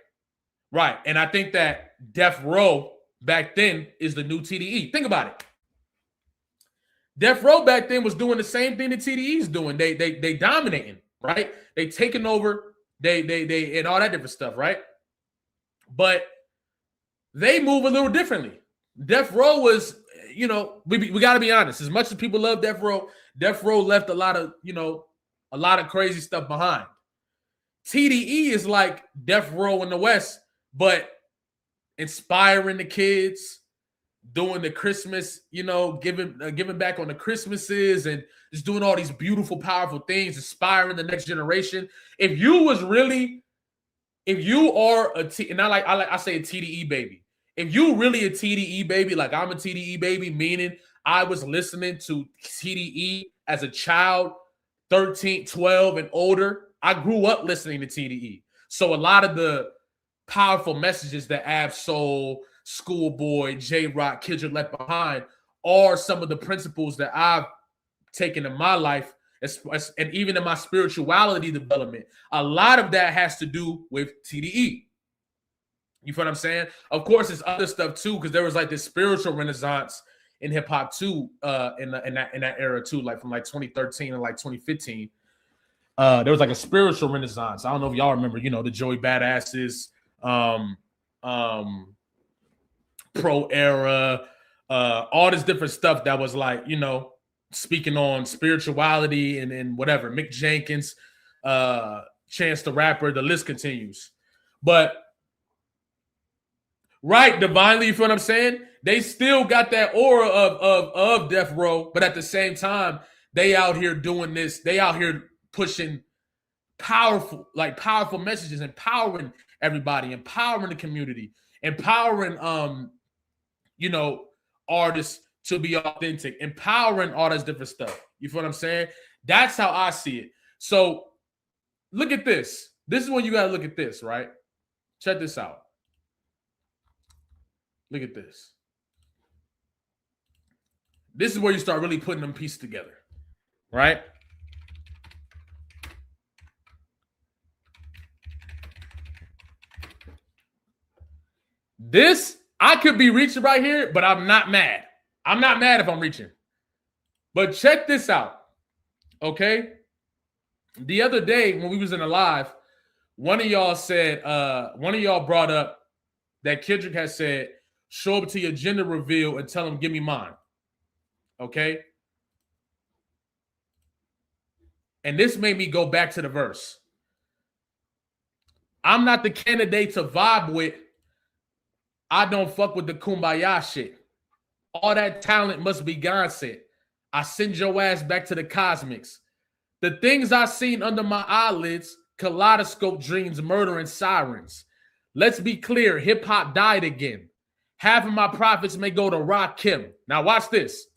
Right. And I think that Death Row back then is the new TDE. Think about it. Death Row back then was doing the same thing that TDE is doing. They dominating, right? They taking over, they and all that different stuff, right? But they move a little differently. Death Row was, we got to be honest. As much as people love Death Row left a lot of crazy stuff behind. TDE is like Death Row in the West, but inspiring the kids, doing the Christmas, giving back on the Christmases and just doing all these beautiful, powerful things, inspiring the next generation. If you are and I say a TDE baby. If you really a TDE baby, like I'm a TDE baby, meaning I was listening to TDE as a child, 13, 12 and older. I grew up listening to TDE. So a lot of the powerful messages that Ab-Soul, Schoolboy, J-Rock, Kendrick left behind are some of the principles that I've taken in my life and even in my spirituality development. A lot of that has to do with TDE. You feel what I'm saying? Of course, there's other stuff too, because there was like this spiritual renaissance in hip hop too, in that era too, like from like 2013 and like 2015. There was like a spiritual renaissance. I don't know if y'all remember, the Joey Badasses, Pro Era, all this different stuff that was like, speaking on spirituality and whatever. Mick Jenkins, Chance the Rapper, the list continues. But right, divinely, you feel what I'm saying? They still got that aura of Death Row, but at the same time, they out here doing this. They out here pushing powerful messages, empowering everybody, empowering the community, empowering artists to be authentic, empowering all this different stuff. You feel what I'm saying? That's how I see it. So look at this. This is when you gotta look at this, right? Check this out. Look at this. This is where you start really putting them pieces together, right? This, I could be reaching right here, but I'm not mad. I'm not mad if I'm reaching. But check this out, okay? The other day when we was in a live, one of y'all brought up that Kendrick has said, show up to your gender reveal and tell them, give me mine. Okay? And this made me go back to the verse. I'm not the candidate to vibe with. I don't fuck with the kumbaya shit. All that talent must be gone set. I send your ass back to the cosmics. The things I seen under my eyelids, kaleidoscope dreams, murder and sirens. Let's be clear, hip-hop died again. Half of my profits may go to Rakim. Now watch this.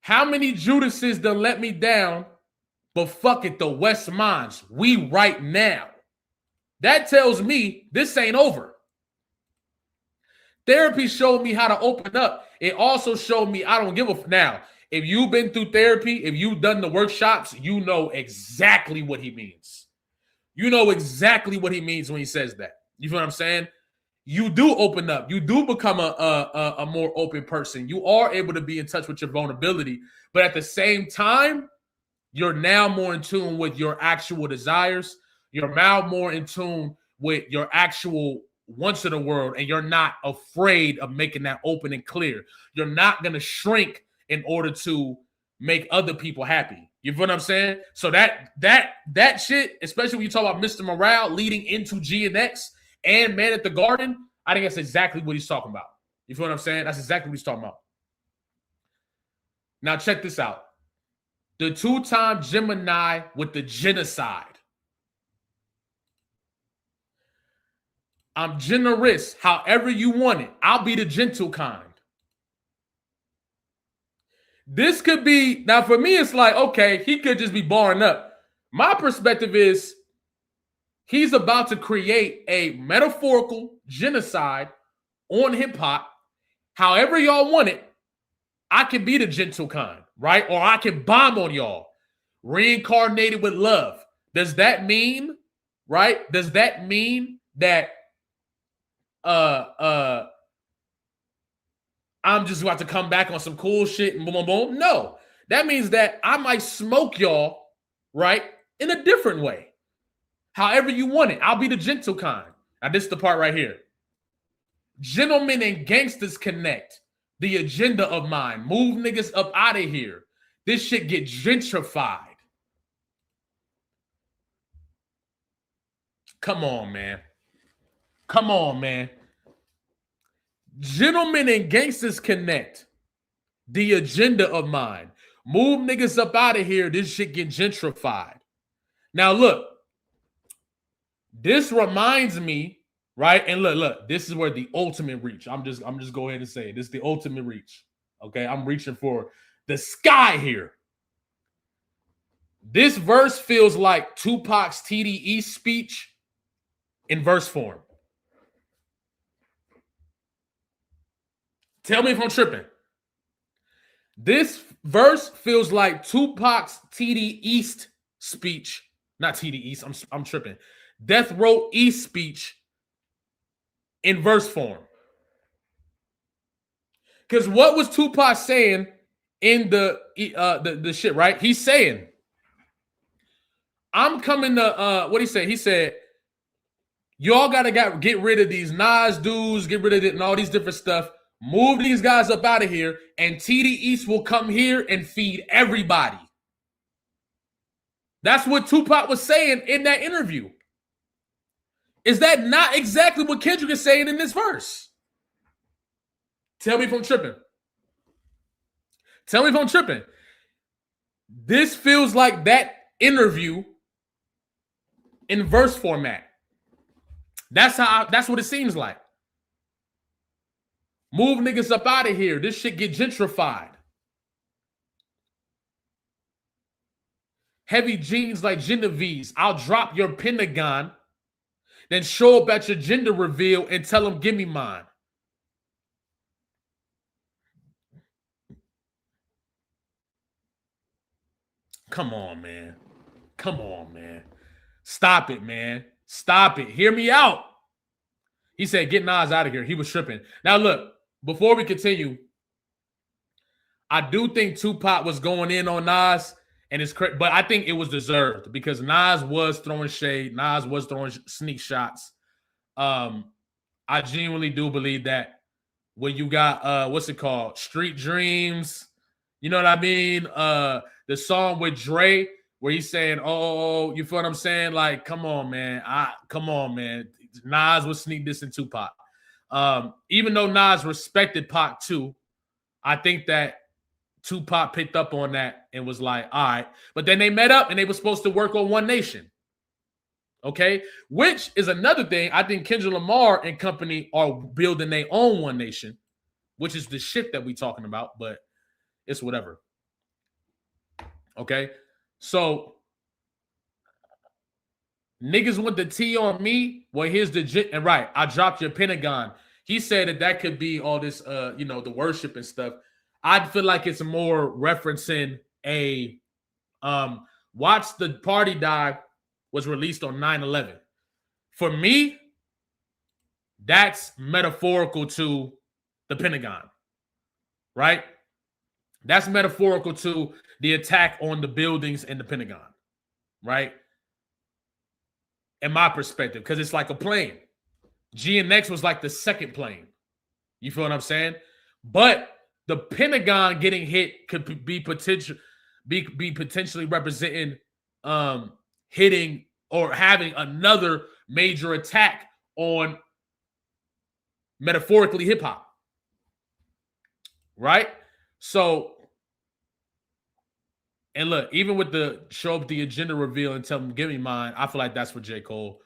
How many Judases done let me down but fuck it, the West Mines, we right now. That tells me this ain't over. Therapy showed me how to open up. It also showed me I don't give a now. If you've been through therapy, if you've done the workshops, you know exactly what he means. You know exactly what he means when he says that. You feel what I'm saying? You do open up. You do become a more open person. You are able to be in touch with your vulnerability. But at the same time, you're now more in tune with your actual desires. You're now more in tune with your actual wants of the world, and you're not afraid of making that open and clear. You're not going to shrink in order to make other people happy. You feel what I'm saying? So that shit, especially when you talk about Mr. Morale leading into G and X and Man at the Garden, I think that's exactly what he's talking about. You feel what I'm saying? That's exactly what he's talking about. Now check this out. The two-time Gemini with the genocide. I'm generous, however you want it. I'll be the gentle kind. This could be, now for me, it's like, okay, he could just be barring up. My perspective is he's about to create a metaphorical genocide on hip-hop. However y'all want it, I can be the gentle kind, right? Or I can bomb on y'all. Reincarnated with love. Does that mean, right? Does that mean that I'm just about to come back on some cool shit and boom, boom, boom? No. That means that I might smoke y'all, right, in a different way. However you want it. I'll be the gentle kind. Now, this is the part right here. Gentlemen and gangsters connect. The agenda of mine. Move niggas up out of here. This shit get gentrified. Come on, man. Come on, man. Gentlemen and gangsters connect. The agenda of mine. Move niggas up out of here. This shit get gentrified. Now, look. This reminds me, right? And look, this is where the ultimate reach. I'm just go ahead and say it. This is the ultimate reach. Okay, I'm reaching for the sky here. This verse feels like Tupac's TDE speech in verse form. Tell me if I'm tripping. This verse feels like Tupac's TD East speech. Not TD East, I'm tripping. Death Row East speech in verse form. Because what was Tupac saying in the shit, right? He's saying, I'm coming to, what he said? He said, y'all got to get rid of these Nas dudes, get rid of it and all these different stuff. Move these guys up out of here, and TD East will come here and feed everybody. That's what Tupac was saying in that interview. Is that not exactly what Kendrick is saying in this verse? Tell me if I'm tripping. Tell me if I'm tripping. This feels like that interview in verse format. That's what it seems like. Move niggas up out of here. This shit get gentrified. Heavy jeans like Genevieve's. I'll drop your Pentagon, then show up at your gender reveal and tell them, give me mine. Come on, man. Come on, man. Stop it, man. Stop it. Hear me out. He said, get Nas out of here. He was tripping. Now, look, before we continue, I do think Tupac was going in on Nas, and it's but I think it was deserved because Nas was throwing shade. Nas was throwing sneak shots. I genuinely do believe that when you got, what's it called? Street Dreams. You know what I mean? The song with Dre where he's saying, oh, you feel what I'm saying? Like, come on, man. Come on, man. Nas was sneak dissing Tupac. Even though Nas respected Pac too, I think that Tupac picked up on that and was like, all right. But then they met up and they were supposed to work on One Nation. Okay? Which is another thing. I think Kendrick Lamar and company are building their own One Nation, which is the shit that we talking about, but it's whatever. Okay? So Niggas want the T on me. Well, here's the and right. I dropped your Pentagon. He said that could be all this, the worship and stuff. I feel like it's more referencing a Watch the Party Die was released on 9/11. For me, that's metaphorical to the Pentagon, right? That's metaphorical to the attack on the buildings in the Pentagon, right? In my perspective, because it's like a plane. GNX was like the second plane. You feel what I'm saying? But the Pentagon getting hit could be potentially representing hitting or having another major attack on metaphorically hip hop. Right? So, and look, even with the show up the agenda reveal and tell them, give me mine, I feel like that's for J. Cole.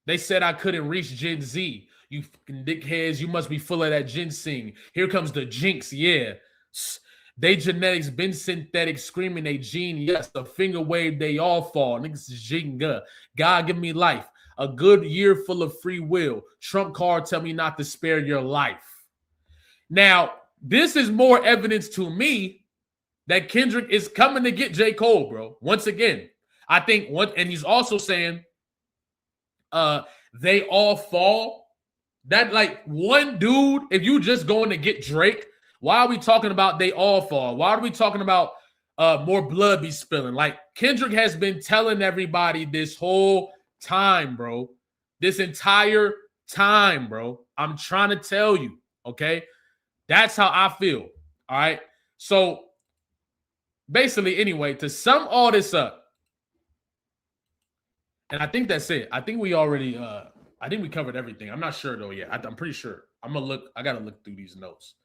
They said I couldn't reach Gen Z. You fucking dickheads, you must be full of that ginseng. Here comes the jinx, yeah. They genetics been synthetic, screaming they gene. Yes, the finger wave, they all fall. Niggas is Jenga. God give me life. A good year full of free will. Trump card tell me not to spare your life. Now, this is more evidence to me that Kendrick is coming to get J. Cole, bro. Once again, I think and he's also saying they all fall. That like one dude, if you just going to get Drake, why are we talking about they all fall? Why are we talking about more blood be spilling? Like Kendrick has been telling everybody this whole time, bro. This entire time, bro. I'm trying to tell you, okay? That's how I feel, all right? So basically, anyway, to sum all this up, and I think that's it. I think we already, I think we covered everything. I'm not sure though yet. I'm pretty sure. I'm gonna look. I gotta look through these notes.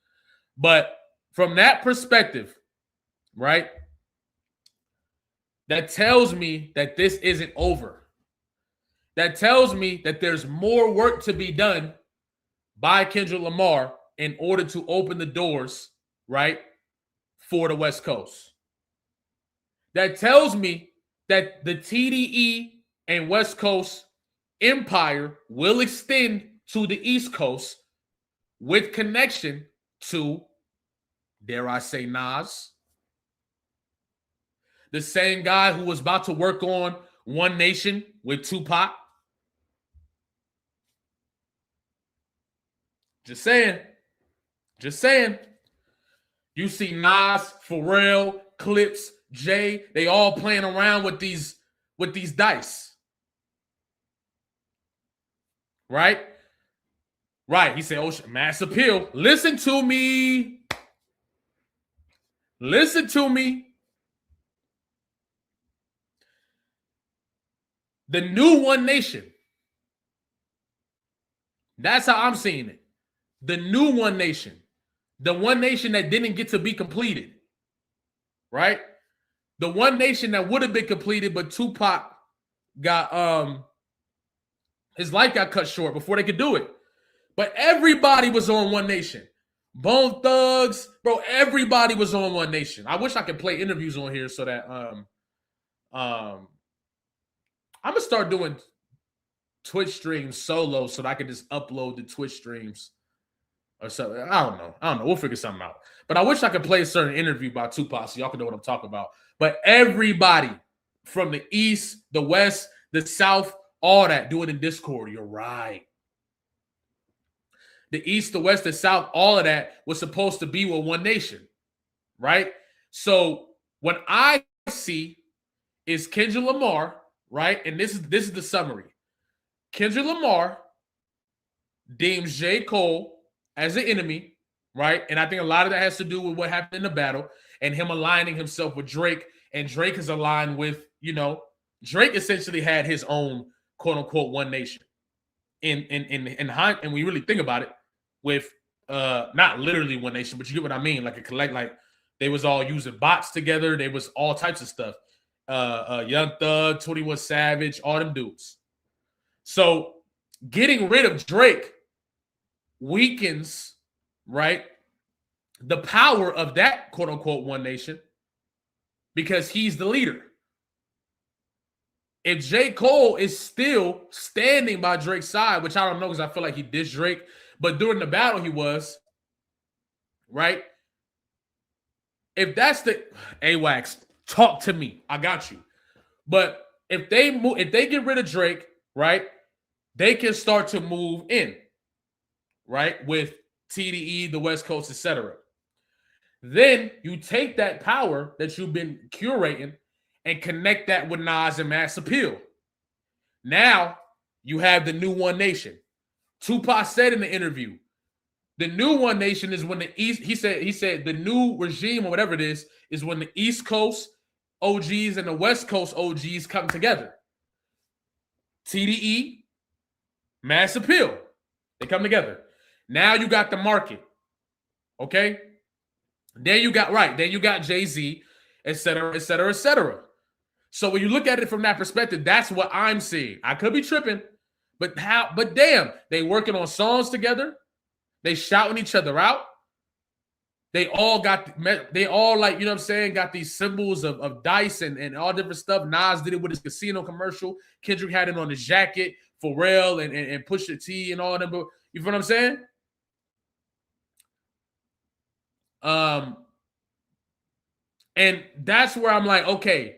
But from that perspective, right? That tells me that this isn't over. That tells me that there's more work to be done by Kendrick Lamar in order to open the doors, right, for the West Coast. That tells me that the TDE and West Coast empire will extend to the East Coast with connection to, dare I say, Nas. The same guy who was about to work on One Nation with Tupac. Just saying. Just saying. You see Nas, Pharrell, Clips, Jay, they all playing around with these dice. Right? Right. He said, oh, mass appeal. Listen to me. Listen to me. The new One Nation. That's how I'm seeing it. The new One Nation. The One Nation that didn't get to be completed. Right? The One Nation that would have been completed, but Tupac got his life got cut short before they could do it. But everybody was on One Nation. Bone Thugs, bro, everybody was on One Nation. I wish I could play interviews on here so that I'm gonna start doing Twitch streams solo so that I can just upload the Twitch streams or something. I don't know. We'll figure something out. But I wish I could play a certain interview by Tupac so y'all can know what I'm talking about. But everybody from the East, the West, the South, all that, do it in Discord. You're right. The East, the West, the South, all of that was supposed to be with One Nation, right? So what I see is Kendrick Lamar, right? And this is the summary. Kendrick Lamar deems J. Cole as an enemy, right? And I think a lot of that has to do with what happened in the battle and him aligning himself with Drake. And Drake is aligned with, Drake essentially had his own quote unquote One Nation. And we really think about it with not literally One Nation, but you get what I mean. Like they was all using bots together. They was all types of stuff. Young Thug, 21 Savage, all them dudes. So getting rid of Drake weakens, right, the power of that quote unquote One Nation because he's the leader. if J. Cole is still standing by Drake's side, which I don't know because I feel like he dissed Drake, but during the battle he was, right? If that's the AWAX, talk to me. I got you. But if they get rid of Drake, right, they can start to move in, right, with TDE, the West Coast, etc. Then you take that power that you've been curating and connect that with Nas and Mass Appeal. Now you have the new One Nation. Tupac said in the interview, the new One Nation is when the East, he said the new regime or whatever it is when the East Coast OGs and the West Coast OGs come together. TDE, Mass Appeal, they come together. Now you got the market. Okay? Then you got Jay-Z, et cetera, et cetera, et cetera. So when you look at it from that perspective, that's what I'm seeing. I could be tripping, but damn, they working on songs together. They shouting each other out. They all like, you know what I'm saying, got these symbols of dice and all different stuff. Nas did it with his casino commercial. Kendrick had it on his jacket, Pharrell and Pusha T and all of them. You feel what I'm saying? And that's where I'm like, okay,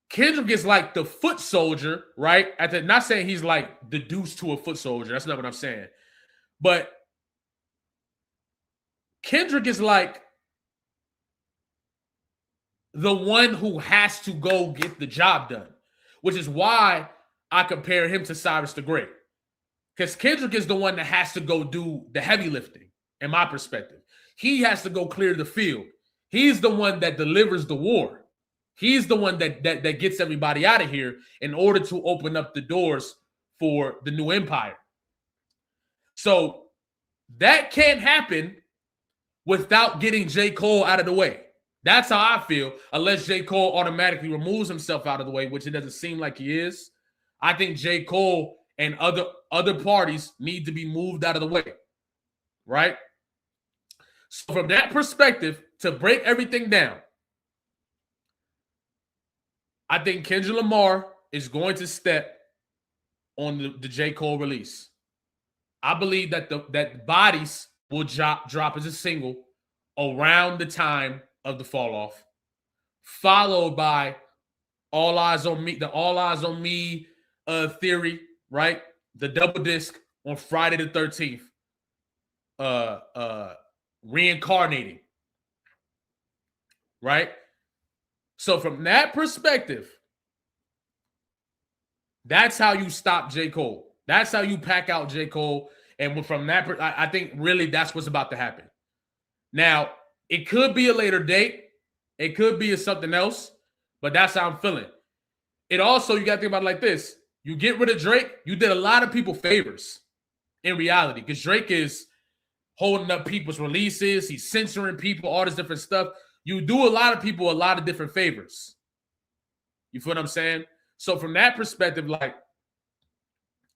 Kendrick is like the foot soldier, right? Not saying he's like the deuce to a foot soldier. That's not what I'm saying. But Kendrick is like the one who has to go get the job done, which is why I compare him to Cyrus the Great. Because Kendrick is the one that has to go do the heavy lifting, in my perspective. He has to go clear the field. He's the one that delivers the war. He's the one that gets everybody out of here in order to open up the doors for the new empire. So that can't happen without getting J. Cole out of the way. That's how I feel, unless J. Cole automatically removes himself out of the way, which it doesn't seem like he is. I think J. Cole and other parties need to be moved out of the way, right? So from that perspective, to break everything down, I think Kendrick Lamar is going to step on the J. Cole release. I believe that Bodies will drop as a single around the time of the fall off, followed by All Eyez on Me, the All Eyez on Me theory, right? The double disc on Friday the 13th. Reincarnating. Right? So from that perspective, that's how you stop J. Cole. That's how you pack out J. Cole. And from that, I think really that's what's about to happen. Now, it could be a later date. It could be something else, but that's how I'm feeling. It also, you got to think about it like this. You get rid of Drake, you did a lot of people favors in reality, because Drake is holding up people's releases. He's censoring people, all this different stuff. You do a lot of people a lot of different favors. You feel what I'm saying? So from that perspective, like,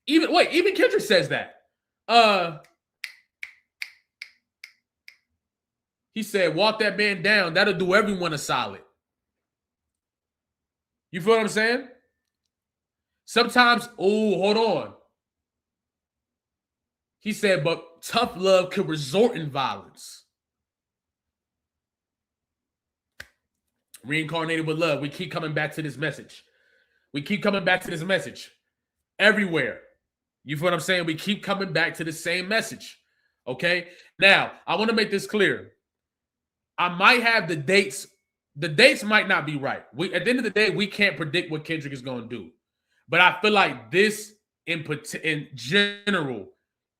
even Kendrick says that. He said, walk that man down. That'll do everyone a solid. You feel what I'm saying? Sometimes, hold on. He said, but tough love could resort in violence. Reincarnated with love. We keep coming back to this message. Everywhere. You feel what I'm saying? We keep coming back to the same message. Okay? Now, I want to make this clear. I might have the dates. The dates might not be right. At the end of the day, we can't predict what Kendrick is going to do. But I feel like this in general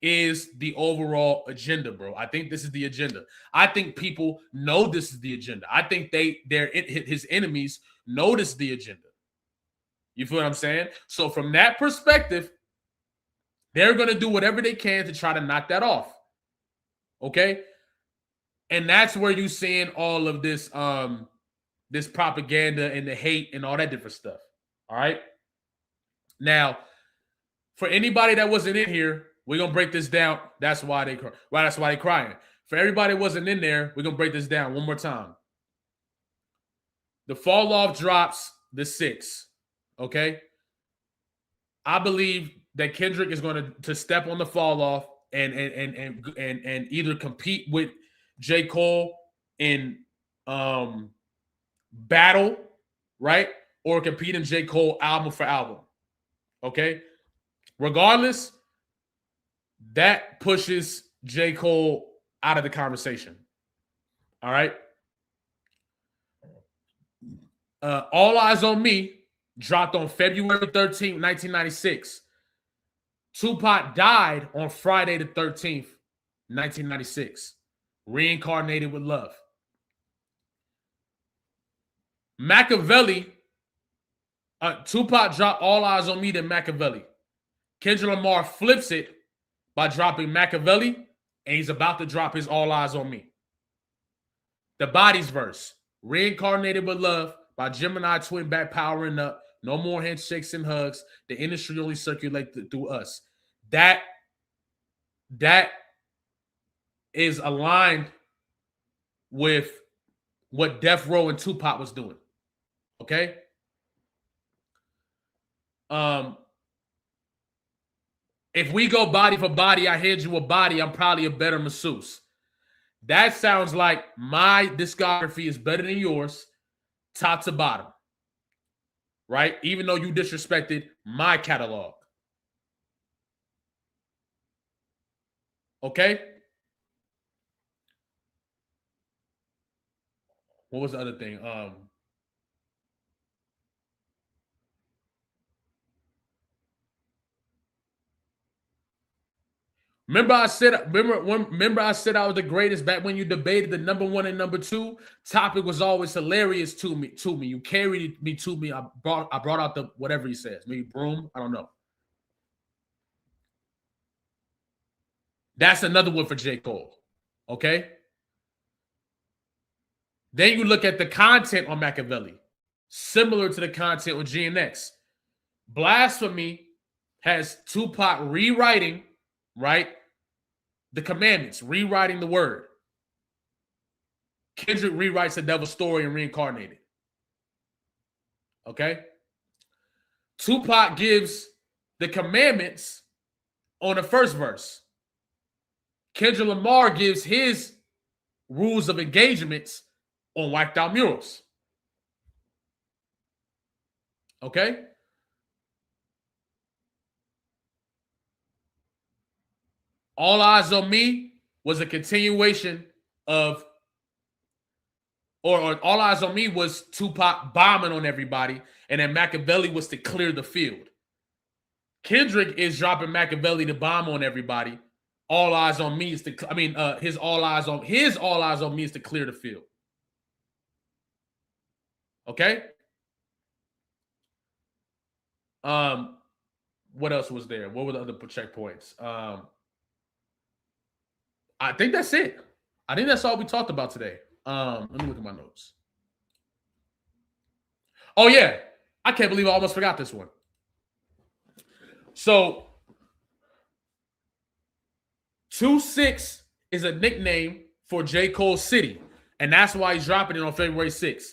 is the overall agenda, bro. I think this is the agenda. I think people know this is the agenda. I think his enemies notice the agenda. You feel what I'm saying? So from that perspective, they're going to do whatever they can to try to knock that off. Okay? And that's where you're seeing all of this this propaganda and the hate and all that different stuff. All right? Now, for anybody that wasn't in here, we're going to break this down. That's why they crying. For everybody that wasn't in there, we're going to break this down one more time. The fall off drops the 6th. Okay. I believe that Kendrick is going to step on the fall off and either compete with J. Cole in battle, right? Or compete in J. Cole album for album. Okay. Regardless, that pushes J. Cole out of the conversation. All right. All Eyez on Me dropped on February 13th, 1996. Tupac died on Friday the 13th, 1996. Reincarnated with Love. Machiavelli, Tupac dropped All Eyez on Me to Machiavelli. Kendrick Lamar flips it by dropping Machiavelli, and he's about to drop his All Eyez on Me. The Bodies verse, Reincarnated with Love by Gemini Twin back powering up. No more handshakes and hugs. The industry only circulates through us. That is aligned with what Death Row and Tupac was doing. Okay? If we go body for body, I hand you a body, I'm probably a better masseuse. That sounds like my discography is better than yours, top to bottom. Right? Even though you disrespected my catalog. Okay? What was the other thing? Remember I said I was the greatest back when you debated the number one and number two? Topic was always hilarious to me. You carried me to me. I brought out the whatever he says. Maybe broom. I don't know. That's another one for J. Cole. Okay. Then you look at the content on Machiavelli, similar to the content on GNX. Blasphemy has Tupac rewriting, right? The commandments, rewriting the word. Kendrick rewrites the devil's story and Reincarnated. Okay? Tupac gives the commandments on the first verse. Kendrick Lamar gives his rules of engagements on Wiped Out Murals. Okay? All Eyez on Me was a continuation of, or All Eyez on Me was Tupac bombing on everybody, and then Machiavelli was to clear the field. Kendrick is dropping Machiavelli to bomb on everybody. All Eyez on Me is to, his All Eyez on Me is to clear the field. Okay? What else was there? What were the other checkpoints? I think that's it. I think that's all we talked about today. Let me look at my notes. Oh, yeah. I can't believe I almost forgot this one. So, 2-6 is a nickname for J. Cole City, and that's why he's dropping it on February 6th.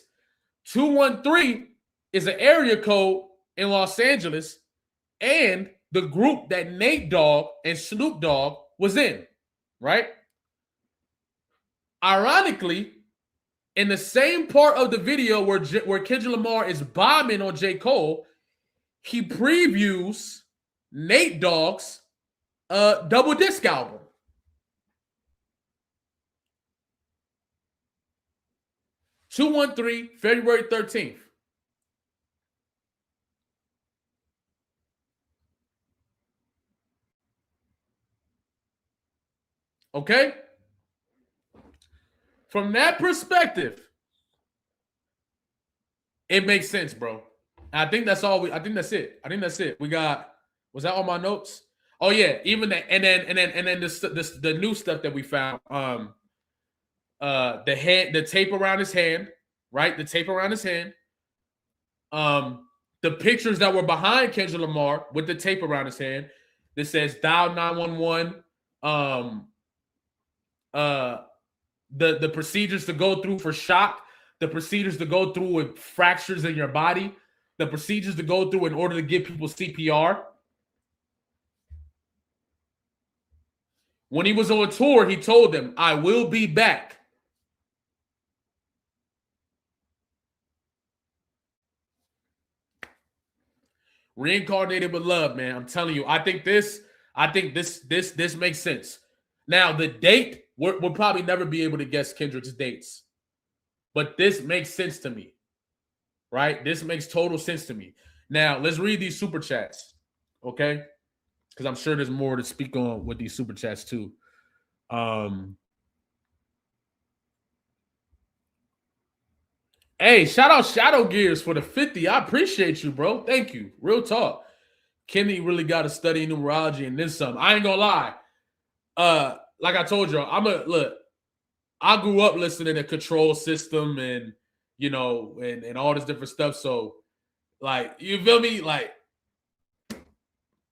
213 is an area code in Los Angeles and the group that Nate Dogg and Snoop Dogg was in, right? Ironically, in the same part of the video where Kendrick Lamar is bombing on J. Cole, he previews Nate Dogg's double disc album. (213) February 13th. Okay? From that perspective, it makes sense, bro. I think that's all. I think that's it. We got. Was that all my notes? Oh yeah, even that, and then the new stuff that we found. The tape around his hand, right? The tape around his hand. The pictures that were behind Kendrick Lamar with the tape around his hand that says dial 911. The procedures to go through for shock, the procedures to go through with fractures in your body, the procedures to go through in order to give people CPR. When he was on tour, he told them, I will be back. Reincarnated with love, man. I'm telling you, I think this makes sense. Now, the date, we'll probably never be able to guess Kendrick's dates. But this makes sense to me. Right? This makes total sense to me. Now, let's read these super chats. Okay? Because I'm sure there's more to speak on with these super chats too. Hey, shout out Shadow Gears for the 50. I appreciate you, bro. Thank you. Real talk. Kenny really got to study numerology and then some. I ain't gonna lie. Like I told you, I grew up listening to Control System and and all this different stuff. So, like, you feel me? Like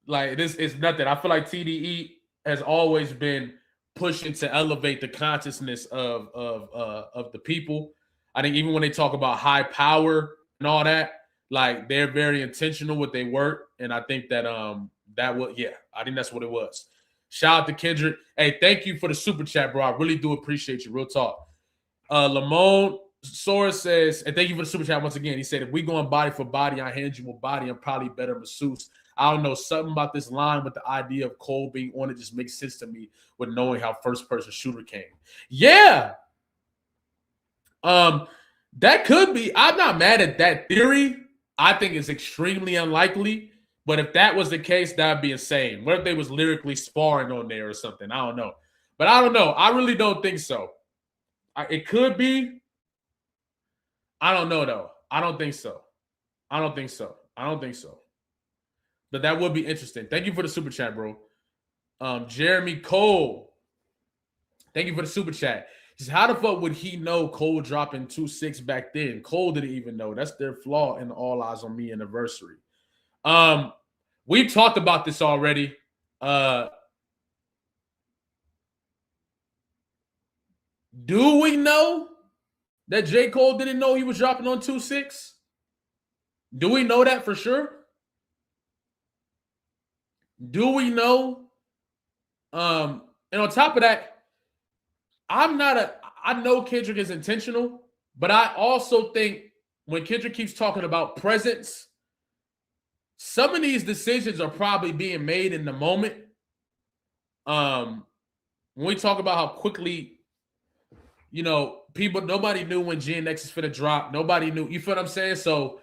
this is nothing. I feel like TDE has always been pushing to elevate the consciousness of the people. I think even when they talk about high power and all that, like, they're very intentional with their work. And I think that I think that's what it was. Shout out to Kendrick. Hey, thank you for the super chat, bro. I really do appreciate you. Real talk. Lamone Soros says, and thank you for the super chat once again. He said, if we going body for body, I hand you a body. I'm probably better masseuse. I don't know. Something about this line with the idea of Cole being on it just makes sense to me with knowing how first-person shooter came. Yeah. That could be. I'm not mad at that theory. I think it's extremely unlikely. But if that was the case, that'd be insane. What if they was lyrically sparring on there or something? I don't know. But I don't know. I really don't think so. It could be. I don't know, though. I don't think so. But that would be interesting. Thank you for the super chat, bro. Jeremy Cole. Thank you for the super chat. He says, how the fuck would he know Cole dropping 2-6 back then? Cole didn't even know. That's their flaw in the All Eyes on Me anniversary. We've talked about this already. Do we know that J. Cole didn't know he was dropping on 2-6? Do we know that for sure? Do we know? And on top of that, I know Kendrick is intentional, but I also think when Kendrick keeps talking about presence, some of these decisions are probably being made in the moment. When we talk about how quickly, nobody knew when GNX is finna drop. Nobody knew. You feel what I'm saying? So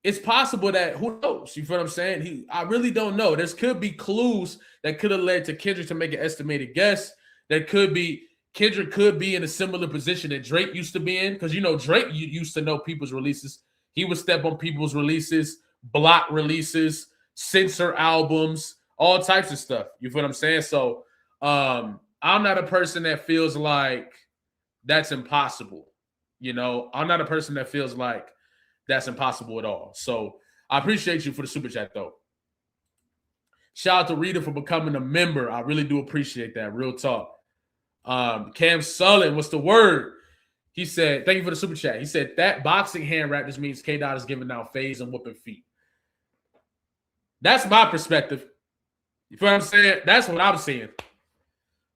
it's possible that, who knows? You feel what I'm saying? I really don't know. There could be clues that could have led to Kendrick to make an estimated guess. Kendrick could be in a similar position that Drake used to be in. Because, Drake used to know people's releases. He would step on people's releases, block releases, censor albums, all types of stuff. You feel what I'm saying? So I'm not a person that feels like that's impossible. I'm not a person that feels like that's impossible at all. So I appreciate you for the super chat, though. Shout out to Rita for becoming a member. I really do appreciate that. Real talk. Cam Sullen, what's the word? He said, thank you for the super chat. He said, that boxing hand wrap just means K-Dot is giving out phase and whooping feet. That's my perspective. You feel what I'm saying? That's what I'm seeing.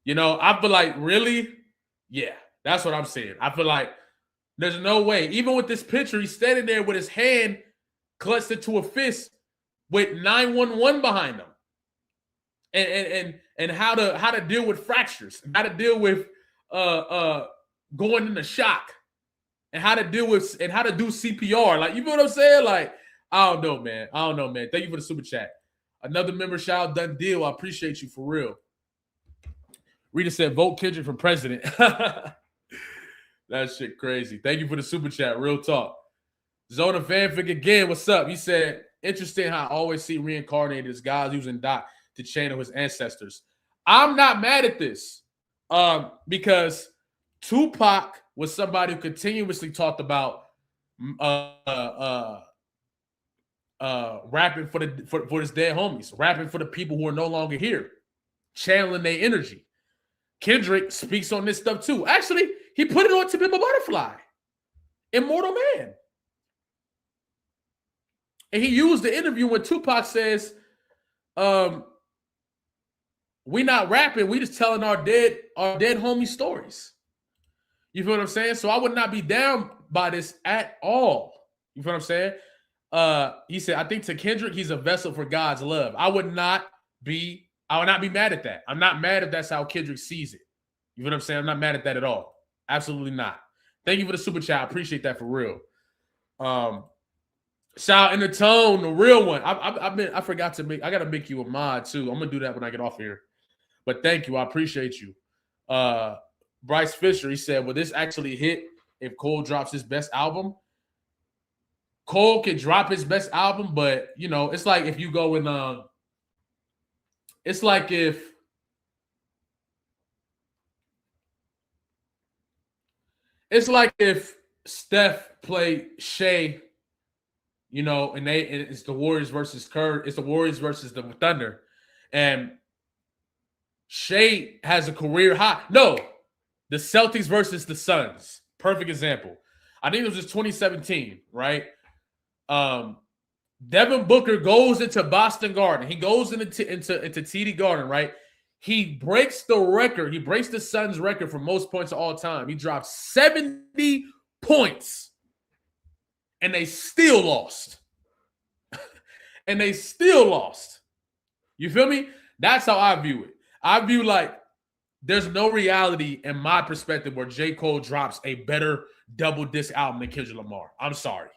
I feel like, really? Yeah, that's what I'm saying. I feel like there's no way. Even with this picture, he's standing there with his hand clutched into a fist with 911 behind him. And how to deal with fractures, how to deal with going into shock, and how to deal with and how to do CPR. Like, you know what I'm saying? Like, I don't know, man. Thank you for the super chat. Another member shout out, done deal. I appreciate you for real. Rita said, vote Kendrick for president. That shit crazy. Thank you for the super chat. Real talk. Zona Fanfic again. What's up? He said, interesting how I always see reincarnated as guys using Dot to channel his ancestors. I'm not mad at this because Tupac was somebody who continuously talked about rapping for his dead homies, rapping for the people who are no longer here, channeling their energy. Kendrick speaks on this stuff too. Actually, he put it on To Pimp a Butterfly, Immortal Man. And he used the interview when Tupac says, we not rapping, we just telling our dead homie stories. You feel what I'm saying? So I would not be down by this at all. You feel what I'm saying? He said, I think to Kendrick, he's a vessel for God's love. I would not be mad at that. I'm not mad if that's how Kendrick sees it. You feel what I'm saying? I'm not mad at that at all. Absolutely not. Thank you for the super chat. I appreciate that for real. Shout out in the tone, the real one. I forgot to I gotta make you a mod too. I'm gonna do that when I get off here. But thank you. I appreciate you. Bryce Fisher, he said, will this actually hit if Cole drops his best album? Cole can drop his best album, but you know, it's like if you go in it's like if Steph played Shea, you know, and it's the Warriors versus it's the Warriors versus the Thunder. And Shea has a career high. No, the Celtics versus the Suns. Perfect example. I think it was just 2017, right? Devin Booker goes into Boston Garden. He goes into TD Garden, right? He breaks the record. He breaks the Suns record for most points of all time. He dropped 70 points. And they still lost. And they still lost. You feel me? That's how I view it. I view like there's no reality in my perspective where J. Cole drops a better double disc album than Kendrick Lamar. I'm sorry.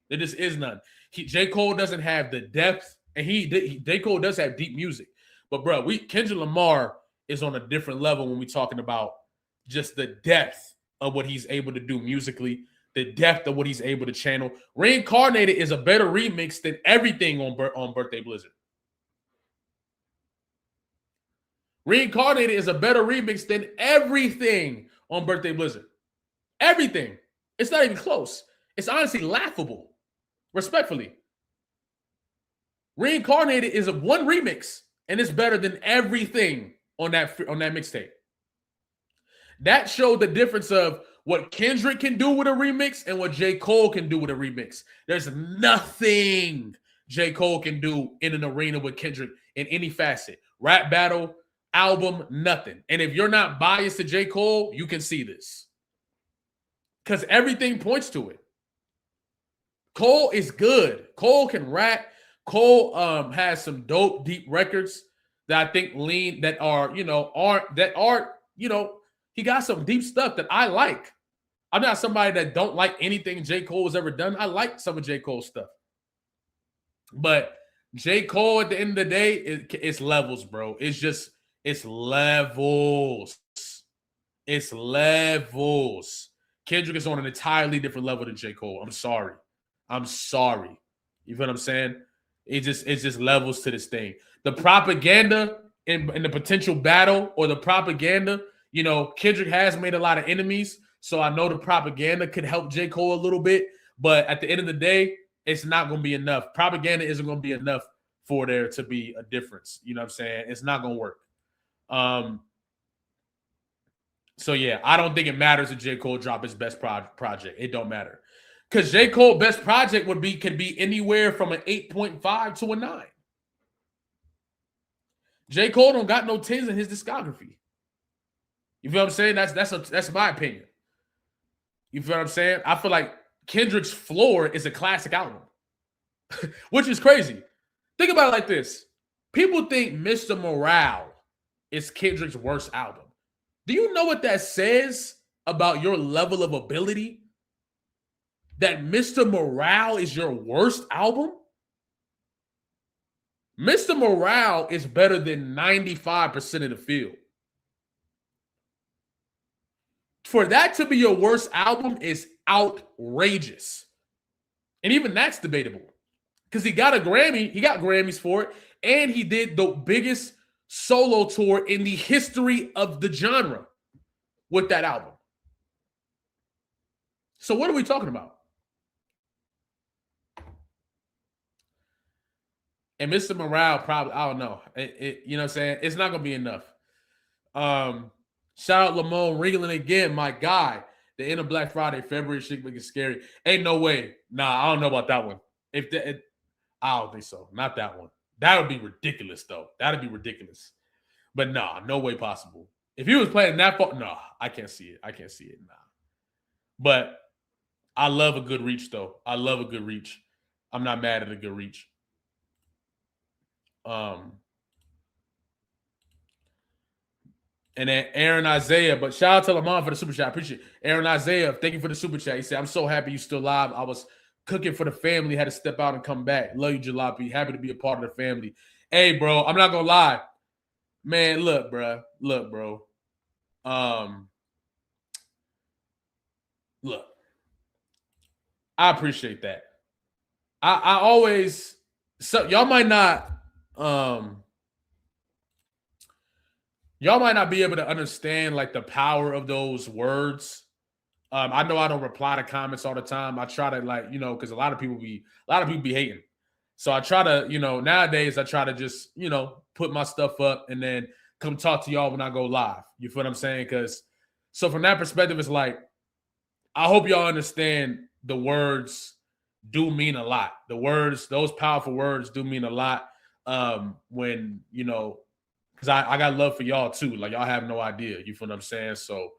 There just is none. J. Cole doesn't have the depth, and J. Cole does have deep music. But, bro, Kendrick Lamar is on a different level when we're talking about just the depth of what he's able to do musically, the depth of what he's able to channel. Reincarnated is a better remix than everything on Birthday Blizzard. Reincarnated is a better remix than everything on Birthday Blizzard. Everything. It's not even close. It's honestly laughable. Respectfully. Reincarnated is one remix, and it's better than everything on that mixtape. That showed the difference of what Kendrick can do with a remix and what J. Cole can do with a remix. There's nothing J. Cole can do in an arena with Kendrick in any facet. Rap battle, album, nothing. And if you're not biased to J. Cole, you can see this. Because everything points to it. Cole is good. Cole can rap. Cole has some dope, deep records that I think he got some deep stuff that I like. I'm not somebody that don't like anything J. Cole has ever done. I like some of J. Cole's stuff. But J. Cole, at the end of the day, it's levels, bro. It's levels. It's levels. Kendrick is on an entirely different level than J. Cole. I'm sorry. You feel what I'm saying? It's just levels to this thing. The propaganda in the potential battle or the propaganda, you know, Kendrick has made a lot of enemies. So I know the propaganda could help J. Cole a little bit. But at the end of the day, it's not going to be enough. Propaganda isn't going to be enough for there to be a difference. You know what I'm saying? It's not going to work. So, yeah, I don't think it matters if J. Cole drop his best project. It don't matter. Because J. Cole best project could be anywhere from an 8.5 to a 9. J. Cole don't got no 10s in his discography. You feel what I'm saying? That's my opinion. You feel what I'm saying? I feel like Kendrick's Floor is a classic album, which is crazy. Think about it like this. People think Mr. Morale is Kendrick's worst album. Do you know what that says about your level of ability? That Mr. Morale is your worst album? Mr. Morale is better than 95% of the field. For that to be your worst album is outrageous. And even that's debatable. Because he got a Grammy, he got Grammys for it, and he did the biggest solo tour in the history of the genre with that album. So what are we talking about? And Mr. Morale probably, I don't know. You know what I'm saying? It's not going to be enough. Shout out Lamone Ringling again, my guy. The end of Black Friday, February shit making scary. Ain't no way. Nah, I don't know about that one. I don't think so. Not that one. That would be ridiculous, though. That'd be ridiculous. But nah, no way possible. If he was playing that far, nah, I can't see it. I can't see it. Nah. But I love a good reach, though. I love a good reach. I'm not mad at a good reach. And then Aaron Isaiah, but shout out to Lamont for the super chat. I appreciate it. Aaron Isaiah, thank you for the super chat. He said, I'm so happy you still live. I was cooking for the family, had to step out and come back. Love you, Jalopy. Happy to be a part of the family. Hey, bro, I'm not gonna lie. Man, look, bro. Look, bro. Look. I appreciate that. I always y'all might not be able to understand like the power of those words. I know I don't reply to comments all the time. I try to because a lot of people be hating. So I try to, nowadays I try to just, put my stuff up and then come talk to y'all when I go live. You feel what I'm saying? So from that perspective, it's like, I hope y'all understand the words do mean a lot. The words, those powerful words do mean a lot when, because I got love for y'all too. Like, y'all have no idea. You feel what I'm saying? So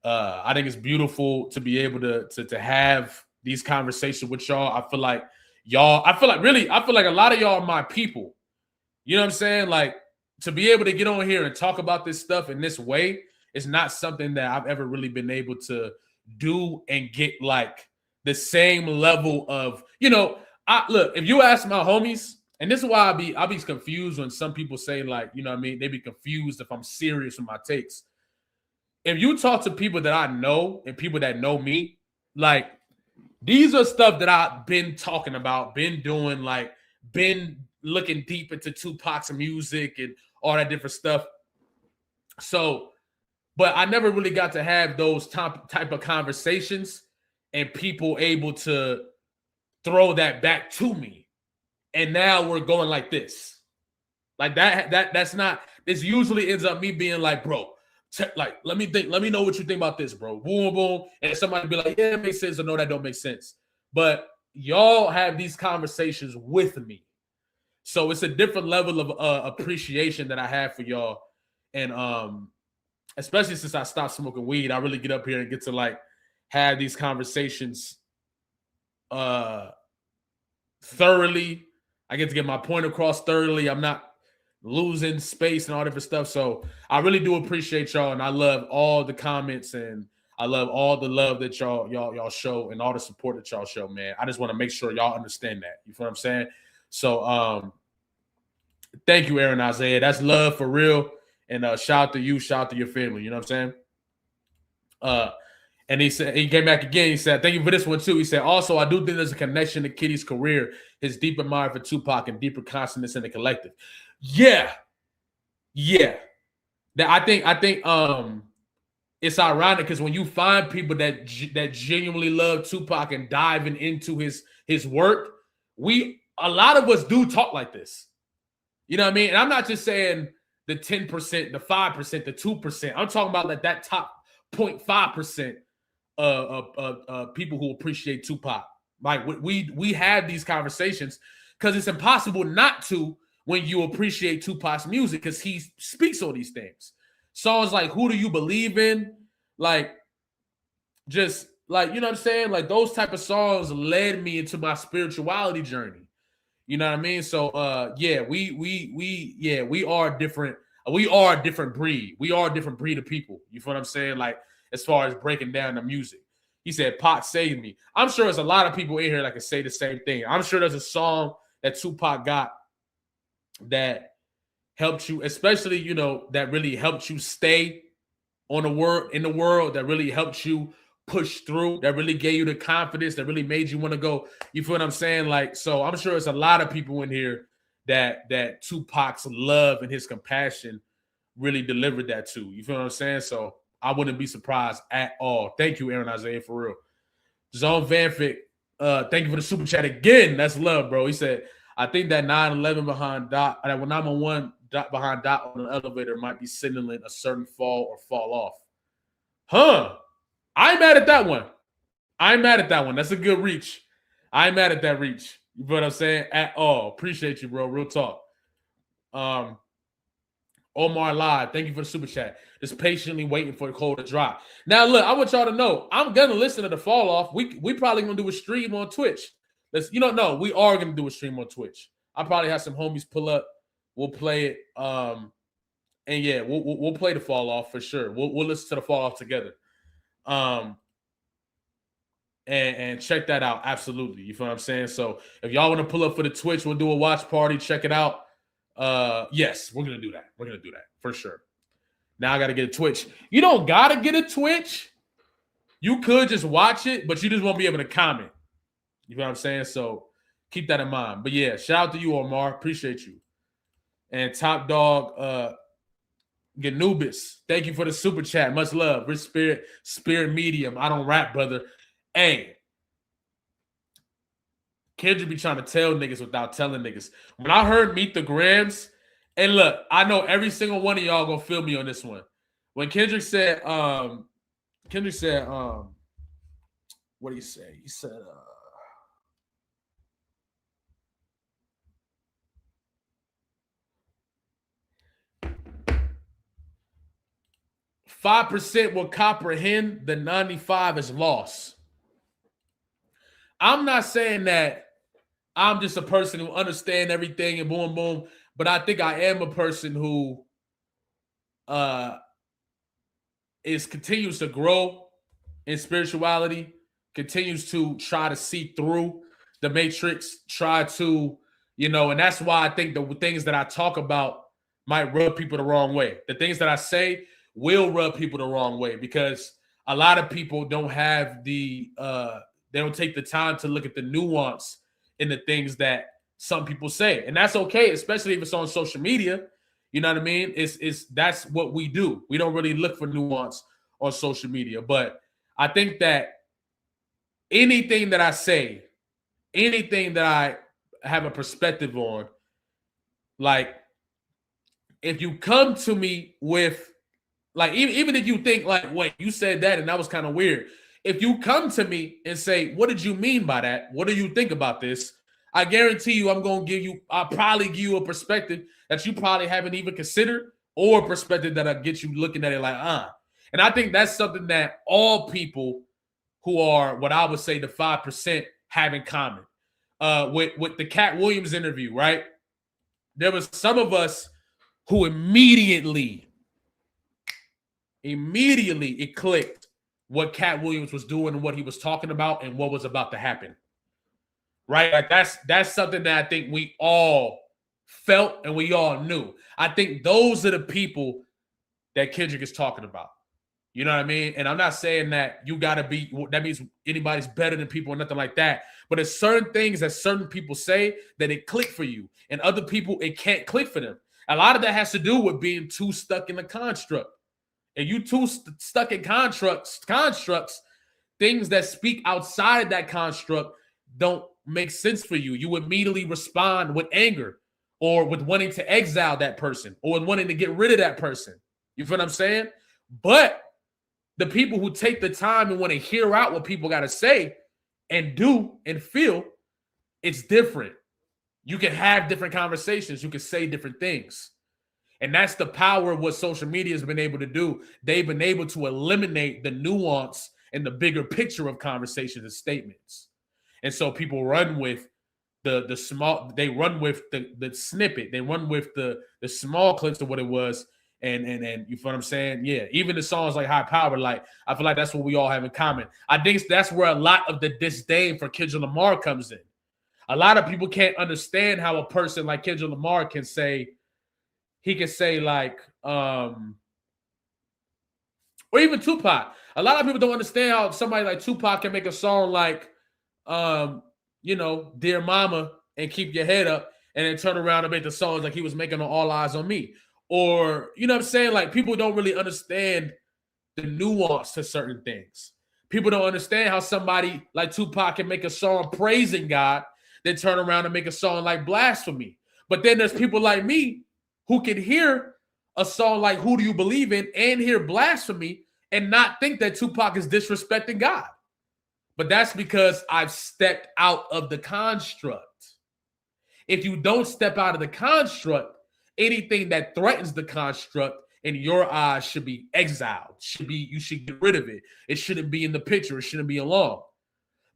I think it's beautiful to be able to have these conversations with y'all. I feel like a lot of y'all are my people. You know what I'm saying? Like, to be able to get on here and talk about this stuff in this way is not something that I've ever really been able to do and get like the same level of, look, if you ask my homies, and this is why I'll be confused when some people say, like, you know what I mean? They be confused if I'm serious with my takes. If you talk to people that I know and people that know me, like, these are stuff that I've been talking about, been doing, like, been looking deep into Tupac's music and all that different stuff. So, but I never really got to have those type of conversations and people able to throw that back to me. And now we're going like this. Like that's not, this usually ends up me being like, bro, like, let me know what you think about this, bro. Boom, boom. And somebody be like, yeah, it makes sense, or no, that don't make sense. But y'all have these conversations with me. So it's a different level of appreciation that I have for y'all. And especially since I stopped smoking weed, I really get up here and get to like have these conversations thoroughly. I get to get my point across thoroughly. I'm not losing space and all different stuff. So I really do appreciate y'all, and I love all the comments, and I love all the love that y'all show and all the support that y'all show, man. I just want to make sure y'all understand that. You feel what I'm saying? So thank you, Aaron Isaiah. That's love for real. And shout out to you, shout out to your family. You know what I'm saying? And he said, he came back again. He said, thank you for this one too. He said, also, I do think there's a connection to Kitty's career, his deep admire for Tupac and deeper consciousness in the collective. Yeah. That I think it's ironic because when you find people that genuinely love Tupac and diving into his work, a lot of us do talk like this. You know what I mean? And I'm not just saying the 10%, the 5%, the 2%. I'm talking about like that top 0.5% of people who appreciate Tupac. Like, we have these conversations because it's impossible not to when you appreciate Tupac's music, because he speaks on these things. Songs like Who Do You Believe In? Like, just like, you know what I'm saying? Like, those type of songs led me into my spirituality journey. You know what I mean? So yeah, we are different. We are a different breed. We are a different breed of people. You feel what I'm saying? Like, as far as breaking down the music. He said, Pac saved me. I'm sure there's a lot of people in here that can say the same thing. I'm sure there's a song that Tupac got that helped you, especially, that really helped you stay in the world, that really helped you push through, that really gave you the confidence, that really made you want to go. You feel what I'm saying? Like, so I'm sure there's a lot of people in here that Tupac's love and his compassion really delivered that to. You feel what I'm saying? So I wouldn't be surprised at all. Thank you, Aaron Isaiah, for real. Zone Vanfic, thank you for the super chat again. That's love, bro. He said, I think that 911 behind Dot, that 911 Dot behind Dot on the elevator might be signaling a certain fall or fall off. Huh? I'm mad at that one. That's a good reach. I'm mad at that reach. You know what I'm saying? At all. Appreciate you, bro. Real talk. Omar Live, thank you for the super chat. Just patiently waiting for the cold to drop. Now, look, I want y'all to know, I'm gonna listen to the fall off. We probably gonna do a stream on Twitch. No, we are gonna do a stream on Twitch. I'll probably have some homies pull up. We'll play it. And yeah, we'll play the fall off for sure. We'll listen to the fall off together. And check that out. Absolutely. You feel what I'm saying? So if y'all want to pull up for the Twitch, we'll do a watch party. Check it out. Yes, we're gonna do that. We're gonna do that for sure. Now I gotta get a Twitch. You don't gotta get a Twitch. You could just watch it, but you just won't be able to comment. You know what I'm saying? So keep that in mind. But yeah, shout out to you, Omar. Appreciate you. And Top Dog, Ganubis, thank you for the super chat. Much love. Rich spirit medium. I don't rap, brother. Hey, Kendrick be trying to tell niggas without telling niggas. When I heard Meet the Grams, and look, I know every single one of y'all gonna feel me on this one. When Kendrick said, what did he say? He said, 5% will comprehend, the 95 is lost. I'm not saying that I'm just a person who understands everything and boom, boom, but I think I am a person who continues to grow in spirituality, continues to try to see through the matrix, try to, and that's why I think the things that I talk about might rub people the wrong way. The things that I say will rub people the wrong way because a lot of people don't have they don't take the time to look at the nuance in the things that some people say. And that's okay, especially if it's on social media. You know what I mean? That's what we do. We don't really look for nuance on social media. But I think that anything that I say, anything that I have a perspective on, like if you come to me with, like, even if you think like, wait, you said that and that was kind of weird. If you come to me and say, what did you mean by that? What do you think about this? I guarantee you I'll probably give you a perspective that you probably haven't even considered, or a perspective that'll get you looking at it like, And I think that's something that all people who are what I would say the 5% have in common. With the Cat Williams interview, right? There was some of us who immediately it clicked what Cat Williams was doing and what he was talking about and what was about to happen. Right? Like that's something that I think we all felt and we all knew. I think those are the people that Kendrick is talking about. You know what I mean? And I'm not saying that you got to be, that means anybody's better than people or nothing like that. But there's certain things that certain people say that it click for you, and other people, it can't click for them. A lot of that has to do with being too stuck in the construct. And you too stuck in constructs, things that speak outside that construct don't make sense for you. You immediately respond with anger or with wanting to exile that person or with wanting to get rid of that person. You feel what I'm saying? But the people who take the time and want to hear out what people got to say and do and feel, it's different. You can have different conversations. You can say different things. And that's the power of what social media has been able to do. They've been able to eliminate the nuance and the bigger picture of conversations and statements. And so people run with the small, they run with the snippet. They run with the small clips of what it was. And you feel what I'm saying? Yeah. Even the songs like High Power, like, I feel like that's what we all have in common. I think that's where a lot of the disdain for Kendrick Lamar comes in. A lot of people can't understand how a person like Kendrick Lamar can say, like, or even Tupac. A lot of people don't understand how somebody like Tupac can make a song like, Dear Mama and Keep Your Head Up, and then turn around and make the songs like he was making on All Eyes on Me. Or, you know what I'm saying? Like, people don't really understand the nuance to certain things. People don't understand how somebody like Tupac can make a song praising God, then turn around and make a song like Blasphemy. But then there's people like me who can hear a song like Who Do You Believe In and hear Blasphemy and not think that Tupac is disrespecting God. But that's because I've stepped out of the construct. If you don't step out of the construct, anything that threatens the construct in your eyes should be exiled. You should get rid of it. It shouldn't be in the picture. It shouldn't be along.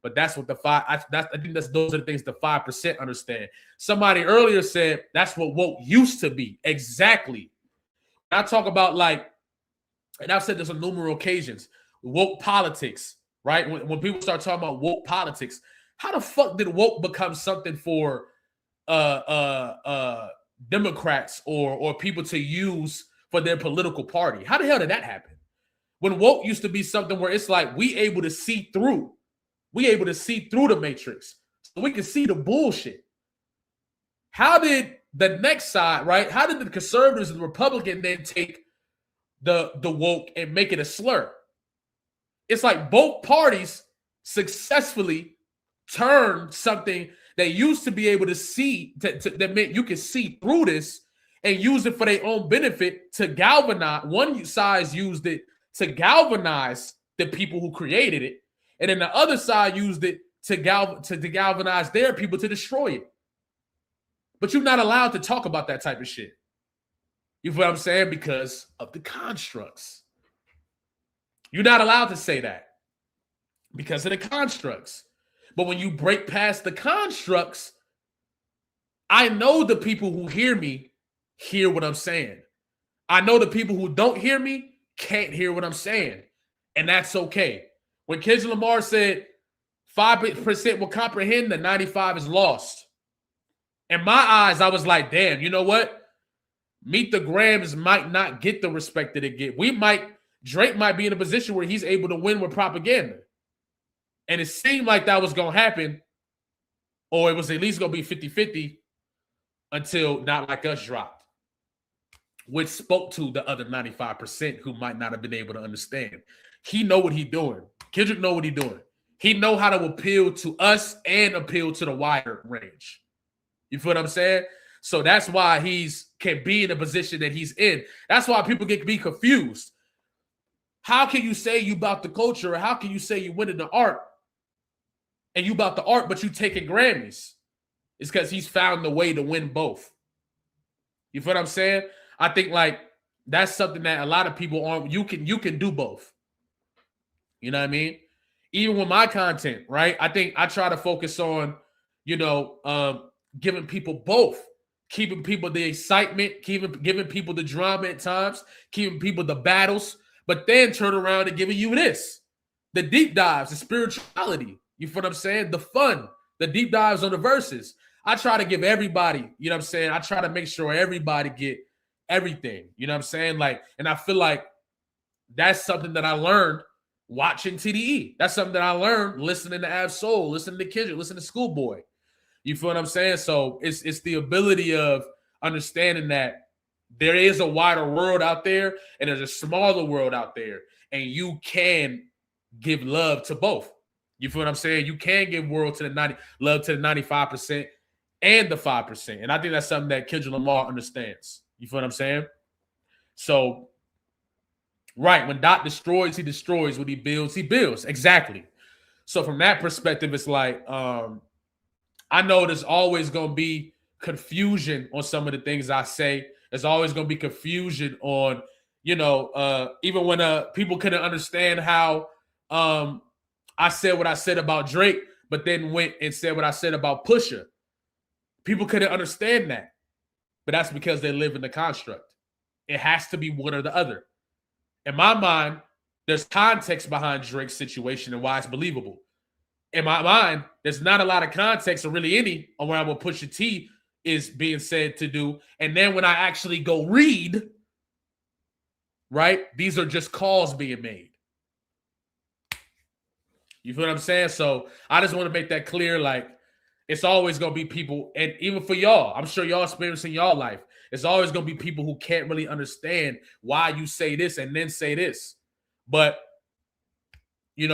But that's what I think those are the things the 5% understand. Somebody earlier said that's what woke used to be. Exactly. I talk about, like, and I've said this on numerous occasions, woke politics, right? When people start talking about woke politics, how the fuck did woke become something for Democrats or people to use for their political party? How the hell did that happen? When woke used to be something where it's like we able to see through the matrix, so we can see the bullshit. How did the next side, right? How did the conservatives and the Republican then take the woke and make it a slur? It's like both parties successfully turned something that used to be able to see, that meant you could see through this, and use it for their own benefit to galvanize. One side used it to galvanize the people who created it, and then the other side used it to galvanize their people to destroy it. But you're not allowed to talk about that type of shit. You feel what I'm saying? Because of the constructs. You're not allowed to say that because of the constructs. But when you break past the constructs, I know the people who hear me hear what I'm saying. I know the people who don't hear me can't hear what I'm saying. And that's okay. When Kendrick Lamar said 5% will comprehend, the 95 is lost. In my eyes, I was like, damn, you know what? Meet the Grams might not get the respect that it get. Drake might be in a position where he's able to win with propaganda. And it seemed like that was going to happen, or it was at least going to be 50-50 until Not Like Us dropped, which spoke to the other 95% who might not have been able to understand. He know what he's doing. Kendrick know what he's doing. He know how to appeal to us and appeal to the wider range. You feel what I'm saying? So that's why can be in the position that he's in. That's why people be confused. How can you say you about the culture, or how can you say you winning the art and you about the art, but you taking Grammys? It's because he's found the way to win both. You feel what I'm saying? I think like that's something that a lot of people aren't. You can do both. You know what I mean? Even with my content, right? I think I try to focus on, giving people both, keeping people the excitement, giving people the drama at times, keeping people the battles, but then turn around and giving you this, the deep dives, the spirituality. You feel what I'm saying? The fun, the deep dives on the verses. I try to give everybody, you know what I'm saying? I try to make sure everybody get everything, you know what I'm saying? Like, and I feel like that's something that I learned watching TDE. That's something that I learned listening to Ab Soul, listening to Kendrick, listening to Schoolboy. You feel what I'm saying? So it's the ability of understanding that there is a wider world out there and there's a smaller world out there, and you can give love to both. You feel what I'm saying? You can give love to the 95% and the 5%. And I think that's something that Kendrick Lamar understands. You feel what I'm saying? So, right, when Dot destroys, he destroys. When he builds, he builds. Exactly. So from that perspective, it's like, I know there's always going to be confusion on some of the things I say. There's always going to be confusion on, even when people couldn't understand how I said what I said about Drake, but then went and said what I said about Pusha. People couldn't understand that, but that's because they live in the construct. It has to be one or the other. In my mind, there's context behind Drake's situation and why it's believable. In my mind, there's not a lot of context, or really any, on where what Pusha T is being said to do. And then when I actually go read, right, these are just calls being made. You feel what I'm saying? So I just want to make that clear. Like, it's always going to be people, and even for y'all, I'm sure y'all experiencing y'all life, it's always going to be people who can't really understand why you say this and then say this. But, and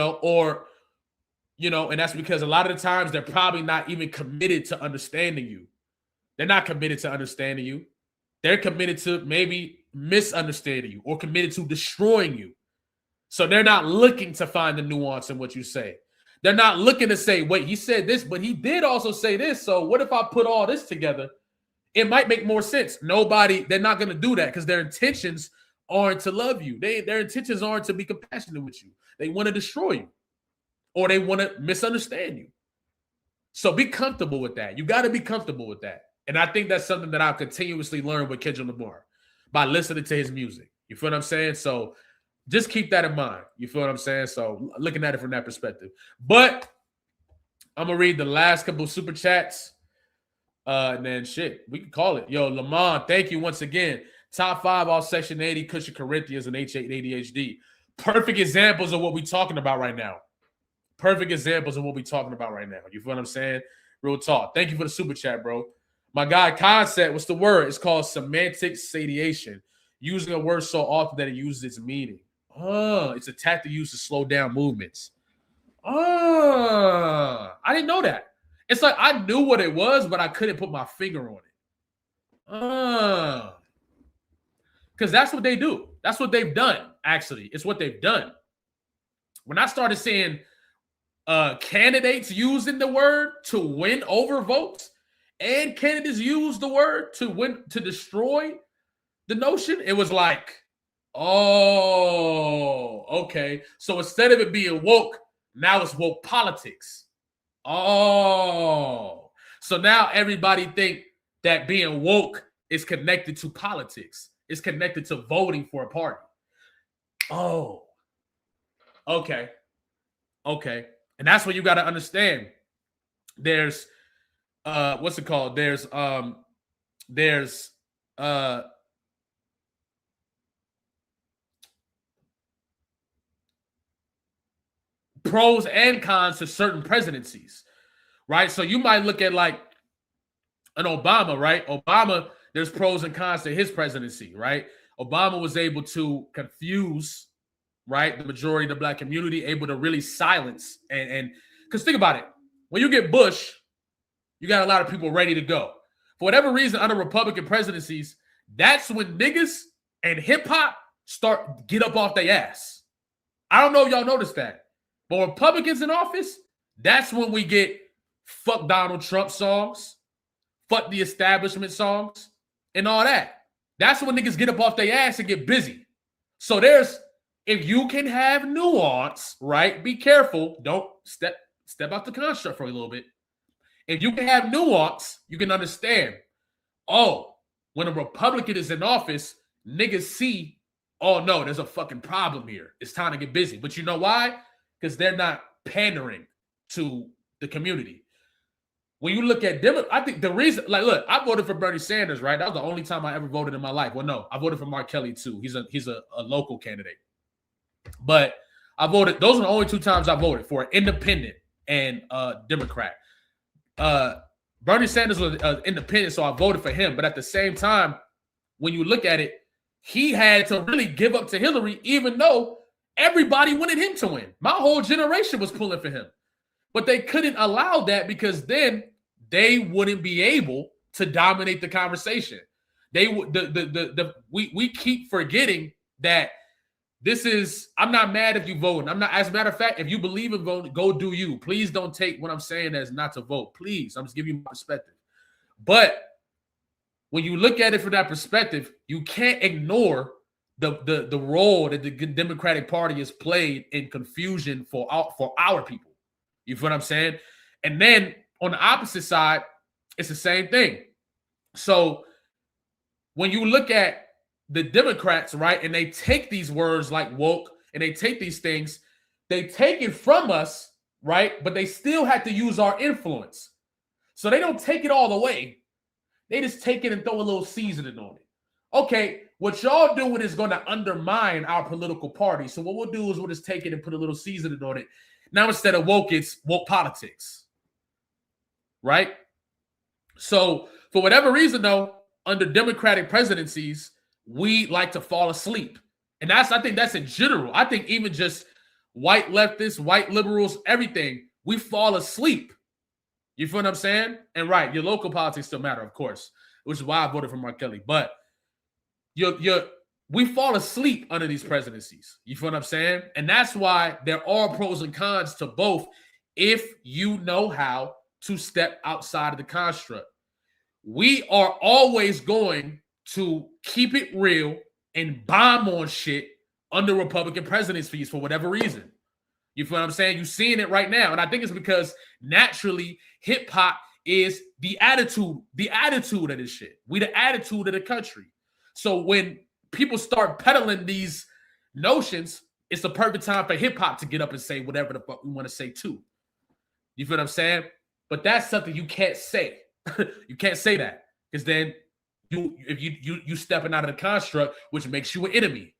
that's because a lot of the times they're probably not even committed to understanding you. They're not committed to understanding you. They're committed to maybe misunderstanding you or committed to destroying you. So they're not looking to find the nuance in what you say. They're not looking to say, wait, he said this, but he did also say this. So what if I put all this together? It might make more sense. They're not going to do that because their intentions aren't to love you. Their intentions aren't to be compassionate with you. They want to destroy you or they want to misunderstand you. So be comfortable with that. You got to be comfortable with that. And I think that's something that I'll continuously learn with Kendrick Lamar by listening to his music. You feel what I'm saying? So just keep that in mind. You feel what I'm saying? So looking at it from that perspective. But I'm going to read the last couple of super chats. And then shit, we can call it. Yo, Lamont, thank you once again. Top 5 all Section 80, Cushion Corinthians, and H8 ADHD. Perfect examples of what we're talking about right now. Perfect examples of what we're talking about right now. You feel what I'm saying? Real talk. Thank you for the super chat, bro. My guy, Concept, what's the word? It's called semantic satiation. Using a word so often that it uses its meaning. It's a tactic used to slow down movements. I didn't know that. It's like I knew what it was, but I couldn't put my finger on it. Because that's what they do. That's what they've done, actually. It's what they've done. When I started seeing candidates using the word to win over votes, and candidates use the word to destroy the notion, it was like, oh, okay. So instead of it being woke, now it's woke politics. Oh, so now everybody think that being woke is connected to politics. It's connected to voting for a party. Oh, okay. Okay. And that's what you got to understand. There's, what's it called? There's pros and cons to certain presidencies, right? So you might look at like an Obama, right? Obama, there's pros and cons to his presidency, right? Obama was able to confuse, right, the majority of the black community, able to really silence and because think about it, when you get Bush, you got a lot of people ready to go. For whatever reason, under Republican presidencies, that's when niggas and hip hop get up off their ass. I don't know if y'all noticed that. But Republicans in office, that's when we get fuck Donald Trump songs, fuck the establishment songs, and all that. That's when niggas get up off their ass and get busy. So if you can have nuance, right? Be careful. Don't step out the construct for a little bit. If you can have nuance, you can understand. Oh, when a Republican is in office, niggas see, oh no, there's a fucking problem here. It's time to get busy. But you know why? Because they're not pandering to the community. When you look at I think the reason, like, look, I voted for Bernie Sanders, right? That was the only time I ever voted in my life. Well, no, I voted for Mark Kelly too. He's a local candidate. But I voted, those are the only 2 times I voted for an independent and Democrat. Bernie Sanders was independent, so I voted for him. But at the same time, when you look at it, he had to really give up to Hillary, even though everybody wanted him to win. My whole generation was pulling for him. But they couldn't allow that because then they wouldn't be able to dominate the conversation. We keep forgetting that this is, I'm not mad if you vote. I'm not, as a matter of fact, if you believe in voting, go do you. Please don't take what I'm saying as not to vote. Please, I'm just giving you my perspective. But when you look at it from that perspective, you can't ignore the role that the Democratic Party has played in confusion for our people. You feel what I'm saying? And then on the opposite side, it's the same thing. So when you look at the Democrats, right, and they take these words like woke and they take these things, they take it from us, right? But they still have to use our influence. So they don't take it all the way. They just take it and throw a little seasoning on it. Okay, what y'all doing is going to undermine our political party. So what we'll do is we'll just take it and put a little seasoning on it. Now instead of woke, it's woke politics, right? So for whatever reason, though, under Democratic presidencies, we like to fall asleep. And I think that's in general. I think even just white leftists, white liberals, everything, we fall asleep. You feel what I'm saying? And right, your local politics still matter, of course, which is why I voted for Mark Kelly. But we fall asleep under these presidencies. You feel what I'm saying? And that's why there are pros and cons to both, if you know how to step outside of the construct. We are always going to keep it real and bomb on shit under Republican presidencies for whatever reason. You feel what I'm saying? You're seeing it right now. And I think it's because naturally hip hop is the attitude of this shit. We the attitude of the country. So when people start peddling these notions, it's the perfect time for hip hop to get up and say whatever the fuck we want to say too. You feel what I'm saying? But that's something you can't say. You can't say that because then you stepping out of the construct, which makes you an enemy.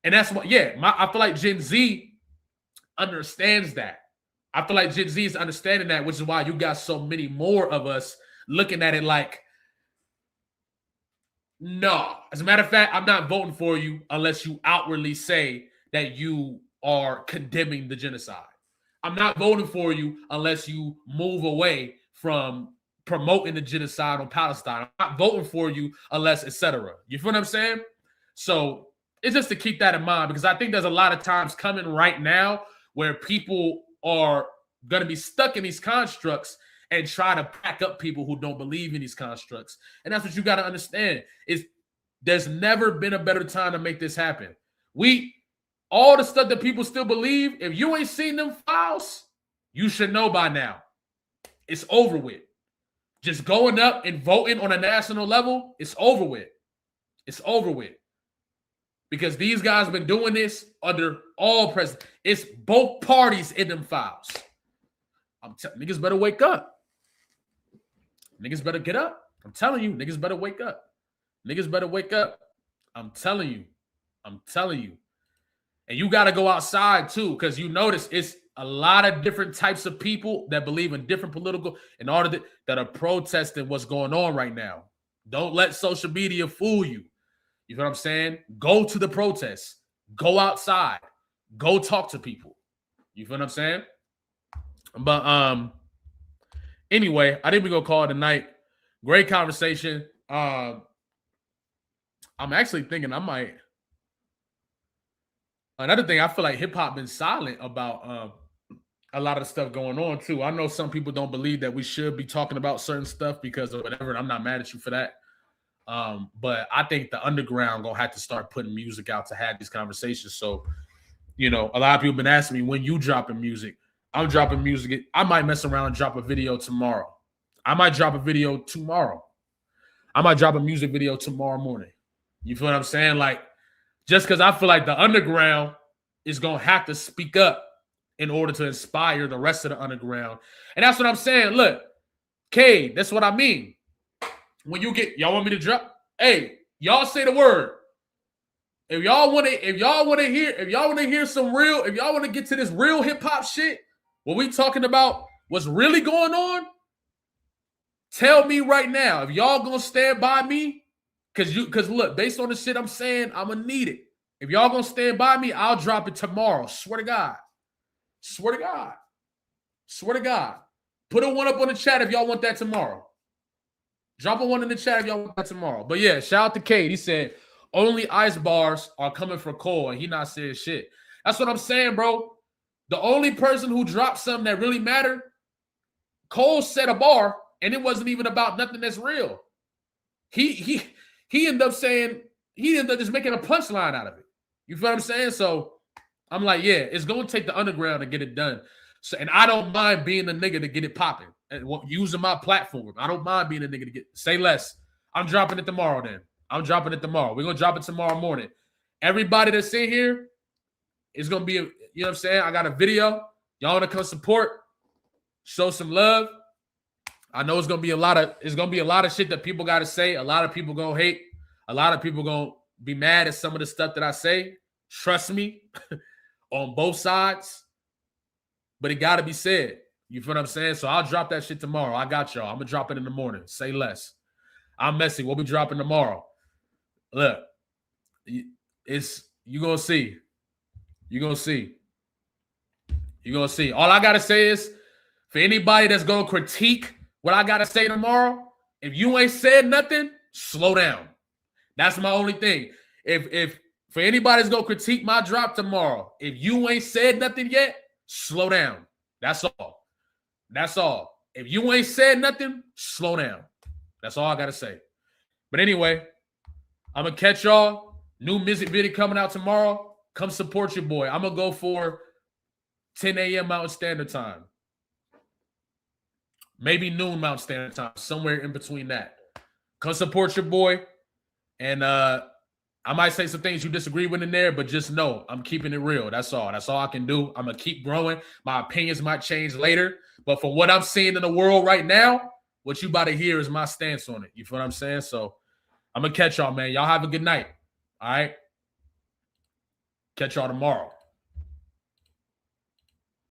And that's what, I feel like Gen Z understands that. I feel like Gen Z is understanding that, which is why you got so many more of us looking at it like, no. As a matter of fact, I'm not voting for you unless you outwardly say that you are condemning the genocide. I'm not voting for you unless you move away from promoting the genocide on Palestine. I'm not voting for you unless, etc. You feel what I'm saying? So it's just to keep that in mind, because I think there's a lot of times coming right now where people are going to be stuck in these constructs and try to pack up people who don't believe in these constructs. And that's what you got to understand is there's never been a better time to make this happen. All the stuff that people still believe, if you ain't seen them files, you should know by now. It's over with. Just going up and voting on a national level, it's over with. It's over with. Because these guys have been doing this under all presidents. It's both parties in them files. Niggas better wake up. Niggas better get up. I'm telling you, niggas better wake up. Niggas better wake up. I'm telling you. I'm telling you. And you got to go outside too, because you notice it's a lot of different types of people that believe in different political and all of that are protesting what's going on right now. Don't let social media fool you. You know what I'm saying? Go to the protests. Go outside. Go talk to people. You feel what I'm saying? But anyway, I think we're gonna call it a night. Great conversation. I'm actually thinking I might. Another thing, I feel like hip hop been silent about a lot of the stuff going on too. I know some people don't believe that we should be talking about certain stuff because of whatever, and I'm not mad at you for that. But I think the underground gonna have to start putting music out to have these conversations. So, a lot of people been asking me when you dropping music. I'm dropping music. I might mess around and drop a video tomorrow. I might drop a video tomorrow. I might drop a music video tomorrow morning. You feel what I'm saying? Like, just because I feel like the underground is gonna have to speak up in order to inspire the rest of the underground. And that's what I'm saying. Look, Cade, that's what I mean. When y'all want me to drop? Hey, y'all say the word. If y'all want to hear some real, if y'all want to get to this real hip hop shit, what we talking about, what's really going on, tell me right now. If y'all gonna stand by me, because look, based on the shit I'm saying, I'm gonna need it. If y'all gonna stand by me, I'll drop it tomorrow. Swear to God. Swear to God. Swear to God. Put a one up on the chat if y'all want that tomorrow. Drop a one in the chat if y'all want that tomorrow. But yeah, shout out to Cade. He said, only ice bars are coming for Cole, and he not saying shit. That's what I'm saying, bro. The only person who dropped something that really mattered, Cole set a bar, and it wasn't even about nothing that's real. He ended up saying, he ended up just making a punchline out of it. You feel what I'm saying? So I'm like, yeah, it's going to take the underground to get it done. So, and I don't mind being the nigga to get it popping and using my platform. I don't mind being a nigga to say less. I'm dropping it tomorrow then. I'm dropping it tomorrow. We're going to drop it tomorrow morning. Everybody that's in here is going to be, you know what I'm saying? I got a video. Y'all want to come support, show some love. I know it's going to be a lot of shit that people got to say. A lot of people going to hate. A lot of people going to be mad at some of the stuff that I say. Trust me, on both sides. But it got to be said. You feel what I'm saying? So I'll drop that shit tomorrow. I got y'all. I'm going to drop it in the morning. Say less. I'm messy. We'll be dropping tomorrow. Look, you're going to see. You're going to see. You're going to see. All I got to say is, for anybody that's going to critique what I got to say tomorrow, if you ain't said nothing, slow down. That's my only thing. If for anybody that's going to critique my drop tomorrow, if you ain't said nothing yet, slow down. That's all. That's all. If you ain't said nothing, slow down. That's all I got to say. But anyway, I'm going to catch y'all. New music video coming out tomorrow. Come support your boy. I'm going to go for 10 a.m. Mountain Standard Time. Maybe noon Mountain Standard Time. Somewhere in between that. Come support your boy. And I might say some things you disagree with in there, but just know I'm keeping it real. That's all. That's all I can do. I'm going to keep growing. My opinions might change later. But for what I'm seeing in the world right now, what you about to hear is my stance on it. You feel what I'm saying? So I'm going to catch y'all, man. Y'all have a good night. All right? Catch y'all tomorrow.